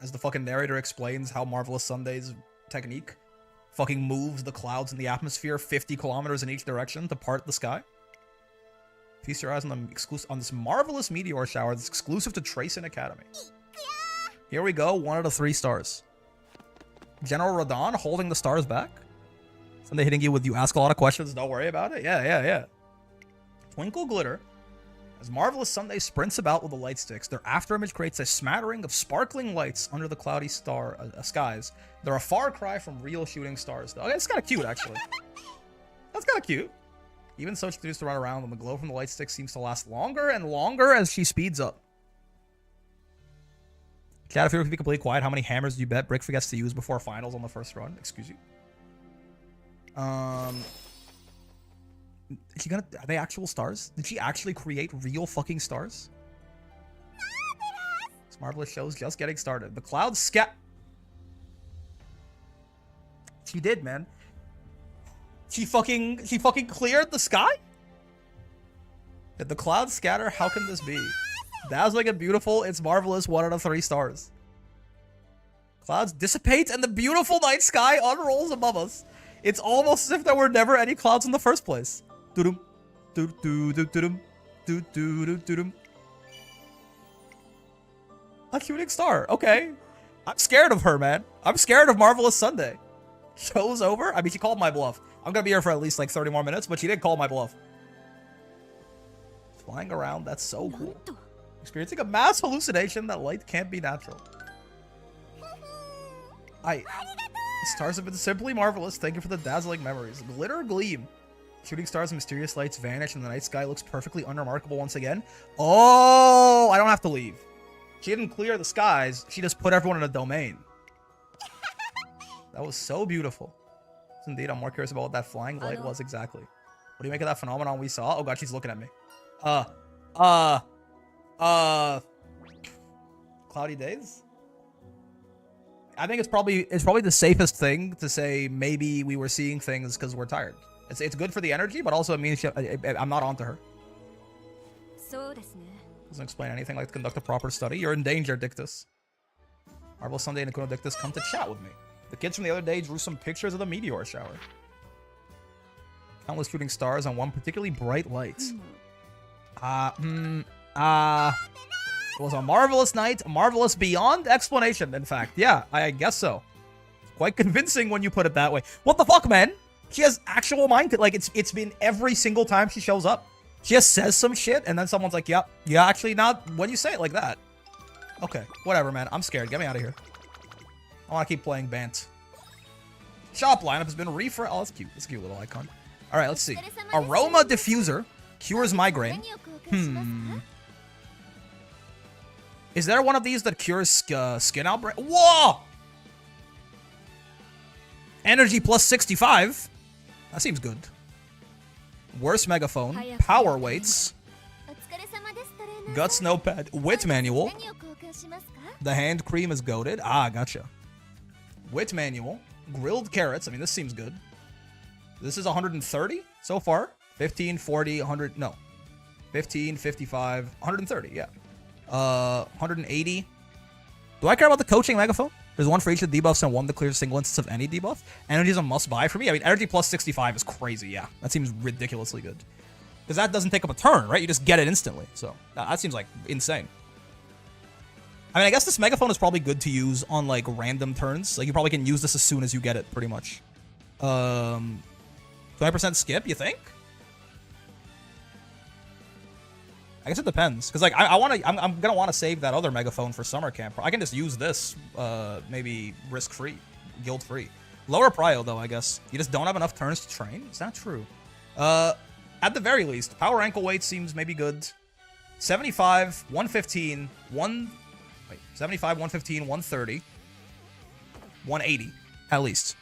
Speaker 1: As the fucking narrator explains how Marvelous Sunday's technique fucking moves the clouds in the atmosphere 50 kilometers in each direction to part the sky. Feast your eyes on this marvelous meteor shower that's exclusive to Tracing Academy. Here we go, 1 out of 3 stars. General Radon holding the stars back. Sunday hitting you with you ask a lot of questions, don't worry about it. Yeah. Twinkle glitter. As Marvelous Sunday sprints about with the light sticks, their afterimage creates a smattering of sparkling lights under the cloudy skies. They're a far cry from real shooting stars, though. Okay, it's kind of cute, actually. That's kind of cute. Even so, she continues to run around, and the glow from the light stick seems to last longer and longer as she speeds up. Chat, if you were to be completely quiet, how many hammers do you bet Brick forgets to use before finals on the first run? Excuse you. Are they actual stars? Did she actually create real fucking stars? Marvelous show's just getting started. The clouds scat. She did, man. She fucking cleared the sky? Did the clouds scatter? How can this be? Dazzling and beautiful. It's marvelous. 1 out of 3 stars. Clouds dissipate and the beautiful night sky unrolls above us. It's almost as if there were never any clouds in the first place. Doo-dum. Doo-doo-doo-doo-dum. Doo-doo-doo-doo-dum. A shooting star. Okay. I'm scared of her, man. I'm scared of Marvelous Sunday. Show's over? I mean, she called my bluff. I'm gonna be here for at least like 30 more minutes, but she did call my bluff. Flying around, that's so cool. Experiencing a mass hallucination that light can't be natural. The stars have been simply marvelous. Thank you for the dazzling memories. Glitter gleam. Shooting stars and mysterious lights vanish and the night sky looks perfectly unremarkable once again. Oh, I don't have to leave. She didn't clear the skies. She just put everyone in a domain. That was so beautiful. Indeed, I'm more curious about what that flying light was exactly. What do you make of that phenomenon we saw? Oh god, she's looking at me. Cloudy days? I think it's probably the safest thing to say maybe we were seeing things because we're tired. It's good for the energy, but also it means I'm not onto her. Doesn't explain anything like to conduct a proper study. You're in danger, Dictus. Marvel Sunday and Akuno Dictus come to chat with me. The kids from the other day drew some pictures of the meteor shower. Countless shooting stars on one particularly bright light. It was a marvelous night, marvelous beyond explanation, in fact. Yeah, I guess so. Quite convincing when you put it that way. What the fuck, man? She has actual mind. Like, it's been every single time she shows up. She just says some shit, and then someone's like, yeah, actually not when you say it like that. Okay, whatever, man. I'm scared. Get me out of here. I want to keep playing MANT. Shop lineup has been refreshed. Oh, that's cute. That's a cute little icon. All right, let's see. Aroma diffuser cures migraine. Is there one of these that cures skin outbreak? Whoa! Energy plus 65. That seems good. Worse megaphone. Power weights. Guts notepad. Wit manual. The hand cream is goated. Ah, gotcha. Wit manual. Grilled carrots. I mean, this seems good. This is 130 so far. 15, 40, 100. No. 15, 55, 130. Yeah. 180. Do I care about the coaching megaphone? There's one for each of the debuffs and one that clears single instance of any debuff. Energy is a must buy for me. I mean, energy plus 65 is crazy. Yeah. That seems ridiculously good. Because that doesn't take up a turn, right? You just get it instantly. So that seems like insane. I mean, I guess this megaphone is probably good to use on like random turns. Like you probably can use this as soon as you get it, pretty much. 20% skip, you think? I guess it depends, because like I'm gonna want to save that other megaphone for summer camp. I can just use this, maybe risk-free, guild-free. Lower prio though, I guess. You just don't have enough turns to train. Is that true? At the very least, power ankle weight seems maybe good. 75, 115, 75, 115, 130, 180 at least.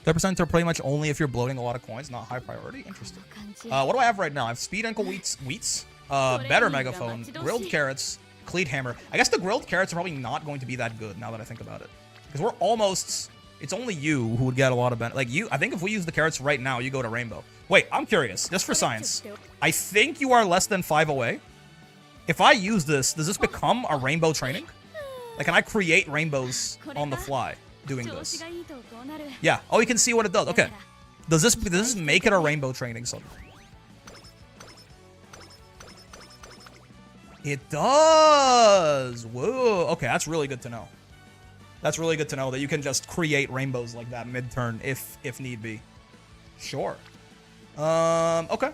Speaker 1: 30% are pretty much only if you're bloating a lot of coins, not high priority. Interesting. What do I have right now? I have speed ankle wheats. Better megaphone, grilled carrots, cleat hammer. I guess the grilled carrots are probably not going to be that good now that I think about it, because we're almost. It's only you who would get a lot of benefit. Like you, I think if we use the carrots right now, you go to rainbow. Wait, I'm curious, just for science. I think you are less than 5 away. If I use this, does this become a rainbow training? Like, can I create rainbows on the fly doing this? Yeah. Oh, you can see what it does. Okay. Does this make it a rainbow training suddenly? It does! Whoa! Okay, that's really good to know. That's really good to know that you can just create rainbows like that mid-turn if need be. Sure. Okay.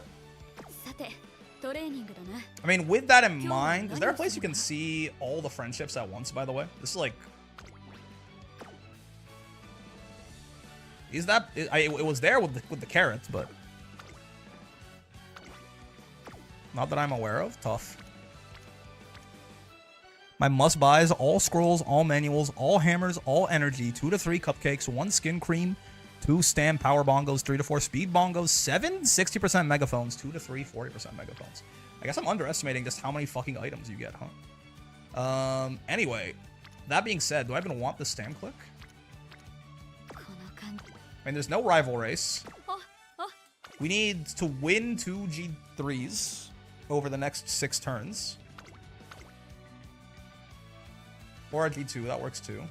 Speaker 1: I mean, with that in mind, is there a place you can see all the friendships at once, by the way? This is like... Is that... It was there with the carrots, but... Not that I'm aware of. Tough. My must-buys, all scrolls, all manuals, all hammers, all energy, 2 to 3 cupcakes, 1 skin cream, 2 stam power bongos, 3 to 4 speed bongos, 7 60% megaphones, 2 to 3 40% megaphones. I guess I'm underestimating just how many fucking items you get, huh? Anyway, that being said, do I even want the stam click? I mean, there's no rival race. We need to win 2 G3s over the next 6 turns. Or a G2, that works too.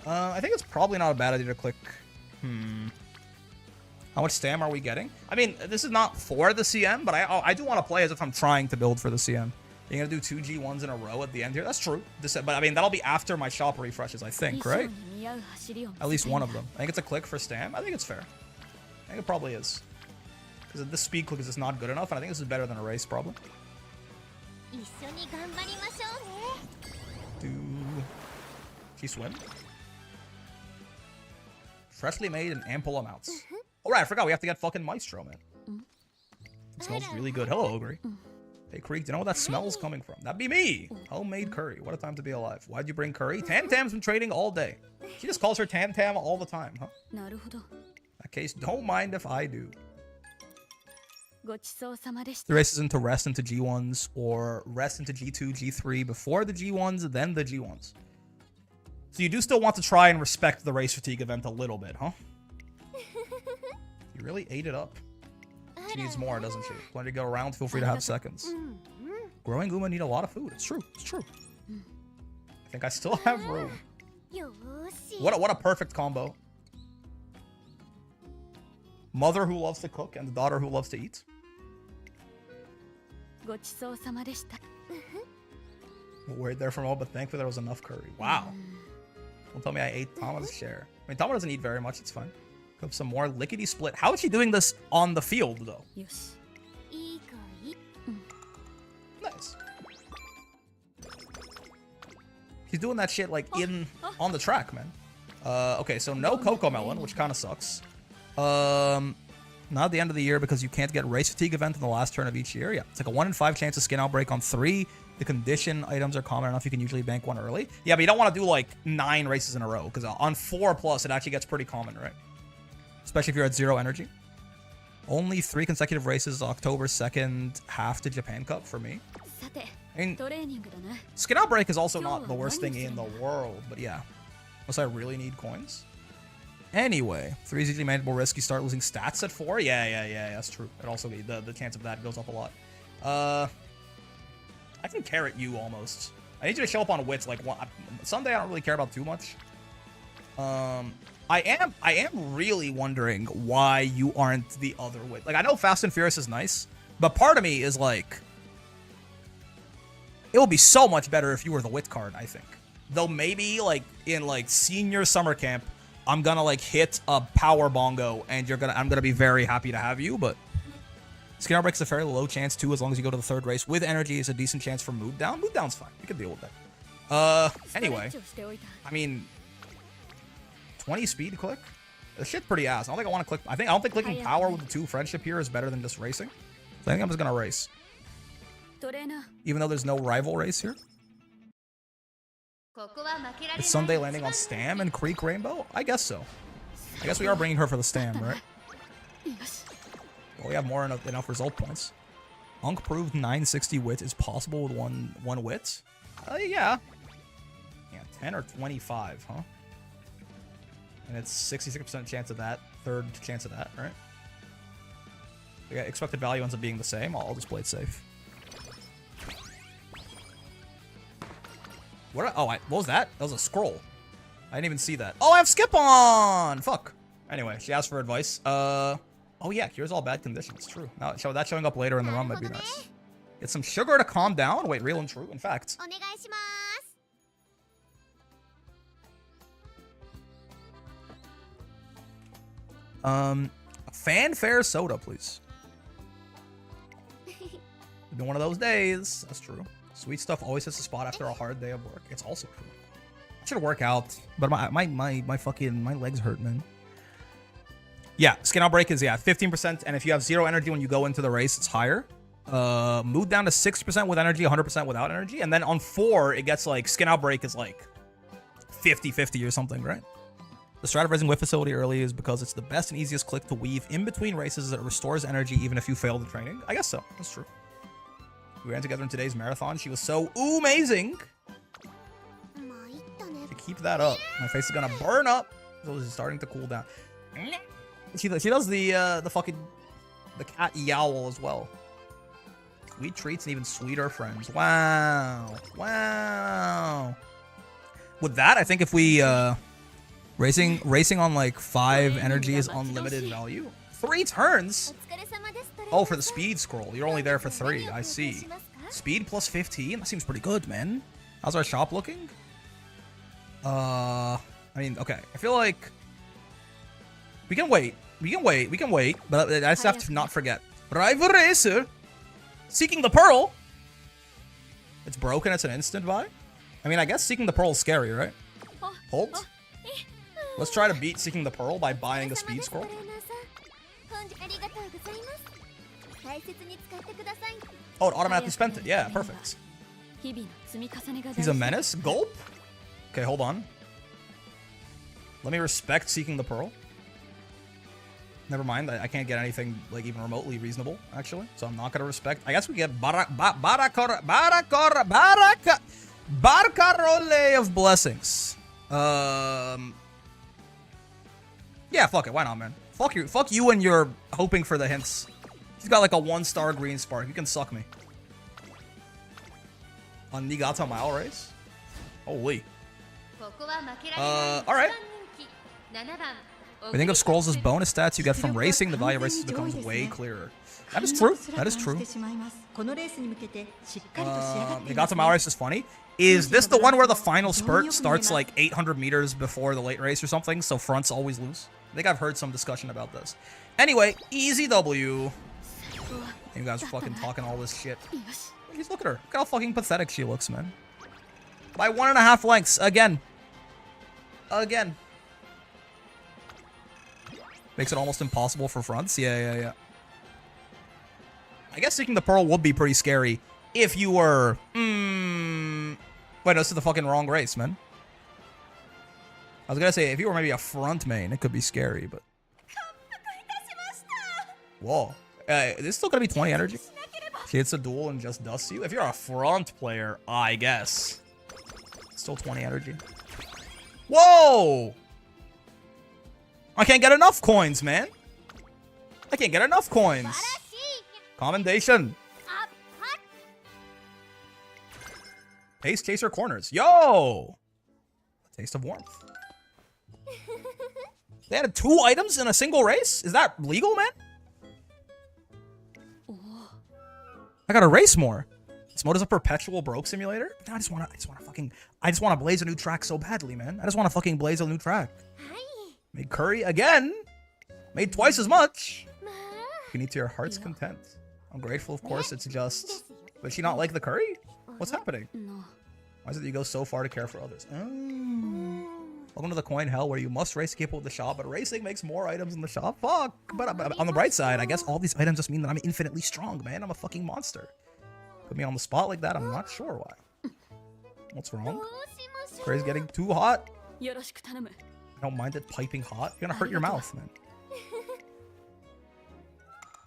Speaker 1: I think it's probably not a bad idea to click. How much stam are we getting? I mean, this is not for the CM, but I do want to play as if I'm trying to build for the CM. You're going to do 2 G1s in a row at the end here? That's true. But I mean, that'll be after my shop refreshes, I think, right? At least one of them. I think it's a click for stam. I think it's fair. I think it probably is. Because this speed click is just not good enough, and I think this is better than a race, probably. Do she swim? Freshly made in ample amounts. Oh, right, I forgot we have to get fucking Maestro, man. It smells really good. Hello, Ogre. Hey, Creek, do you know where that smell's coming from? That'd be me. Homemade curry. What a time to be alive. Why'd you bring curry? Tam Tam's been trading all day. She just calls her Tam Tam all the time, huh? In that case, don't mind if I do. The race is into rest into G1s or rest into G2, G3 before the G1s, then the G1s. So you do still want to try and respect the race fatigue event a little bit, huh? You really ate it up. She needs more, doesn't she? Plenty to go around. Feel free to have seconds. Growing Uma need a lot of food. It's true. It's true. I think I still have room. What a perfect combo. Mother who loves to cook and the daughter who loves to eat. Worried there for a moment, but thankfully there was enough curry. Wow. Don't tell me I ate Tama's share. I mean, Tama doesn't eat very much. It's fine. Cook some more lickety split. How is she doing this on the field, though? Nice. She's doing that shit, like, on the track, man. Okay, so no Coco Melon, which kind of sucks. Not at the end of the year because you can't get race fatigue event in the last turn of each year. Yeah, it's like a 1 in 5 chance of skin outbreak on 3. The condition items are common enough you can usually bank 1 early. Yeah, but you don't want to do like 9 races in a row because on 4+ it actually gets pretty common, right? Especially if you're at 0 energy. Only 3 consecutive races October 2nd, half to Japan Cup for me. I mean, skin outbreak is also not the worst thing in the world, but yeah. Unless I really need coins. Anyway, 3 is usually manageable risk. You start losing stats at 4. Yeah, that's true. It also the chance of that goes up a lot. I can carrot you almost. I need you to show up on wits like one. Someday I don't really care about too much. I am really wondering why you aren't the other wit. Like I know Fast and Furious is nice, but part of me is like, it would be so much better if you were the wit card. I think, though maybe like in like senior summer camp, I'm gonna like hit a power bongo and I'm gonna be very happy to have you, but. Skin outbreak's a fairly low chance too, as long as you go to the 3rd race. With energy, it's a decent chance for mood down. Mood down's fine. We can deal with that. Anyway. I mean, 20 speed click? This shit's pretty ass. I don't think I want to click. I don't think clicking power with the 2 friendship here is better than just racing. So I think I'm just gonna race. Even though there's no rival race here. Is Sunday landing on Stam and Creek Rainbow? I guess so. I guess we are bringing her for the Stam, right? Well, we have more enough result points. Unk proved 960 wit is possible with one wit. Yeah. Yeah, 10 or 25, huh? And it's 66% chance of that, 3rd chance of that, right? Yeah, expected value ends up being the same. I'll just play it safe. What was that? That was a scroll. I didn't even see that. Oh, I have skip on! Fuck. Anyway, she asked for advice. Oh yeah, cures all bad conditions. True. Now that showing up later in the run might be nice. Get some sugar to calm down. Wait, real and true. In fact. Fanfare soda, please. It's been one of those days. That's true. Sweet stuff always hits the spot after a hard day of work. It's also true. I should work out, but my fucking legs hurt, man. Yeah, skin outbreak is 15%, and if you have 0 energy when you go into the race, it's higher. Mood down to 60% with energy, 100% without energy, and then on 4, it gets like skin outbreak is like 50-50 or something, right? The strat of raising whip facility early is because it's the best and easiest click to weave in between races that restores energy even if you fail the training. I guess so. That's true. We ran together in today's marathon. She was so amazing. To keep that up. My face is gonna burn up. So this is starting to cool down. She does the fucking the cat yowl as well. Sweet treats and even sweeter friends. Wow. Wow. With that, I think if we racing on like 5 energy is unlimited value. 3 turns? Oh, for the speed scroll. You're only there for 3. I see. Speed plus 15? That seems pretty good, man. How's our shop looking? I mean, okay. I feel like we can wait. We can wait. But I just have to not forget. Rival Racer. Seeking the Pearl. It's broken. It's an instant buy. I mean, I guess Seeking the Pearl is scary, right? Hold. Let's try to beat Seeking the Pearl by buying a speed scroll. Oh, it automatically spent it. Yeah, perfect. He's a menace? Gulp? Okay, hold on. Let me respect Seeking the Pearl. Never mind, I can't get anything like even remotely reasonable, actually. So I'm not gonna respect. I guess we get Barcarole of Blessings. Yeah, fuck it. Why not, man? Fuck you and your hoping for the hints. He's got like a 1-star green spark. You can suck me. On Niigata Mile Race? Holy. Alright. We think of scrolls as bonus stats you get from racing. The value of races becomes way clearer. That is true. That is true. Niigata Mile Race is funny. Is this the one where the final spurt starts like 800 meters before the late race or something? So fronts always lose? I think I've heard some discussion about this. Anyway, easy W. You guys are fucking talking all this shit. Just look at her. Look how fucking pathetic she looks, man. By 1.5 lengths. Again. Again. Makes it almost impossible for fronts. Yeah. I guess Seeking the Pearl would be pretty scary if you were... Wait, no, this is the fucking wrong race, man. I was gonna say, if you were maybe a front main, it could be scary, but... Whoa. This is still gonna be 20 energy? She hits a duel and just dusts you? If you're a front player, I guess. Still 20 energy. Whoa! I can't get enough coins, man. I can't get enough coins. Commendation. Pace Chaser Corners. Yo! A taste of warmth. They added 2 items in a single race? Is that legal, man? I gotta race more. This mode is a perpetual broke simulator? No, I just wanna blaze a new track so badly, man. I just wanna fucking blaze a new track. Made curry again. Made twice as much. You can eat to your heart's content. I'm grateful, of course. It's just... But she not like the curry? What's happening? Why is it that you go so far to care for others? Oh. Welcome to the coin hell where you must race to keep up with the shop, but racing makes more items in the shop. Fuck. But on the bright side, I guess all these items just mean that I'm infinitely strong, man. I'm a fucking monster. Put me on the spot like that, I'm not sure why. What's wrong? Curry's getting too hot. I don't mind it piping hot. You're gonna hurt your mouth, man.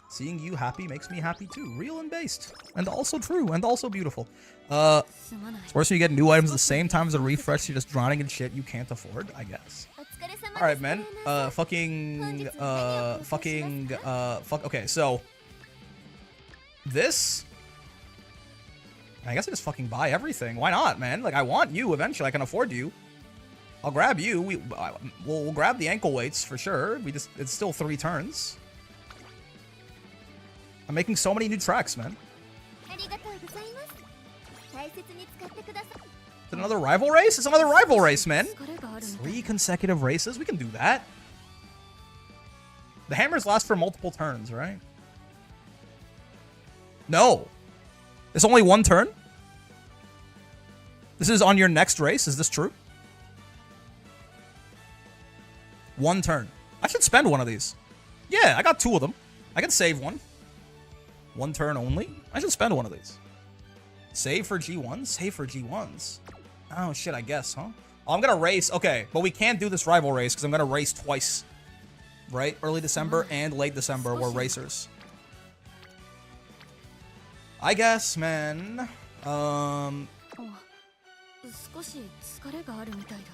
Speaker 1: Seeing you happy makes me happy too. Real and based. And also true. And also beautiful. It's worse when you get new items at the same time as a refresh. You're just drowning in shit you can't afford, I guess. Alright, man. Okay, so... This... I guess I just fucking buy everything. Why not, man? Like, I want you eventually. I can afford you. I'll grab you. We'll grab the ankle weights for sure. It's still 3 turns. I'm making so many new tracks, man. Is it another rival race? It's another rival race, man. 3 consecutive races? We can do that. The hammers last for multiple turns, right? No. It's only 1 turn? This is on your next race? Is this true? 1 turn. I should spend one of these. Yeah, I got 2 of them. I can save one. 1 turn only? I should spend one of these. Save for G1s? Save for G1s. Oh, shit, I guess, huh? Oh, I'm gonna race. Okay, but we can't do this rival race because I'm gonna race twice. Right? Early December and late December, we're racers. I guess, man.
Speaker 2: 少し疲れがあるみたいだ。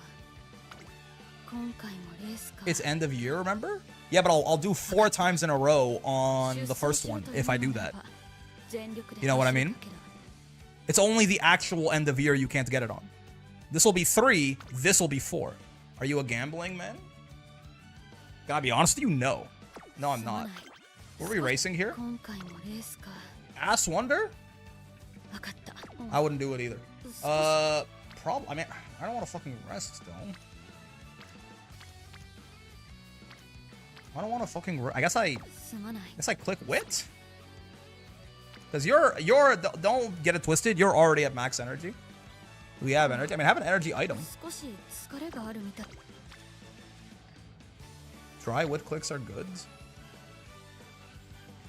Speaker 2: 今回もレースか。
Speaker 1: It's end of year, remember? Yeah, but I'll do 4 times in a row on the first one if I do that. You know what I mean? It's only the actual end of year you can't get it on. This will be 3, this will be 4. Are you a gambling man? Gotta be honest with you, no. No, I'm not. Were we racing here? Ass Wonder? I wouldn't do it either. I mean, I don't want to fucking rest, though. I don't want to fucking I guess I click wit? Because don't get it twisted, you're already at max energy. We have energy. I mean, I have an energy item. Dry wit clicks are good.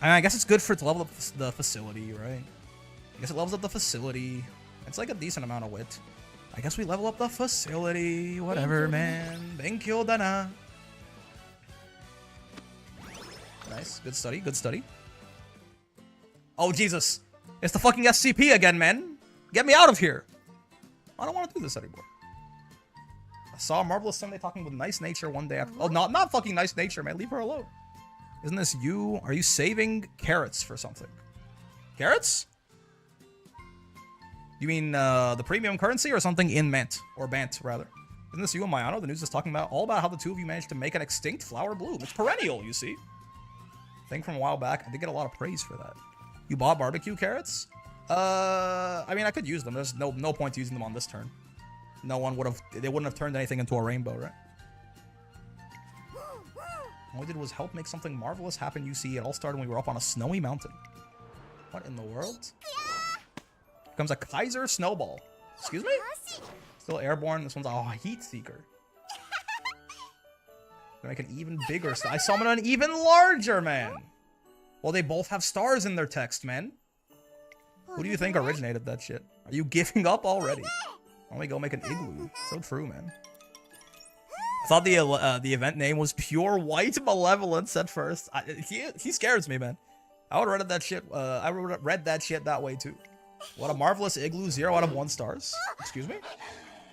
Speaker 1: I mean, I guess it's good for it to level up the facility, right? I guess it levels up the facility. It's like a decent amount of wit. I guess we level up the facility. Whatever, man. Benkyo dana. Nice. Good study. Good study. Oh, Jesus. It's the fucking SCP again, man. Get me out of here. I don't want to do this anymore. I saw a marvelous Sunday talking with nice nature one day after. Oh, not fucking nice nature, man. Leave her alone. Isn't this you? Are you saving carrots for something? Carrots? You mean the premium currency or something in MANT? Or BANT, rather. Isn't this you and Mayano? The news is talking about all about how the two of you managed to make an extinct flower bloom. It's perennial, you see. Thing from a while back. I did get a lot of praise for that. You bought barbecue carrots? I mean, I could use them. There's no point using them on this turn. No one would have. They wouldn't have turned anything into a rainbow, right? All we did was help make something marvelous happen. You see, it all started when we were up on a snowy mountain. What in the world? Comes a Kaiser snowball. Excuse me? Still airborne. This one's a heat seeker. Gonna make an even bigger. I summon an even larger man. Well, they both have stars in their text, man. Who do you think originated that shit? Are you giving up already? Why don't we go make an igloo? So true, man. I thought the event name was Pure White Malevolence at first. He scares me, man. I would have read that shit. I would have read that shit that way too. What a marvelous igloo! 0 out of 1 stars. Excuse me.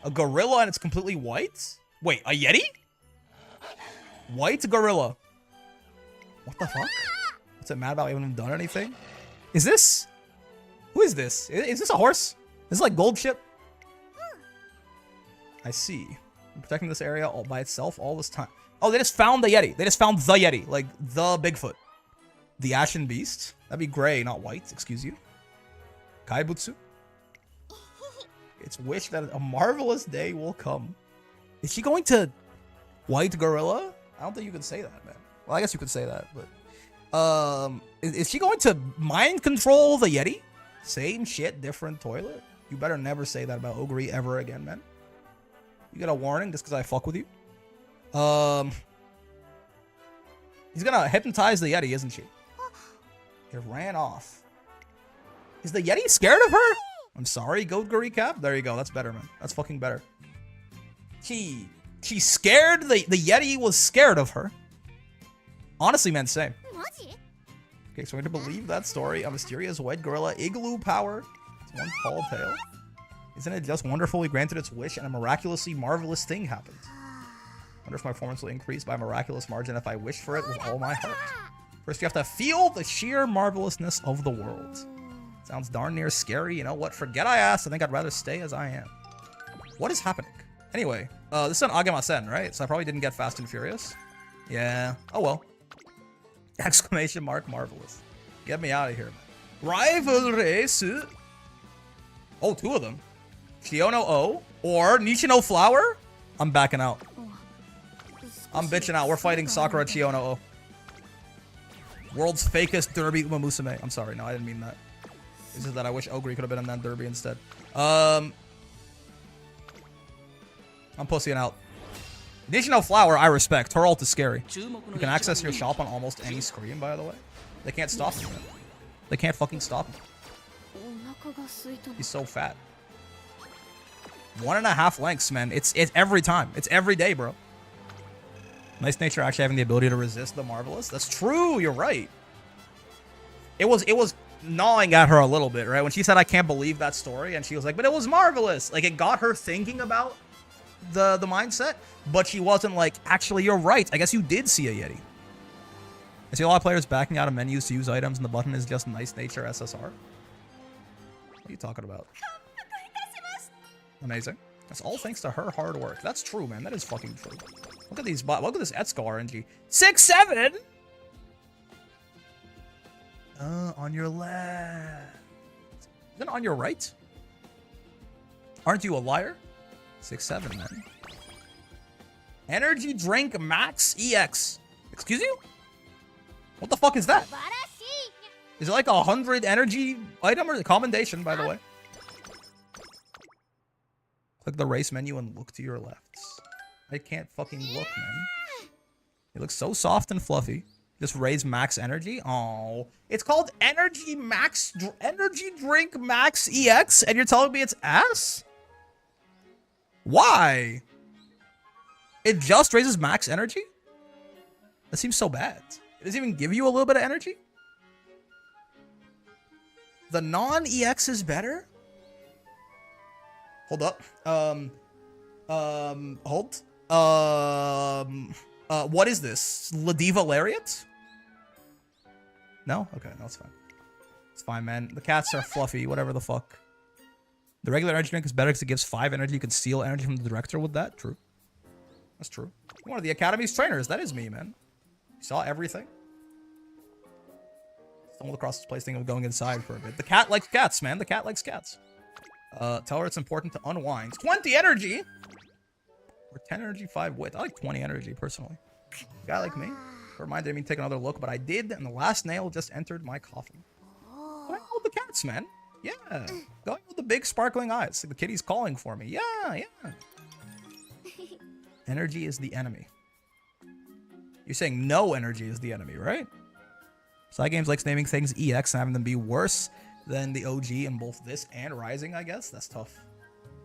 Speaker 1: A gorilla and it's completely white. Wait, a yeti? White gorilla. What the fuck? What's it mad about? We haven't done anything. Is this? Who is this? Is this a horse? This is like gold ship. I see. I'm protecting this area all by itself all this time. Oh, they just found the Yeti. They just found the Yeti. Like, the Bigfoot. The Ashen Beast. That'd be gray, not white. Excuse you. Kaibutsu. It's wished that a marvelous day will come. Is she going to White Gorilla? I don't think you could say that, man. Well, I guess you could say that, but... Is she going to mind control the Yeti? Same shit, different toilet? You better never say that about Ogre ever again, man. You get a warning just because I fuck with you. He's gonna hypnotize the Yeti, isn't she? It ran off. Is the Yeti scared of her? I'm sorry, Goat recap. There you go. That's better, man. That's fucking better. She scared the Yeti was scared of her. Honestly, man, same. Okay, so we're going to believe that story. A mysterious white gorilla igloo power. It's one tall tale. Isn't it just wonderful we granted its wish and a miraculously marvelous thing happened? Wonder if my performance will increase by a miraculous margin if I wish for it with all my heart. First, you have to feel the sheer marvelousness of the world. Sounds darn near scary. You know what? Forget I asked. I think I'd rather stay as I am. What is happening? Anyway, this is an Agamasen, right? So I probably didn't get Fast and Furious. Yeah. Oh, well. Exclamation mark marvelous. Get me out of here, man. Rival race. Oh, 2 of them. Chiono O or Nishino Flower? I'm backing out. I'm bitching out. We're fighting Sakura Chiono O. World's fakest derby Uma Musume. I'm sorry. No, I didn't mean that. It's just that I wish Ogre could have been in that derby instead. I'm pussying out. Nishino Flower, I respect. Her ult is scary. You can access your shop on almost any screen, by the way. They can't stop me. They can't fucking stop me. He's so fat. 1.5 lengths, man. It's every time. It's every day, bro. Nice nature actually having the ability to resist the marvelous. That's true. You're right. It was gnawing at her a little bit, right? When she said, I can't believe that story, and she was like, but it was marvelous. Like, it got her thinking about the mindset, but she wasn't like, actually, you're right. I guess you did see a Yeti. I see a lot of players backing out of menus to use items, and the button is just nice nature SSR. What are you talking about? Amazing. That's all thanks to her hard work. That's true, man. That is fucking true. Look at these look at this Etsuko RNG. 6-7? On your left. Then on your right? Aren't you a liar? 6-7, man. Energy drink max EX. Excuse you? What the fuck is that? Is it like 100 energy item or the commendation, by the way? Click the race menu and look to your left. I can't fucking look, man. It looks so soft and fluffy. Just raise max energy. Oh, it's called energy drink max EX, and you're telling me it's ass? Why? It just raises max energy? That seems so bad. It doesn't even give you a little bit of energy? The non-EX is better? Hold up. Hold. What is this? Ladiva Lariat? No? Okay, no, it's fine. It's fine, man. The cats are fluffy, whatever the fuck. The regular energy drink is better because it gives 5 energy. You can steal energy from the director with that. True. That's true. One of the Academy's trainers. That is me, man. You saw everything. Stumbled across this place thinking of going inside for a bit. The cat likes cats, man. The cat likes cats. Tell her it's important to unwind. 20 energy! Or 10 energy, 5 wit. I like 20 energy, personally. A guy like me. Reminded me to take another look, but I did, and the last nail just entered my coffin. Going out with the cats, man. Yeah. Going with the big sparkling eyes. The kitty's calling for me. Yeah, yeah. Energy is the enemy. You're saying no energy is the enemy, right? Side games likes naming things EX and having them be worse than the OG in both this and Rising, I guess. That's tough.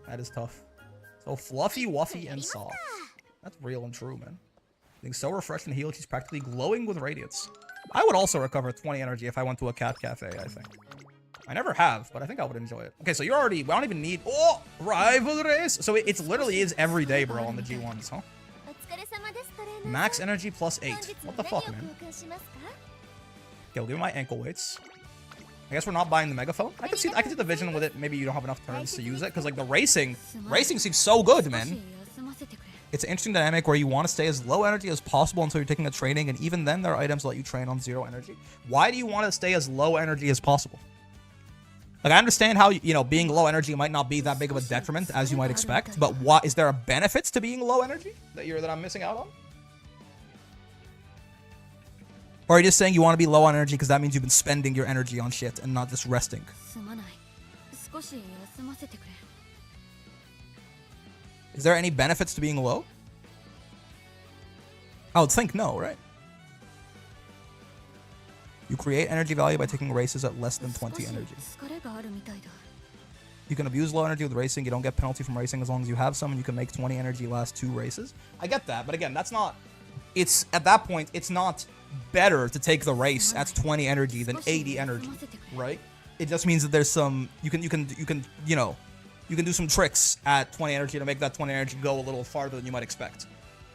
Speaker 1: That is tough. So fluffy, wuffy, and soft. That's real and true, man. Being so refreshed and healed, she's practically glowing with radiance. I would also recover 20 energy if I went to a cat cafe, I think. I never have, but I think I would enjoy it. Okay, so you're already... I don't even need... Oh! Rival race! So it literally is every day, bro, on the G1s, huh? Max energy plus 8. What the fuck, man? Okay, we'll give me my ankle weights. I guess we're not buying the megaphone. I can see the vision with it. Maybe you don't have enough turns to use it. Because, like, the racing seems so good, man. It's an interesting dynamic where you want to stay as low energy as possible until you're taking a training. And even then, there are items that let you train on 0 energy. Why do you want to stay as low energy as possible? Like, I understand how, you know, being low energy might not be that big of a detriment as you might expect. But what is there a benefits to being low energy that I'm missing out on? Or are you just saying you want to be low on energy because that means you've been spending your energy on shit and not just resting? Is there any benefits to being low? I would think no, right? You create energy value by taking races at less than 20 energy. You can abuse low energy with racing. You don't get penalty from racing as long as you have some, and you can make 20 energy last 2 races. I get that, but again, that's not... It's at that point, it's not better to take the race at 20 energy than 80 energy, right? It just means that there's some you can do some tricks at 20 energy to make that 20 energy go a little farther than you might expect.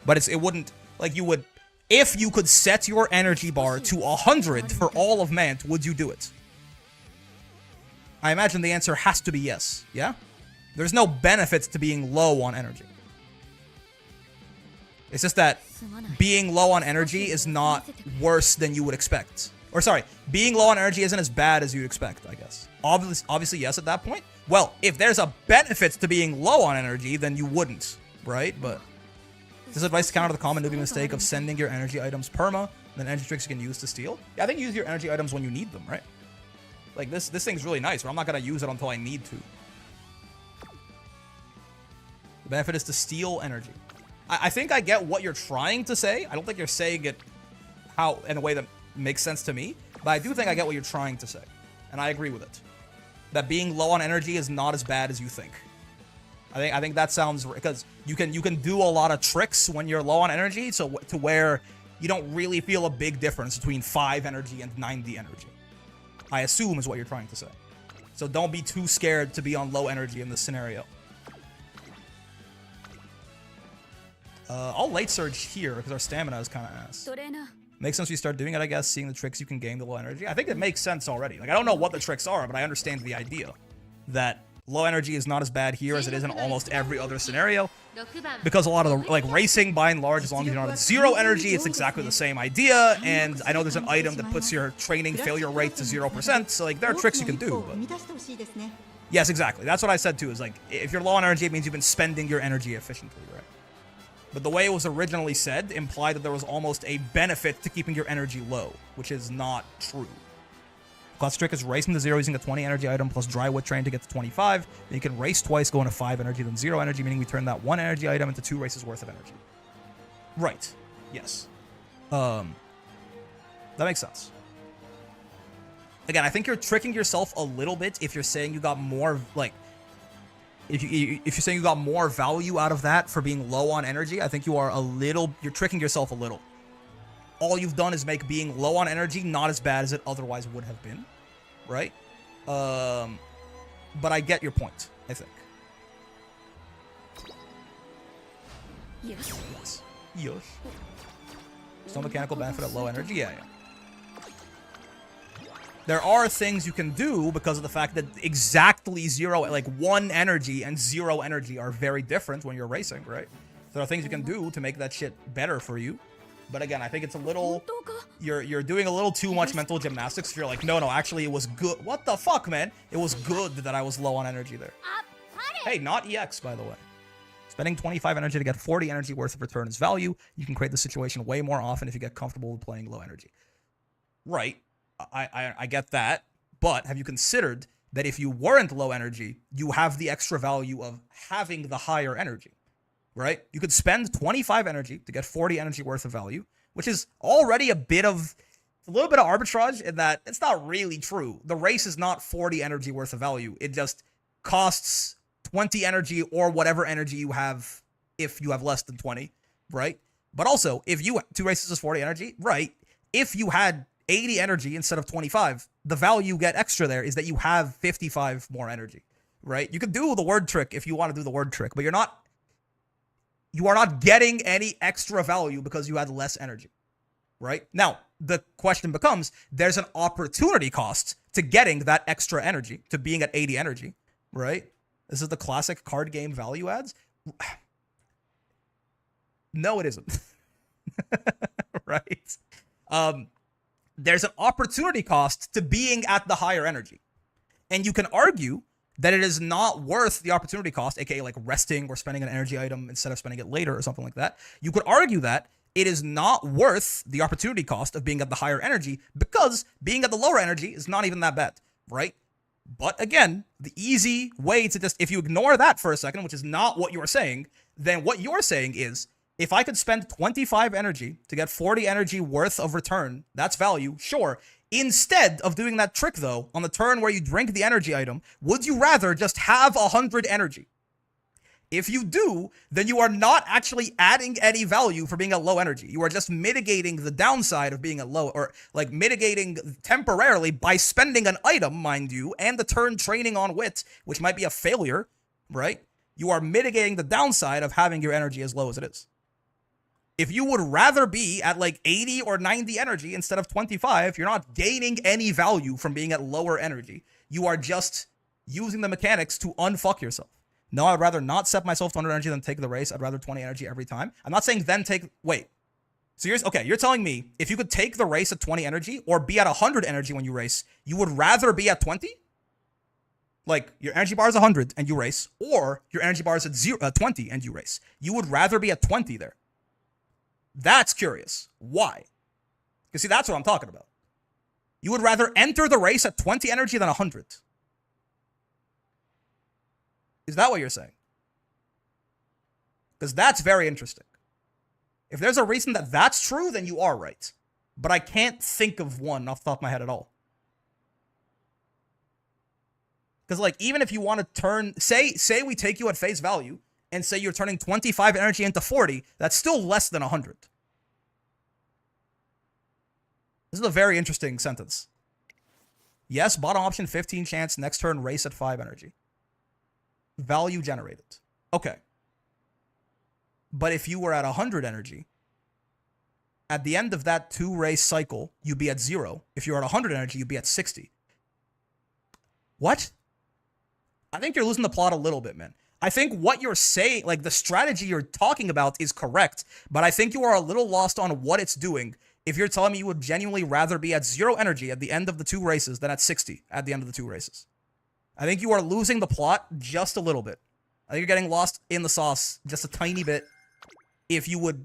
Speaker 1: But it wouldn't like you would if you could set your energy bar to 100 for all of MANT, would you do it? I imagine the answer has to be yes. Yeah? There's no benefits to being low on energy. It's just that being low on energy is not worse than you would expect. Or sorry, being low on energy isn't as bad as you'd expect, I guess. Obviously yes at that point. Well, if there's a benefit to being low on energy, then you wouldn't, right? But this advice to counter the common newbie mistake of sending your energy items perma, then energy tricks you can use to steal. Yeah, I think use your energy items when you need them, right? Like this thing's really nice, but I'm not gonna use it until I need to. The benefit is to steal energy. I think I get what you're trying to say. I don't think you're saying it in a way that makes sense to me, but I do think I get what you're trying to say, and I agree with it. That being low on energy is not as bad as you think. I think that sounds because you can do a lot of tricks when you're low on energy, so to where you don't really feel a big difference between 5 energy and 90 energy. I assume is what you're trying to say. So don't be too scared to be on low energy in this scenario. I'll late surge here because our stamina is kind of ass. Makes sense when you start doing it, I guess, seeing the tricks you can gain the low energy. I think it makes sense already. Like, I don't know what the tricks are, but I understand the idea that low energy is not as bad here as it is in almost every other scenario. Because a lot of the, like, racing, by and large, as long as you're not at 0 energy, it's exactly the same idea. And I know there's an item that puts your training failure rate to 0%, so, like, there are tricks you can do. But... Yes, exactly. That's what I said, too, is, like, if you're low on energy, it means you've been spending your energy efficiently, right? But the way it was originally said implied that there was almost a benefit to keeping your energy low, which is not true. Classic trick is racing to 0 using a 20 energy item plus dry wood train to get to 25. Then you can race twice, go into 5 energy, then 0 energy, meaning we turn that 1 energy item into 2 races worth of energy. Right. Yes. That makes sense. Again, I think you're tricking yourself a little bit if you're saying you got more, like... If you're saying you got more value out of that for being low on energy, I think you are you're tricking yourself a little. All you've done is make being low on energy not as bad as it otherwise would have been, right? But I get your point, I think. Yes. Yes. Still mechanical benefit at low energy? Yeah. There are things you can do because of the fact that exactly 0, like 1 energy and 0 energy are very different when you're racing, right? There are things you can do to make that shit better for you. But again, I think it's a little... You're doing a little too much mental gymnastics. If you're like, no, actually it was good. What the fuck, man? It was good that I was low on energy there. Hey, not EX, by the way. Spending 25 energy to get 40 energy worth of return is value. You can create the situation way more often if you get comfortable with playing low energy. Right. I get that, but have you considered that if you weren't low energy, you have the extra value of having the higher energy, right? You could spend 25 energy to get 40 energy worth of value, which is already a little bit of arbitrage in that it's not really true. The race is not 40 energy worth of value. It just costs 20 energy or whatever energy you have if you have less than 20, right? But also, if you 2 races is 40 energy, right? If you had 80 energy instead of 25, the value you get extra there is that you have 55 more energy, right? You can do the word trick if you want to do the word trick, but you are not getting any extra value because you had less energy, right? Now, the question becomes, there's an opportunity cost to getting that extra energy, to being at 80 energy, right? This is the classic card game value adds. No, it isn't. Right? There's an opportunity cost to being at the higher energy. And you can argue that it is not worth the opportunity cost, aka like resting or spending an energy item instead of spending it later or something like that. You could argue that it is not worth the opportunity cost of being at the higher energy because being at the lower energy is not even that bad, right? But again, the easy way to just, if you ignore that for a second, which is not what you're saying, then what you're saying is, if I could spend 25 energy to get 40 energy worth of return, that's value, sure. Instead of doing that trick, though, on the turn where you drink the energy item, would you rather just have 100 energy? If you do, then you are not actually adding any value for being at low energy. You are just mitigating the downside of being at low, or like mitigating temporarily by spending an item, mind you, and the turn training on wit, which might be a failure, right? You are mitigating the downside of having your energy as low as it is. If you would rather be at like 80 or 90 energy instead of 25, you're not gaining any value from being at lower energy. You are just using the mechanics to unfuck yourself. No, I'd rather not set myself to 100 energy than take the race. I'd rather 20 energy every time. I'm not saying then take... Wait. So you're telling me if you could take the race at 20 energy or be at 100 energy when you race, you would rather be at 20? Like, your energy bar is 100 and you race, or your energy bar is at 20 and you race. You would rather be at 20 there. That's curious. Why? Because see, that's what I'm talking about. You would rather enter the race at 20 energy than 100. Is that what you're saying? Because that's very interesting. If there's a reason that that's true, then you are right. But I can't think of one off the top of my head at all. Because, like, even if you want to turn... Say we take you at face value, and say you're turning 25 energy into 40, that's still less than 100. This is a very interesting sentence. Yes, bottom option, 15 chance. Next turn, race at 5 energy. Value generated. Okay. But if you were at 100 energy, at the end of that 2 race cycle, you'd be at 0. If you're at 100 energy, you'd be at 60. What? I think you're losing the plot a little bit, man. I think what you're saying, like the strategy you're talking about is correct, but I think you are a little lost on what it's doing if you're telling me you would genuinely rather be at 0 energy at the end of the 2 races than at 60 at the end of the 2 races. I think you are losing the plot just a little bit. I think you're getting lost in the sauce just a tiny bit if you would...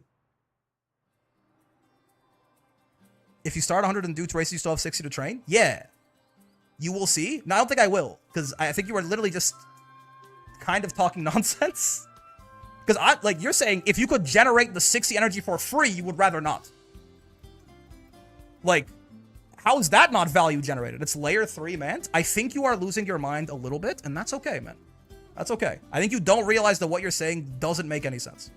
Speaker 1: If you start 100 and do 2 races, you still have 60 to train? Yeah. You will see. No, I don't think I will, because I think you are literally just kind of talking nonsense. Because you're saying if you could generate the 60 energy for free, you would rather not. Like, how is that not value generated? It's layer 3, man. I think you are losing your mind a little bit, and that's okay, man. That's okay. I think you don't realize that what you're saying doesn't make any sense.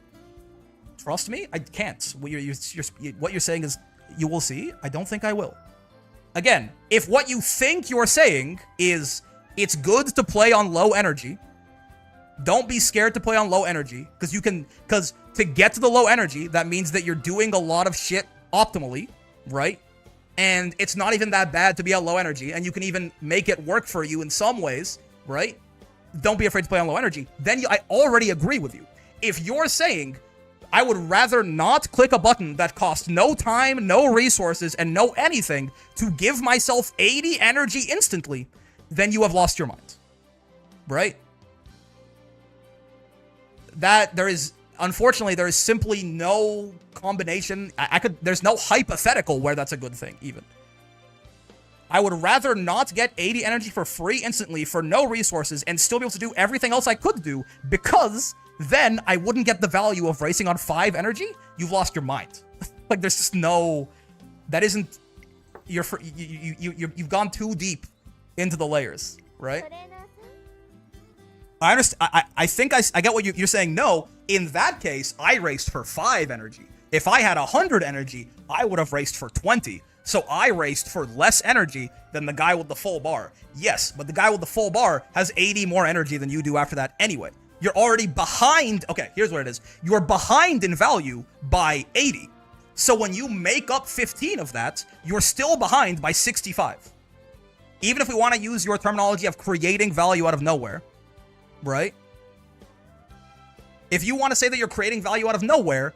Speaker 1: Trust me, I can't. What you're saying is, you will see. I don't think I will. Again, if what you think you're saying is it's good to play on low energy, don't be scared to play on low energy, because to get to the low energy, that means that you're doing a lot of shit optimally, right? And it's not even that bad to be on low energy, and you can even make it work for you in some ways, right? Don't be afraid to play on low energy. Then I already agree with you. If you're saying, I would rather not click a button that costs no time, no resources, and no anything to give myself 80 energy instantly, then you have lost your mind, right? Unfortunately, there is simply no combination. There's no hypothetical where that's a good thing, even. I would rather not get 80 energy for free instantly for no resources and still be able to do everything else I could do, because then I wouldn't get the value of racing on 5 energy. You've lost your mind. Like, there's just no... That isn't... You've gone too deep into the layers, right? I understand. I think I get what you're saying. No, in that case, I raced for 5 energy. If I had 100 energy, I would have raced for 20. So I raced for less energy than the guy with the full bar. Yes, but the guy with the full bar has 80 more energy than you do after that anyway. You're already behind. Okay, here's what it is. You're behind in value by 80. So when you make up 15 of that, you're still behind by 65. Even if we want to use your terminology of creating value out of nowhere, right? If you want to say that you're creating value out of nowhere,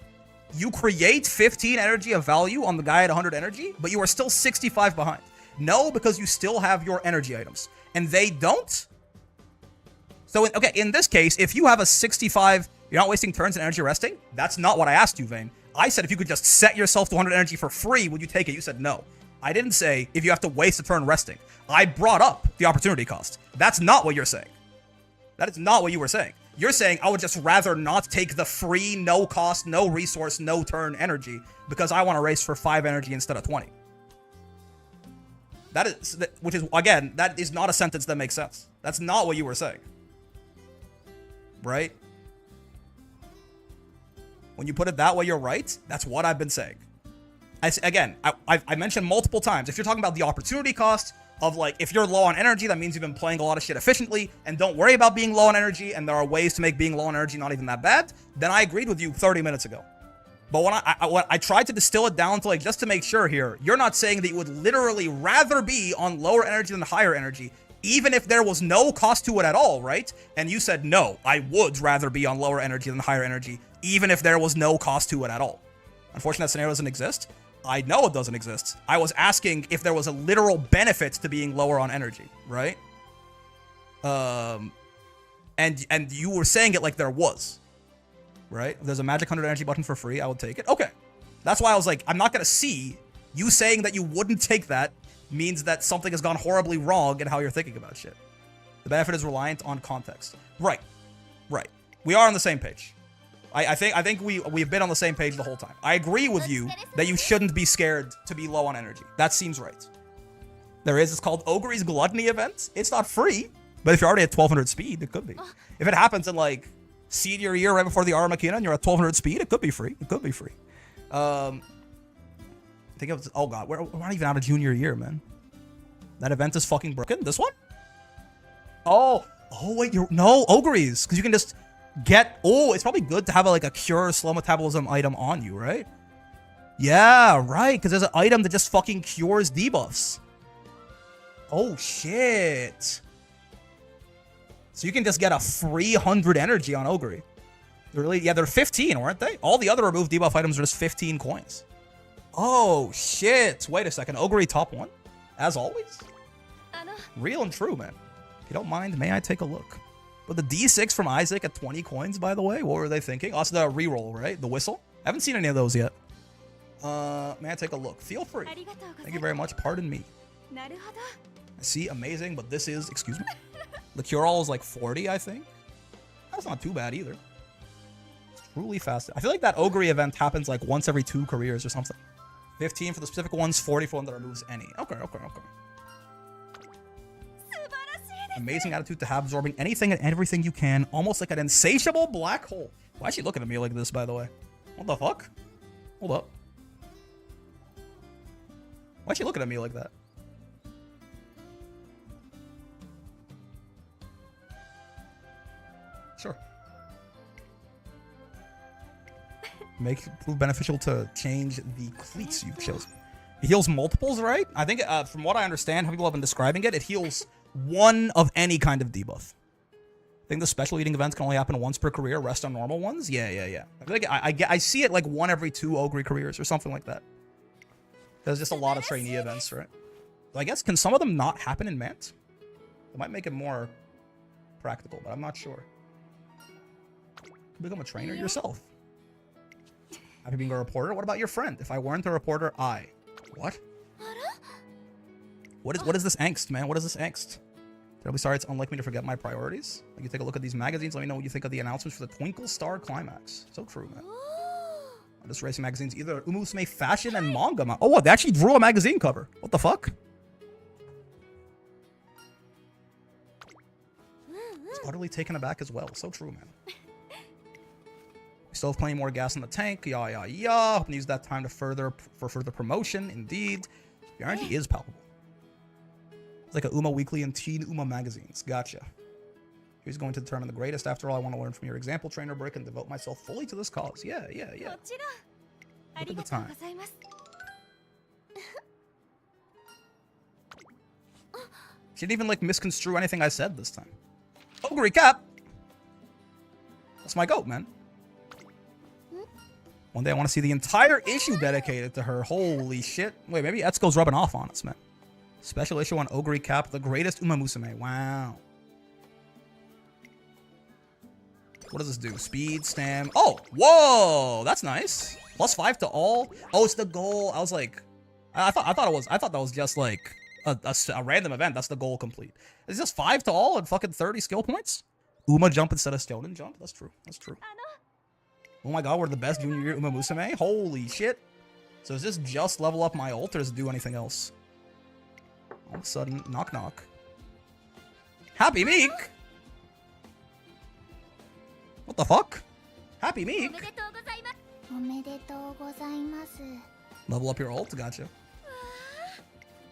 Speaker 1: you create 15 energy of value on the guy at 100 energy, but you are still 65 behind. No, because you still have your energy items, and they don't. So, in this case, if you have a 65, you're not wasting turns and energy resting. That's not what I asked you, Vayne. I said if you could just set yourself to 100 energy for free, would you take it? You said no. I didn't say if you have to waste a turn resting. I brought up the opportunity cost. That's not what you're saying. That is not what you were saying. You're saying I would just rather not take the free, no cost, no resource, no turn energy because I want to race for 5 energy instead of 20. Which is, again, that is not a sentence that makes sense. That's not what you were saying. Right? When you put it that way, you're right. That's what I've been saying. I mentioned multiple times, if you're talking about the opportunity cost of, like, if you're low on energy, that means you've been playing a lot of shit efficiently, and don't worry about being low on energy, and there are ways to make being low on energy not even that bad, then I agreed with you 30 minutes ago. But when I tried to distill it down to, like, just to make sure here, you're not saying that you would literally rather be on lower energy than higher energy, even if there was no cost to it at all, right? And you said, no, I would rather be on lower energy than higher energy, even if there was no cost to it at all. Unfortunately, that scenario doesn't exist. I know it doesn't exist. I was asking if there was a literal benefit to being lower on energy, right? And you were saying it like there was, right? If there's a magic 100 energy button for free, I would take it. Okay. That's why I was like, I'm not going to see you saying that you wouldn't take that means that something has gone horribly wrong in how you're thinking about shit. The benefit is reliant on context. Right. Right. We are on the same page. I think we've been on the same page the whole time. I agree with you that you shouldn't be scared to be low on energy. That seems right. It's called Ogre's Gluttony event. It's not free, but if you're already at 1200 speed, it could be. If it happens in, like, senior year right before the Armageddon and you're at 1200 speed, it could be free. It could be free. I think it was, oh god, we're not even out of junior year, man. That event is fucking broken. This one? Oh wait, no, Ogres, because you can just get, it's probably good to have like a cure slow metabolism item on you, right? Yeah, right, because there's an item that just fucking cures debuffs. Oh shit. So you can just get a free 100 energy on Ogre. Really? Yeah, they're 15, weren't they? All the other removed debuff items are just 15 coins. Oh shit. Wait a second. Ogre top 1? As always? Real and true, man. If you don't mind, may I take a look? But the D6 from Isaac at 20 coins, by the way, what were they thinking? Oh, it's the reroll, right? The whistle? I haven't seen any of those yet. May I take a look? Feel free. Thank you very much. Pardon me. I see, amazing, but this is, excuse me. The cure-all is like 40, I think. That's not too bad either. It's truly fast. I feel like that Ogre event happens like once every 2 careers or something. 15 for the specific ones, 40 for one that removes any. Okay. Amazing attitude to have, absorbing anything and everything you can, almost like an insatiable black hole. Why is she looking at me like this, by the way? What the fuck? Hold up. Why is she looking at me like that? Sure. Prove beneficial to change the cleats you've chosen. It heals multiples, right? I think, from what I understand, how people have been describing it, it heals one of any kind of debuff. I think the special eating events can only happen once per career, rest on normal ones. Yeah. I feel like I see it like 1 every 2 Ogre careers or something like that. There's just a lot of trainee events, right? So I guess, can some of them not happen in MANT? It might make it more practical, but I'm not sure. Become a trainer yourself. Happy being a reporter? What about your friend? If I weren't a reporter, What? What is this angst, man? What is this angst? Terribly sorry, it's unlike me to forget my priorities. Like, you take a look at these magazines, let me know what you think of the announcements for the Twinkle Star Climax. So true, man. This racing magazine's either Umusume Fashion and Manga. Oh, what? They actually drew a magazine cover. What the fuck? It's utterly taken aback as well. So true, man. We still have plenty more gas in the tank. Hoping to use that time to further promotion. Indeed. The energy is palpable. It's like a Uma Weekly and Teen Uma magazines. Gotcha. Who's going to determine the greatest? After all, I want to learn from your example, trainer Brick, and devote myself fully to this cause. Yeah. Look at the time. She didn't even like misconstrue anything I said this time. Ogre Cap! That's my goat, man. One day I want to see the entire issue dedicated to her. Holy shit. Wait, maybe Etsuko's rubbing off on us, man. Special issue on Ogre Cap, the greatest Uma Musume. Wow. What does this do? Speed, stam. Oh, whoa, that's nice. +5 to all. Oh, it's the goal. I was like, I thought that was just like a random event. That's the goal complete. It's just 5 to all and fucking 30 skill points. Uma jump instead of Stonen jump. That's true. Oh my god, we're the best junior year Uma Musume. Holy shit. So does this just level up my ult or does it do anything else? All of a sudden, knock knock. Happy Meek. What the fuck? Happy Meek. Level up your ult, gotcha.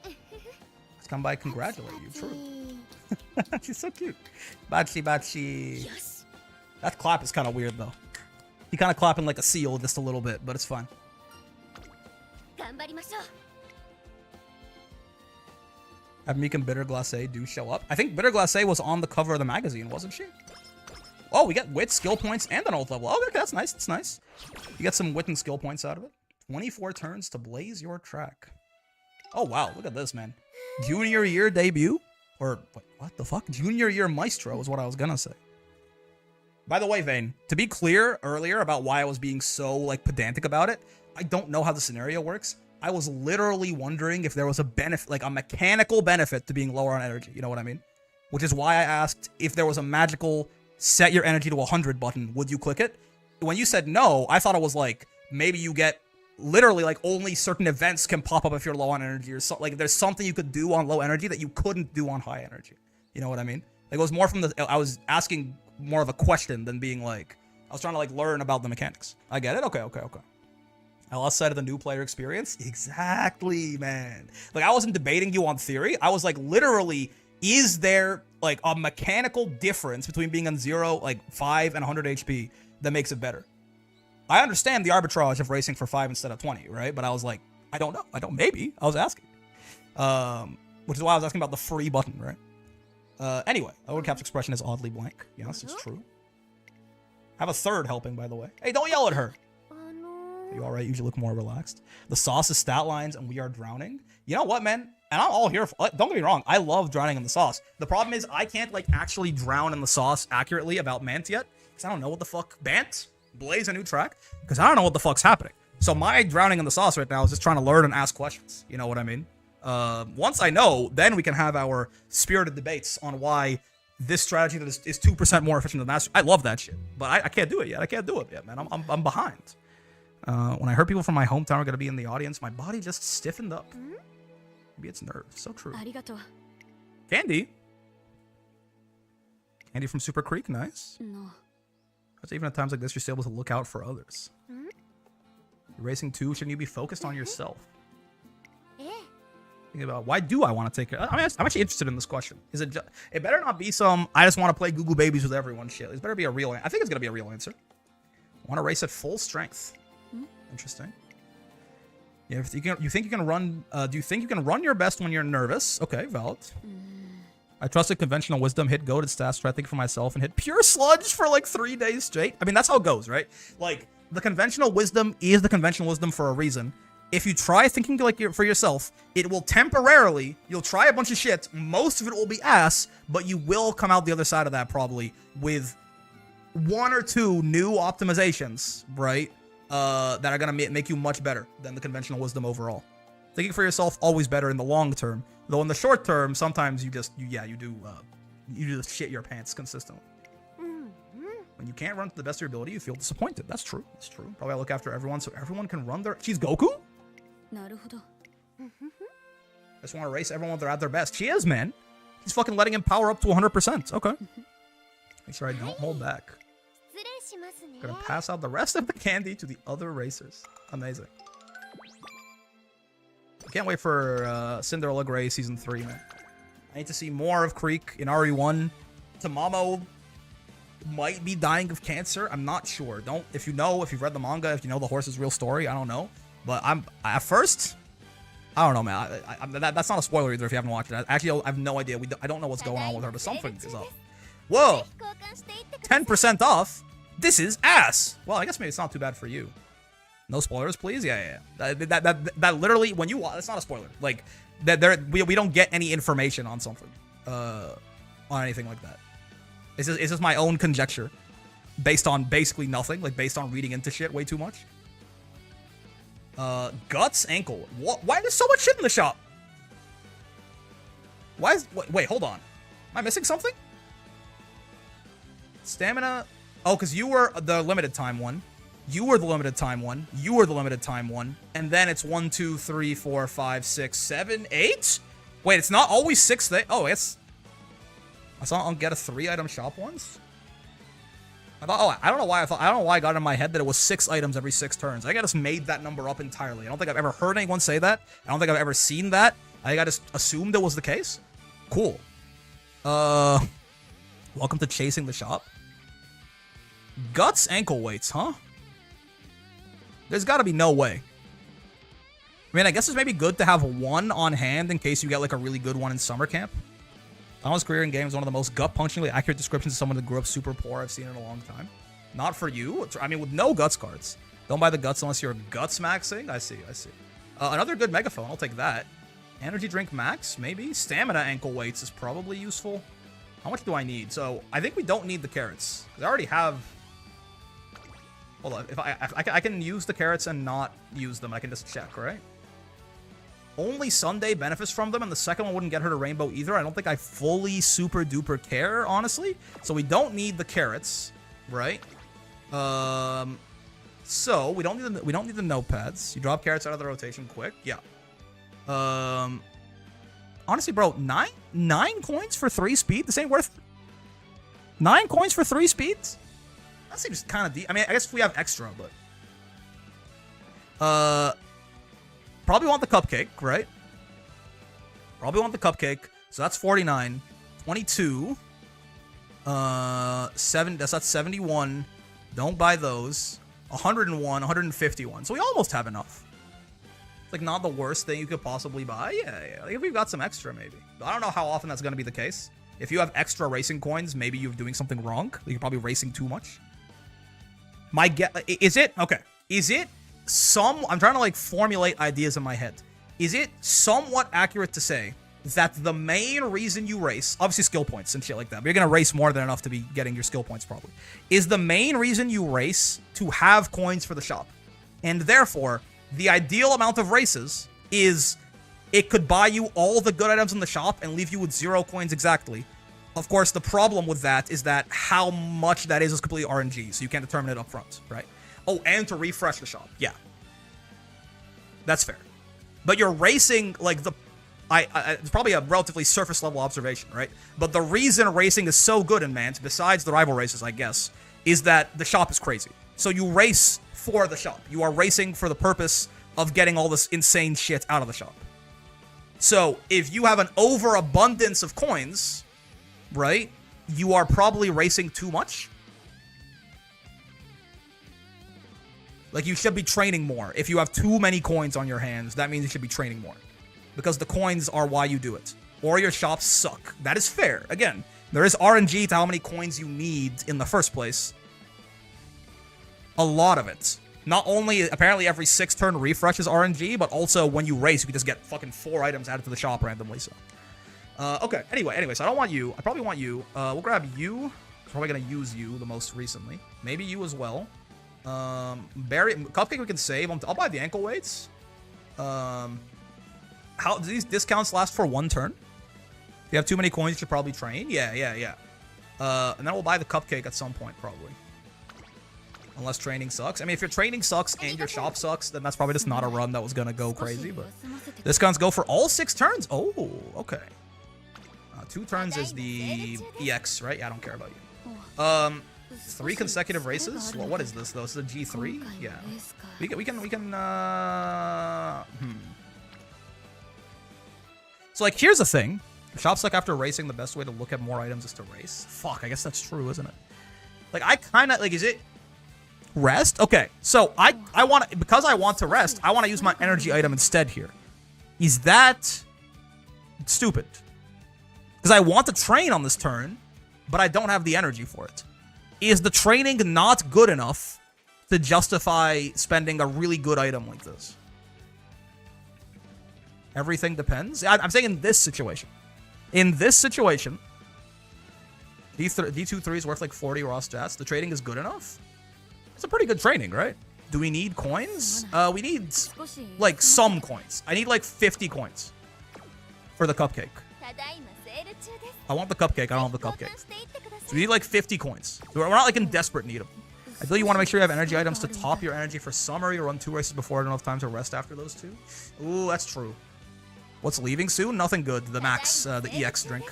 Speaker 1: Let's come by congratulate you, true. She's so cute. Bachi. Yes. That clap is kind of weird though. He kind of clapping like a seal just a little bit, but it's fine. Have Meek and Bitter Glacé do show up. I think Bitter Glacé was on the cover of the magazine, wasn't she? Oh, we get wit, skill points, and an ult level. Oh, okay, that's nice. That's nice. You get some wit and skill points out of it. 24 turns to blaze your track. Oh, wow. Look at this, man. Junior year debut? Or, wait, what the fuck? Junior year maestro is what I was gonna say. By the way, Vane, to be clear earlier about why I was being so, like, pedantic about it, I don't know how the scenario works. I was literally wondering if there was a benefit, like a mechanical benefit to being lower on energy. You know what I mean? Which is why I asked if there was a magical set your energy to 100 button. Would you click it? When you said no, I thought it was like, maybe you get literally like only certain events can pop up if you're low on energy or so, like there's something you could do on low energy that you couldn't do on high energy. You know what I mean? Like it was more from the, I was asking more of a question than being like, I was trying to like learn about the mechanics. I get it. Okay. I lost sight of the new player experience. Exactly, man. Like, I wasn't debating you on theory. I was like, literally, is there like a mechanical difference between being on 0, like 5 and 100 HP that makes it better? I understand the arbitrage of racing for 5 instead of 20, right? But I was like, I don't know. Maybe. I was asking. Which is why I was asking about the free button, right? Anyway, lower cap's expression is oddly blank. Yes, it's true. I have a third helping, by the way. Hey, don't yell at her. Are you alright? Usually look more relaxed. The sauce is stat lines and we are drowning. You know what, man? And I'm all here for, don't get me wrong, I love drowning in the sauce. The problem is I can't like actually drown in the sauce accurately about MANT yet, because I don't know what the fuck. MANT? Blaze a new track? Because I don't know what the fuck's happening. So my drowning in the sauce right now is just trying to learn and ask questions. You know what I mean? Once I know, then we can have our spirited debates on why this strategy that is 2% more efficient than master. I love that shit, but I can't do it yet. I can't do it yet, man. I'm behind. When I heard people from my hometown are gonna be in the audience, my body just stiffened up. Maybe it's nerves. So true. Candy. Candy from Super Creek. Nice. That's even at times like this, you're still able to look out for others. You're racing too. Shouldn't you be focused on yourself? Think about why do I want to take it? I mean, I'm actually interested in this question. Is it? It better not be some I just want to play Google babies with everyone shit. It better be a real. I think it's gonna be a real answer. Want to race at full strength? Interesting. Yeah, if you think you can run? Do you think you can run your best when you're nervous? Okay, valid. I trusted conventional wisdom, hit goated stats, try to think for myself, and hit pure sludge for like 3 days straight. I mean, that's how it goes, right? Like, the conventional wisdom is the conventional wisdom for a reason. If you try thinking like for yourself, it will temporarily, you'll try a bunch of shit, most of it will be ass, but you will come out the other side of that probably with 1 or 2 new optimizations, right? That are gonna make you much better than the conventional wisdom overall. Thinking for yourself, always better in the long term. Though in the short term, sometimes you just shit your pants consistently. When you can't run to the best of your ability, you feel disappointed. That's true. That's true. Probably I look after everyone so everyone can run their... She's Goku? I just want to race everyone when they're at their best. She is, man. He's fucking letting him power up to 100%. Okay. Make sure I don't hold back. Gonna pass out the rest of the candy to the other racers. Amazing. I can't wait for Cinderella Grey Season 3, man. I need to see more of Creek in RE1. Tamamo might be dying of cancer. I'm not sure. If you've read the manga, if you know the horse's real story, I don't know. But at first, I don't know, man. That's not a spoiler either if you haven't watched it. Actually, I have no idea. I don't know what's going on with her, but something is up. Whoa! 10% off? This is ass! Well, I guess maybe it's not too bad for you. No spoilers, please? Yeah. That literally, when you watch, that's not a spoiler. Like, we don't get any information on something. On anything like that. It's just my own conjecture. Based on basically nothing. Like, based on reading into shit way too much. Guts, ankle. Why there's so much shit in the shop? Wait, hold on. Am I missing something? Stamina. Oh, because you were the limited time one. You were the limited time one. You were the limited time one. And then it's 1, 2, 3, 4, 5, 6, 7, 8? Wait, it's not always 6 things. Oh, it's... I saw on get a 3-item shop once. I thought, I don't know why I got in my head that it was 6 items every 6 turns. I think I just made that number up entirely. I don't think I've ever heard anyone say that. I don't think I've ever seen that. I think I just assumed it was the case. Cool. Welcome to chasing the shop. Guts ankle weights, huh? There's got to be no way. I mean, I guess it's maybe good to have one on hand in case you get like a really good one in summer camp. Donald's career in games is one of the most gut-punchingly accurate descriptions of someone that grew up super poor I've seen in a long time. Not for you. I mean, with no guts cards. Don't buy the guts unless you're guts maxing. I see. Another good megaphone. I'll take that. Energy drink max, maybe. Stamina ankle weights is probably useful. How much do I need? So I think we don't need the carrots. I already have... Hold on. If I can use the carrots and not use them, I can just check, right? Only Sunday benefits from them, and the second one wouldn't get her to Rainbow either. I don't think I fully super duper care, honestly. So we don't need the carrots, right? So we don't need the notepads. You drop carrots out of the rotation quick, yeah. Honestly, bro, 9 coins for 3 speed. This ain't worth 9 coins for 3 speeds. That seems kind of deep. I mean, I guess if we have extra, but Probably want the cupcake, right? Probably want the cupcake. So that's 49. 22. 7. That's 71. Don't buy those. 101. 151. So we almost have enough. It's like not the worst thing you could possibly buy. Yeah. Like if we've got some extra, maybe. I don't know how often that's going to be the case. If you have extra racing coins, maybe you're doing something wrong. You're probably racing too much. My guess, is it? Okay. Is it I'm trying to like formulate ideas in my head. Is it somewhat accurate to say that the main reason you race, obviously skill points and shit like that, but you're going to race more than enough to be getting your skill points probably, is the main reason you race to have coins for the shop. And therefore, the ideal amount of races is it could buy you all the good items in the shop and leave you with 0 coins exactly. Of course, the problem with that is that how much that is completely RNG, so you can't determine it up front, right? Oh, and to refresh the shop. Yeah. That's fair. But you're racing, like, it's probably a relatively surface-level observation, right? But the reason racing is so good in MANT, besides the rival races, I guess, is that the shop is crazy. So you race for the shop. You are racing for the purpose of getting all this insane shit out of the shop. So if you have an overabundance of coins, right, you are probably racing too much. Like, you should be training more. If you have too many coins on your hands, that means you should be training more. Because the coins are why you do it. Or your shops suck. That is fair. Again, there is RNG to how many coins you need in the first place. A lot of it. Not only, apparently every 6 turn refresh is RNG, but also when you race, you can just get fucking 4 items added to the shop randomly, so. Okay, anyway, so I don't want you. I probably want you. We'll grab you. I'm probably gonna use you the most recently. Maybe you as well. Cupcake we can save. I'll buy the ankle weights. How do these discounts last for 1 turn? If you have too many coins, you should probably train. Yeah. And then we'll buy the cupcake at some point, probably. Unless training sucks. I mean, if your training sucks and your shop sucks, then that's probably just not a run that was gonna go crazy, but discounts go for all 6 turns? Oh, okay. 2 turns is the EX, right? Yeah, I don't care about you. 3 consecutive races? Well, what is this, though? This is a G3? Yeah. We can, So, like, here's the thing. Shops, like, after racing, the best way to look at more items is to race. Fuck, I guess that's true, isn't it? Like, I kind of, like, is it rest? Okay, so I want to, because I want to rest, I want to use my energy item instead here. Is that stupid? Because I want to train on this turn, but I don't have the energy for it. Is the training not good enough to justify spending a really good item like this? Everything depends. I'm saying in this situation. In this situation, D2-3 is worth like 40 raw stats. The trading is good enough. It's a pretty good training, right? Do we need coins? We need like some coins. I need like 50 coins for the cupcake. I want the cupcake. I don't have the cupcake. So we need like 50 coins. So we're not like in desperate need of them. I feel you want to make sure you have energy items to top your energy for summer. You run 2 races before enough time to rest after those 2. Ooh, that's true. What's leaving soon? Nothing good. The max, the EX drink,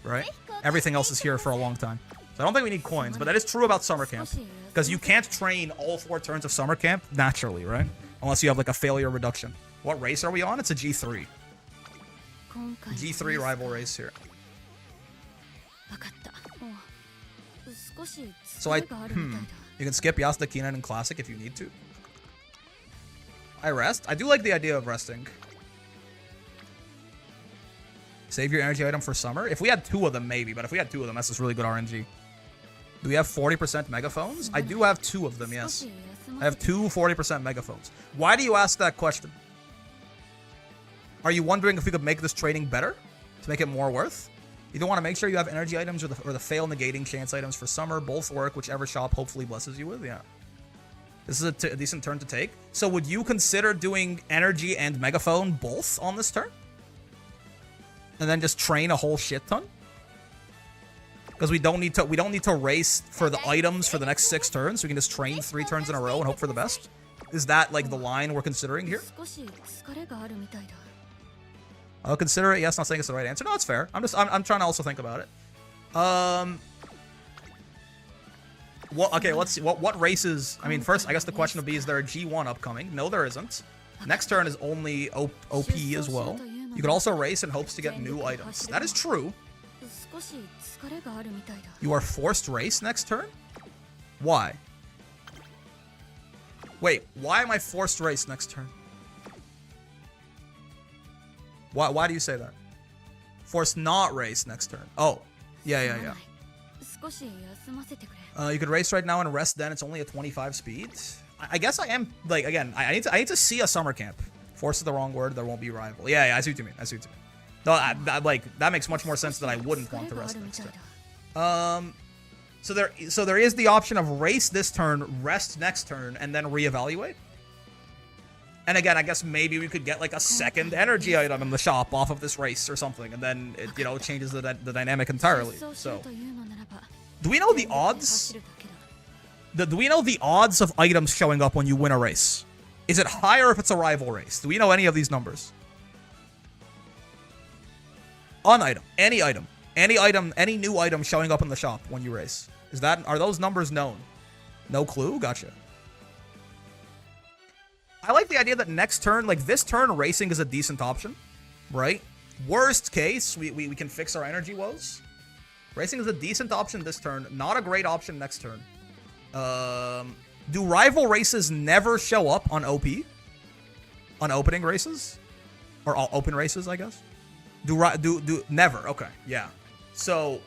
Speaker 1: right? Everything else is here for a long time. So I don't think we need coins, but that is true about summer camp. Because you can't train all 4 turns of summer camp naturally, right? Unless you have like a failure reduction. What race are we on? It's a G3. G3 rival race here. So you can skip Yasuda Kinan in Classic if you need to. I rest. I do like the idea of resting. Save your energy item for summer. If we had 2 of them, maybe. But if we had 2 of them, that's just really good RNG. Do we have 40% megaphones? I do have 2 of them, yes. I have 2 40% megaphones. Why do you ask that question? Are you wondering if we could make this training better? To make it more worth? You don't want to make sure you have energy items or the fail negating chance items for summer. Both work, whichever shop hopefully blesses you with. Yeah. This is a decent turn to take. So would you consider doing energy and megaphone both on this turn? And then just train a whole shit ton? Because we don't need to race for the items for the next 6 turns. So we can just train 3 turns in a row and hope for the best. Is that like the line we're considering here? I'll consider it. Yes, not saying it's the right answer. No, it's fair. I'm trying to also think about it. What? Okay, let's see. What races? I mean, first, I guess the question would be: is there a G1 upcoming? No, there isn't. Next turn is only OP as well. You could also race in hopes to get new items. That is true. You are forced race next turn? Why? Wait, why am I forced race next turn? Why do you say that? Forced not race next turn. Oh, yeah. You could race right now and rest then. It's only a 25 speed. I guess I am, like, again, I need to see a summer camp. Force is the wrong word. There won't be rival. Yeah, I see what you mean. No, that makes much more sense that I wouldn't want to rest next turn. So there is the option of race this turn, rest next turn, and then reevaluate. And again, I guess maybe we could get like a second energy item in the shop off of this race or something, and then it, you know, changes the dynamic entirely. So, do we know the odds? Do we know the odds of items showing up when you win a race? Is it higher if it's a rival race? Do we know any of these numbers? On item, any new item showing up in the shop when you race. Are those numbers known? No clue? Gotcha. I like the idea that next turn, like this turn, racing is a decent option, right? Worst case, we can fix our energy woes. Racing is a decent option this turn, not a great option next turn. Do rival races never show up on OP? On opening races? Or all open races, I guess? Do never, okay, yeah. So,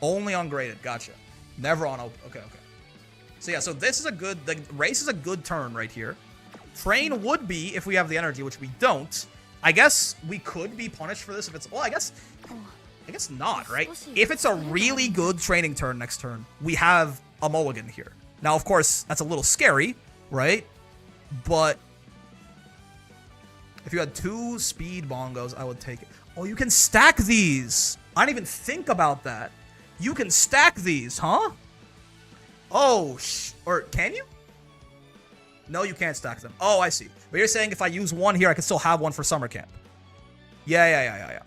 Speaker 1: only on graded, gotcha. Never on open, okay. So yeah, so this is a good, the race is a good turn right here. Train would be if we have the energy, which we don't. I guess we could be punished for this if it's, well, I guess not, right? If it's a really good training turn next turn, we have a mulligan here. Now, of course, that's a little scary, right? But if you had 2 speed bongos, I would take it. Oh, you can stack these. I didn't even think about that. You can stack these, huh? Oh, or can you? No, you can't stack them. Oh, I see. But you're saying if I use one here, I can still have one for summer camp. Yeah.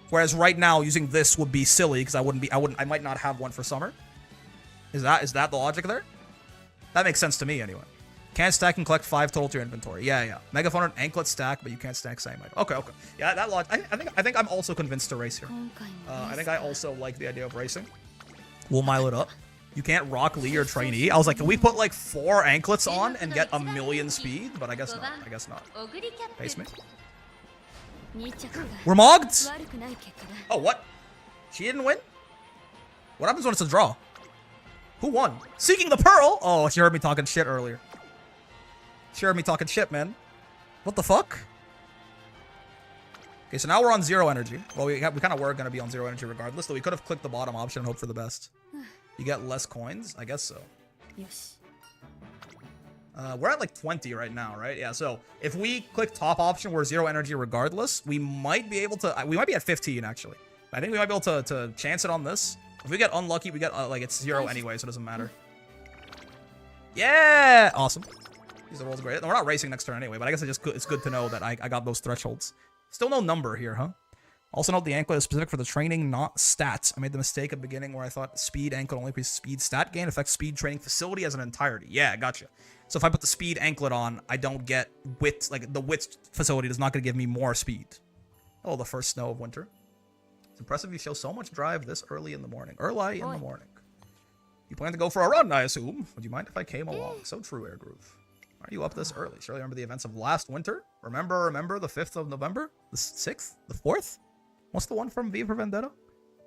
Speaker 1: Whereas right now, using this would be silly because I might not have one for summer. Is that the logic there? That makes sense to me anyway. Can't stack and collect 5 total to your inventory. Yeah. Megaphone and anklet stack, but you can't stack same item. Okay. Yeah, that logic. I think I'm also convinced to race here. I think I also like the idea of racing. We'll mile it up. You can't rock Lee or trainee. I was like, can we put like 4 anklets on and get 1,000,000 speed? But I guess not. Face me. We're mogged? Oh, what? She didn't win? What happens when it's a draw? Who won? Seeking the Pearl? Oh, she heard me talking shit earlier. She heard me talking shit, man. What the fuck? Okay, so now we're on 0 energy. Well, we kind of were going to be on 0 energy regardless, though we could have clicked the bottom option and hoped for the best. You get less coins? I guess so. We're at like 20 right now, right? Yeah, so if we click top option, we're 0 energy regardless. We might be able to... we might be at 15, actually. I think we might be able to chance it on this. If we get unlucky, we get, like, it's 0 anyway, so it doesn't matter. Yeah! Awesome. These are rolls great. No, we're not racing next turn anyway, but I guess it's good to know that I got those thresholds. Still no number here, huh? Also note the anklet is specific for the training, not stats. I made the mistake at the beginning where I thought speed anklet only increases speed stat gain, affects speed training facility as an entirety. Yeah, gotcha. So if I put the speed anklet on, I don't get wit, like the wit facility is not going to give me more speed. Oh, the first snow of winter. It's impressive you show so much drive this early in the morning. Early in the morning. You plan to go for a run, I assume. Would you mind if I came along? So true, Air Groove. Why are you up this early? Surely remember the events of last winter? Remember the 5th of November? The 6th? The 4th? What's the one from V for Vendetta?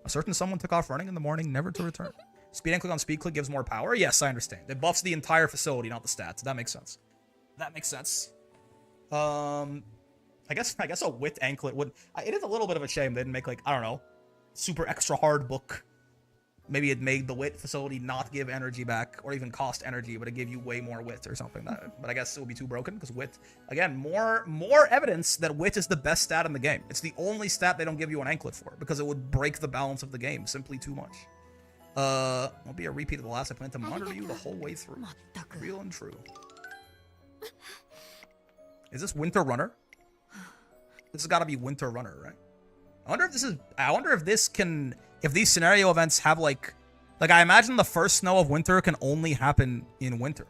Speaker 1: A certain someone took off running in the morning, never to return. Speed and click on speed click gives more power? Yes, I understand. It buffs the entire facility, not the stats. That makes sense. I guess a wit anklet would... It is a little bit of a shame they didn't make, like, I don't know, super extra hard book. Maybe it made the wit facility not give energy back, or even cost energy, but it gave you way more wit or something. But I guess it would be too broken, because wit... Again, more evidence that wit is the best stat in the game. It's the only stat they don't give you an anklet for, because it would break the balance of the game simply too much. Won't be a repeat of the last. I plan to monitor you the whole way through. Real and true. Is this Winter Runner? This has got to be Winter Runner, right? I wonder if this can... If these scenario events have, like Like, I imagine the first snow of winter can only happen in winter.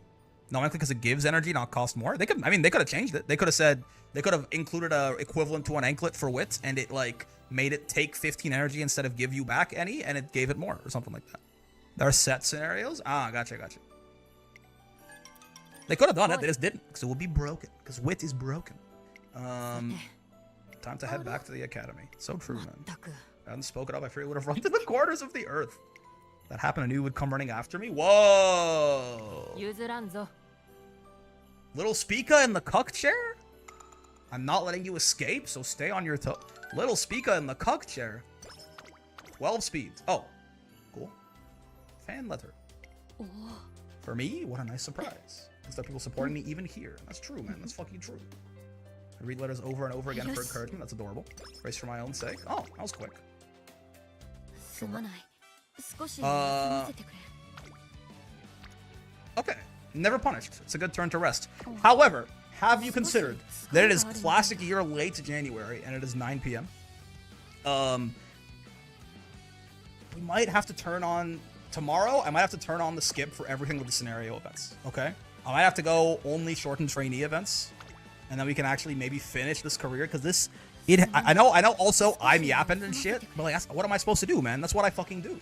Speaker 1: Not only because it gives energy, not cost more. They could have changed it. They could have included a equivalent to an anklet for wit, and it like made it take 15 energy instead of give you back any, and it gave it more or something like that. There are set scenarios. Ah, gotcha. They could have done it. They just didn't, because it would be broken. Because wit is broken. Time to head back to the academy. So true, man. I hadn't spoken up. I fear it would have run to the corners of the earth. That happened, I knew he would come running after me. Whoa! Little Spica in the cuck chair? I'm not letting you escape, so stay on your toe. Little Spica in the cuck chair. 12 speeds. Oh, cool. Fan letter. For me, what a nice surprise. Is there people supporting me even here? That's true, man. That's fucking true. I read letters over and over again for encouragement. That's adorable. Race for my own sake. Oh, that was quick. Sure. Okay. Never punished. It's a good turn to rest. However, have you considered that it is classic year late January and it is 9 p.m.? We might have to turn on tomorrow. I might have to turn on the skip for everything with the scenario events. Okay. I might have to go only shortened trainee events, and then we can actually maybe finish this career, because this, I know also I'm yapping and shit, but like, what am I supposed to do, man? That's what I fucking do.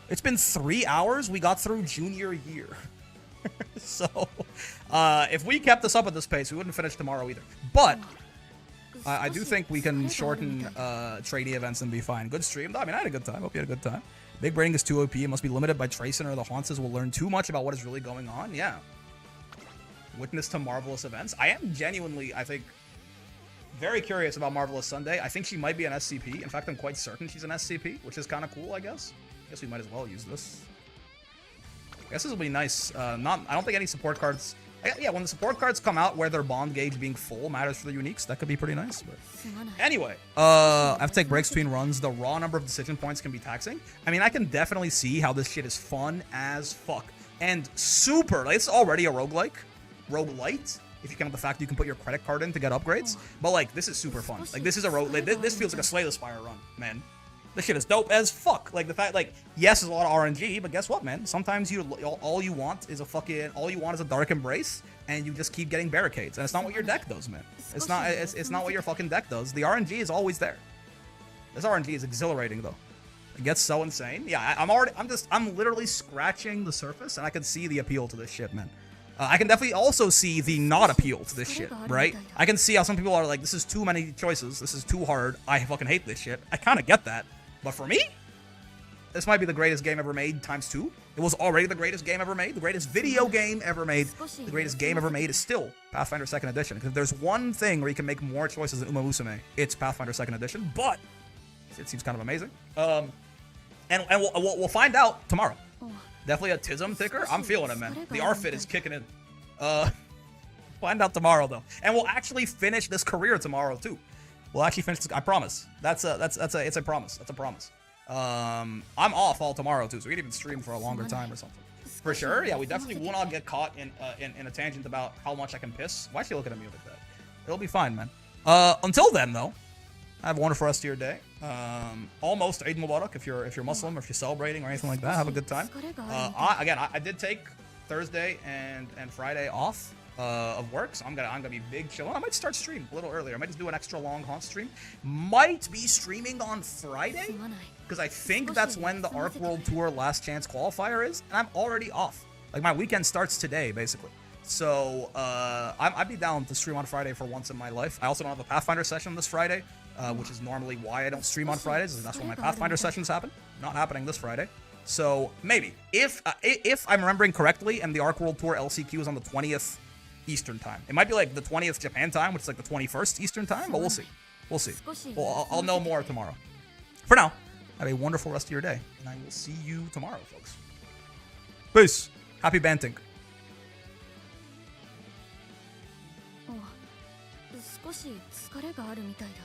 Speaker 1: It's been 3 hours. We got through junior year. So, if we kept this up at this pace, we wouldn't finish tomorrow either. But I do think we can shorten trainee events and be fine. Good stream. I mean, I had a good time. Hope you had a good time. Big Brain is too OP. It must be limited by Tracing, or the Haunces will learn too much about what is really going on. Yeah. Witness to marvelous events. I am genuinely, I think, very curious about Marvelous Sunday. I think she might be an SCP. In fact, I'm quite certain she's an SCP, which is kind of cool, I guess. I guess we might as well use this. I guess this will be nice. I don't think any support cards... Yeah, when the support cards come out where their bond gauge being full matters for the uniques, that could be pretty nice. But anyway, I have to take breaks between runs. The raw number of decision points can be taxing. I mean, I can definitely see how this shit is fun as fuck. And super... Like, it's already a roguelike. Roguelite, if you count the fact that you can put your credit card in to get upgrades. But like, this is super fun. Like, this is a this feels like a Slay the Spire run, man. This shit is dope as fuck. Like, the fact, like, yes, there's a lot of RNG, but guess what, man? Sometimes all you want is a Dark Embrace, and you just keep getting barricades, and it's not what your deck does, man. It's not what your fucking deck does. The RNG is always there. This RNG is exhilarating though. It gets so insane. Yeah, I'm literally scratching the surface, and I can see the appeal to this shit, man. I can definitely also see the not appeal to this shit, right? I can see how some people are like, this is too many choices. This is too hard. I fucking hate this shit. I kind of get that. But for me, this might be the greatest game ever made times 2. It was already the greatest game ever made. The greatest video game ever made. The greatest game ever made is still Pathfinder 2nd Edition. Because if there's one thing where you can make more choices than Uma Musume, it's Pathfinder 2nd Edition. But it seems kind of amazing. And we'll find out tomorrow. Definitely a Tism ticker. I'm feeling it, man. The R-Fit is kicking in. Find out tomorrow, though. And we'll actually finish this career tomorrow, too. We'll actually finish this. I promise. It's a promise. That's a promise. I'm off all tomorrow, too, so we can even stream for a longer time or something. For sure. Yeah, we definitely will not get caught in a tangent about how much I can piss. Why is she looking at me like that? It'll be fine, man. Until then, though, have a wonderful rest of your day. Almost Eid Mubarak if you're Muslim or if you're celebrating or anything like that. Have a good time. I did take Thursday and Friday off of work, so I'm gonna be big chilling. I might start stream a little earlier. I might just do an extra long haunt stream. Might be streaming on Friday because I think that's when the Arc World Tour Last Chance qualifier is, and I'm already off. Like, my weekend starts today, basically. So I'd be down to stream on Friday for once in my life. I also don't have a Pathfinder session this Friday, which is normally why I don't stream on Fridays, and that's when my Pathfinder sessions happen. Not happening this Friday. So maybe, if I'm remembering correctly, and the Arc World Tour LCQ is on the 20th Eastern time. It might be like the 20th Japan time, which is like the 21st Eastern time, but we'll see. We'll see. Well, I'll know more tomorrow. For now, have a wonderful rest of your day, and I will see you tomorrow, folks. Peace. Happy banting.
Speaker 2: 少し疲れがあるみたいだ。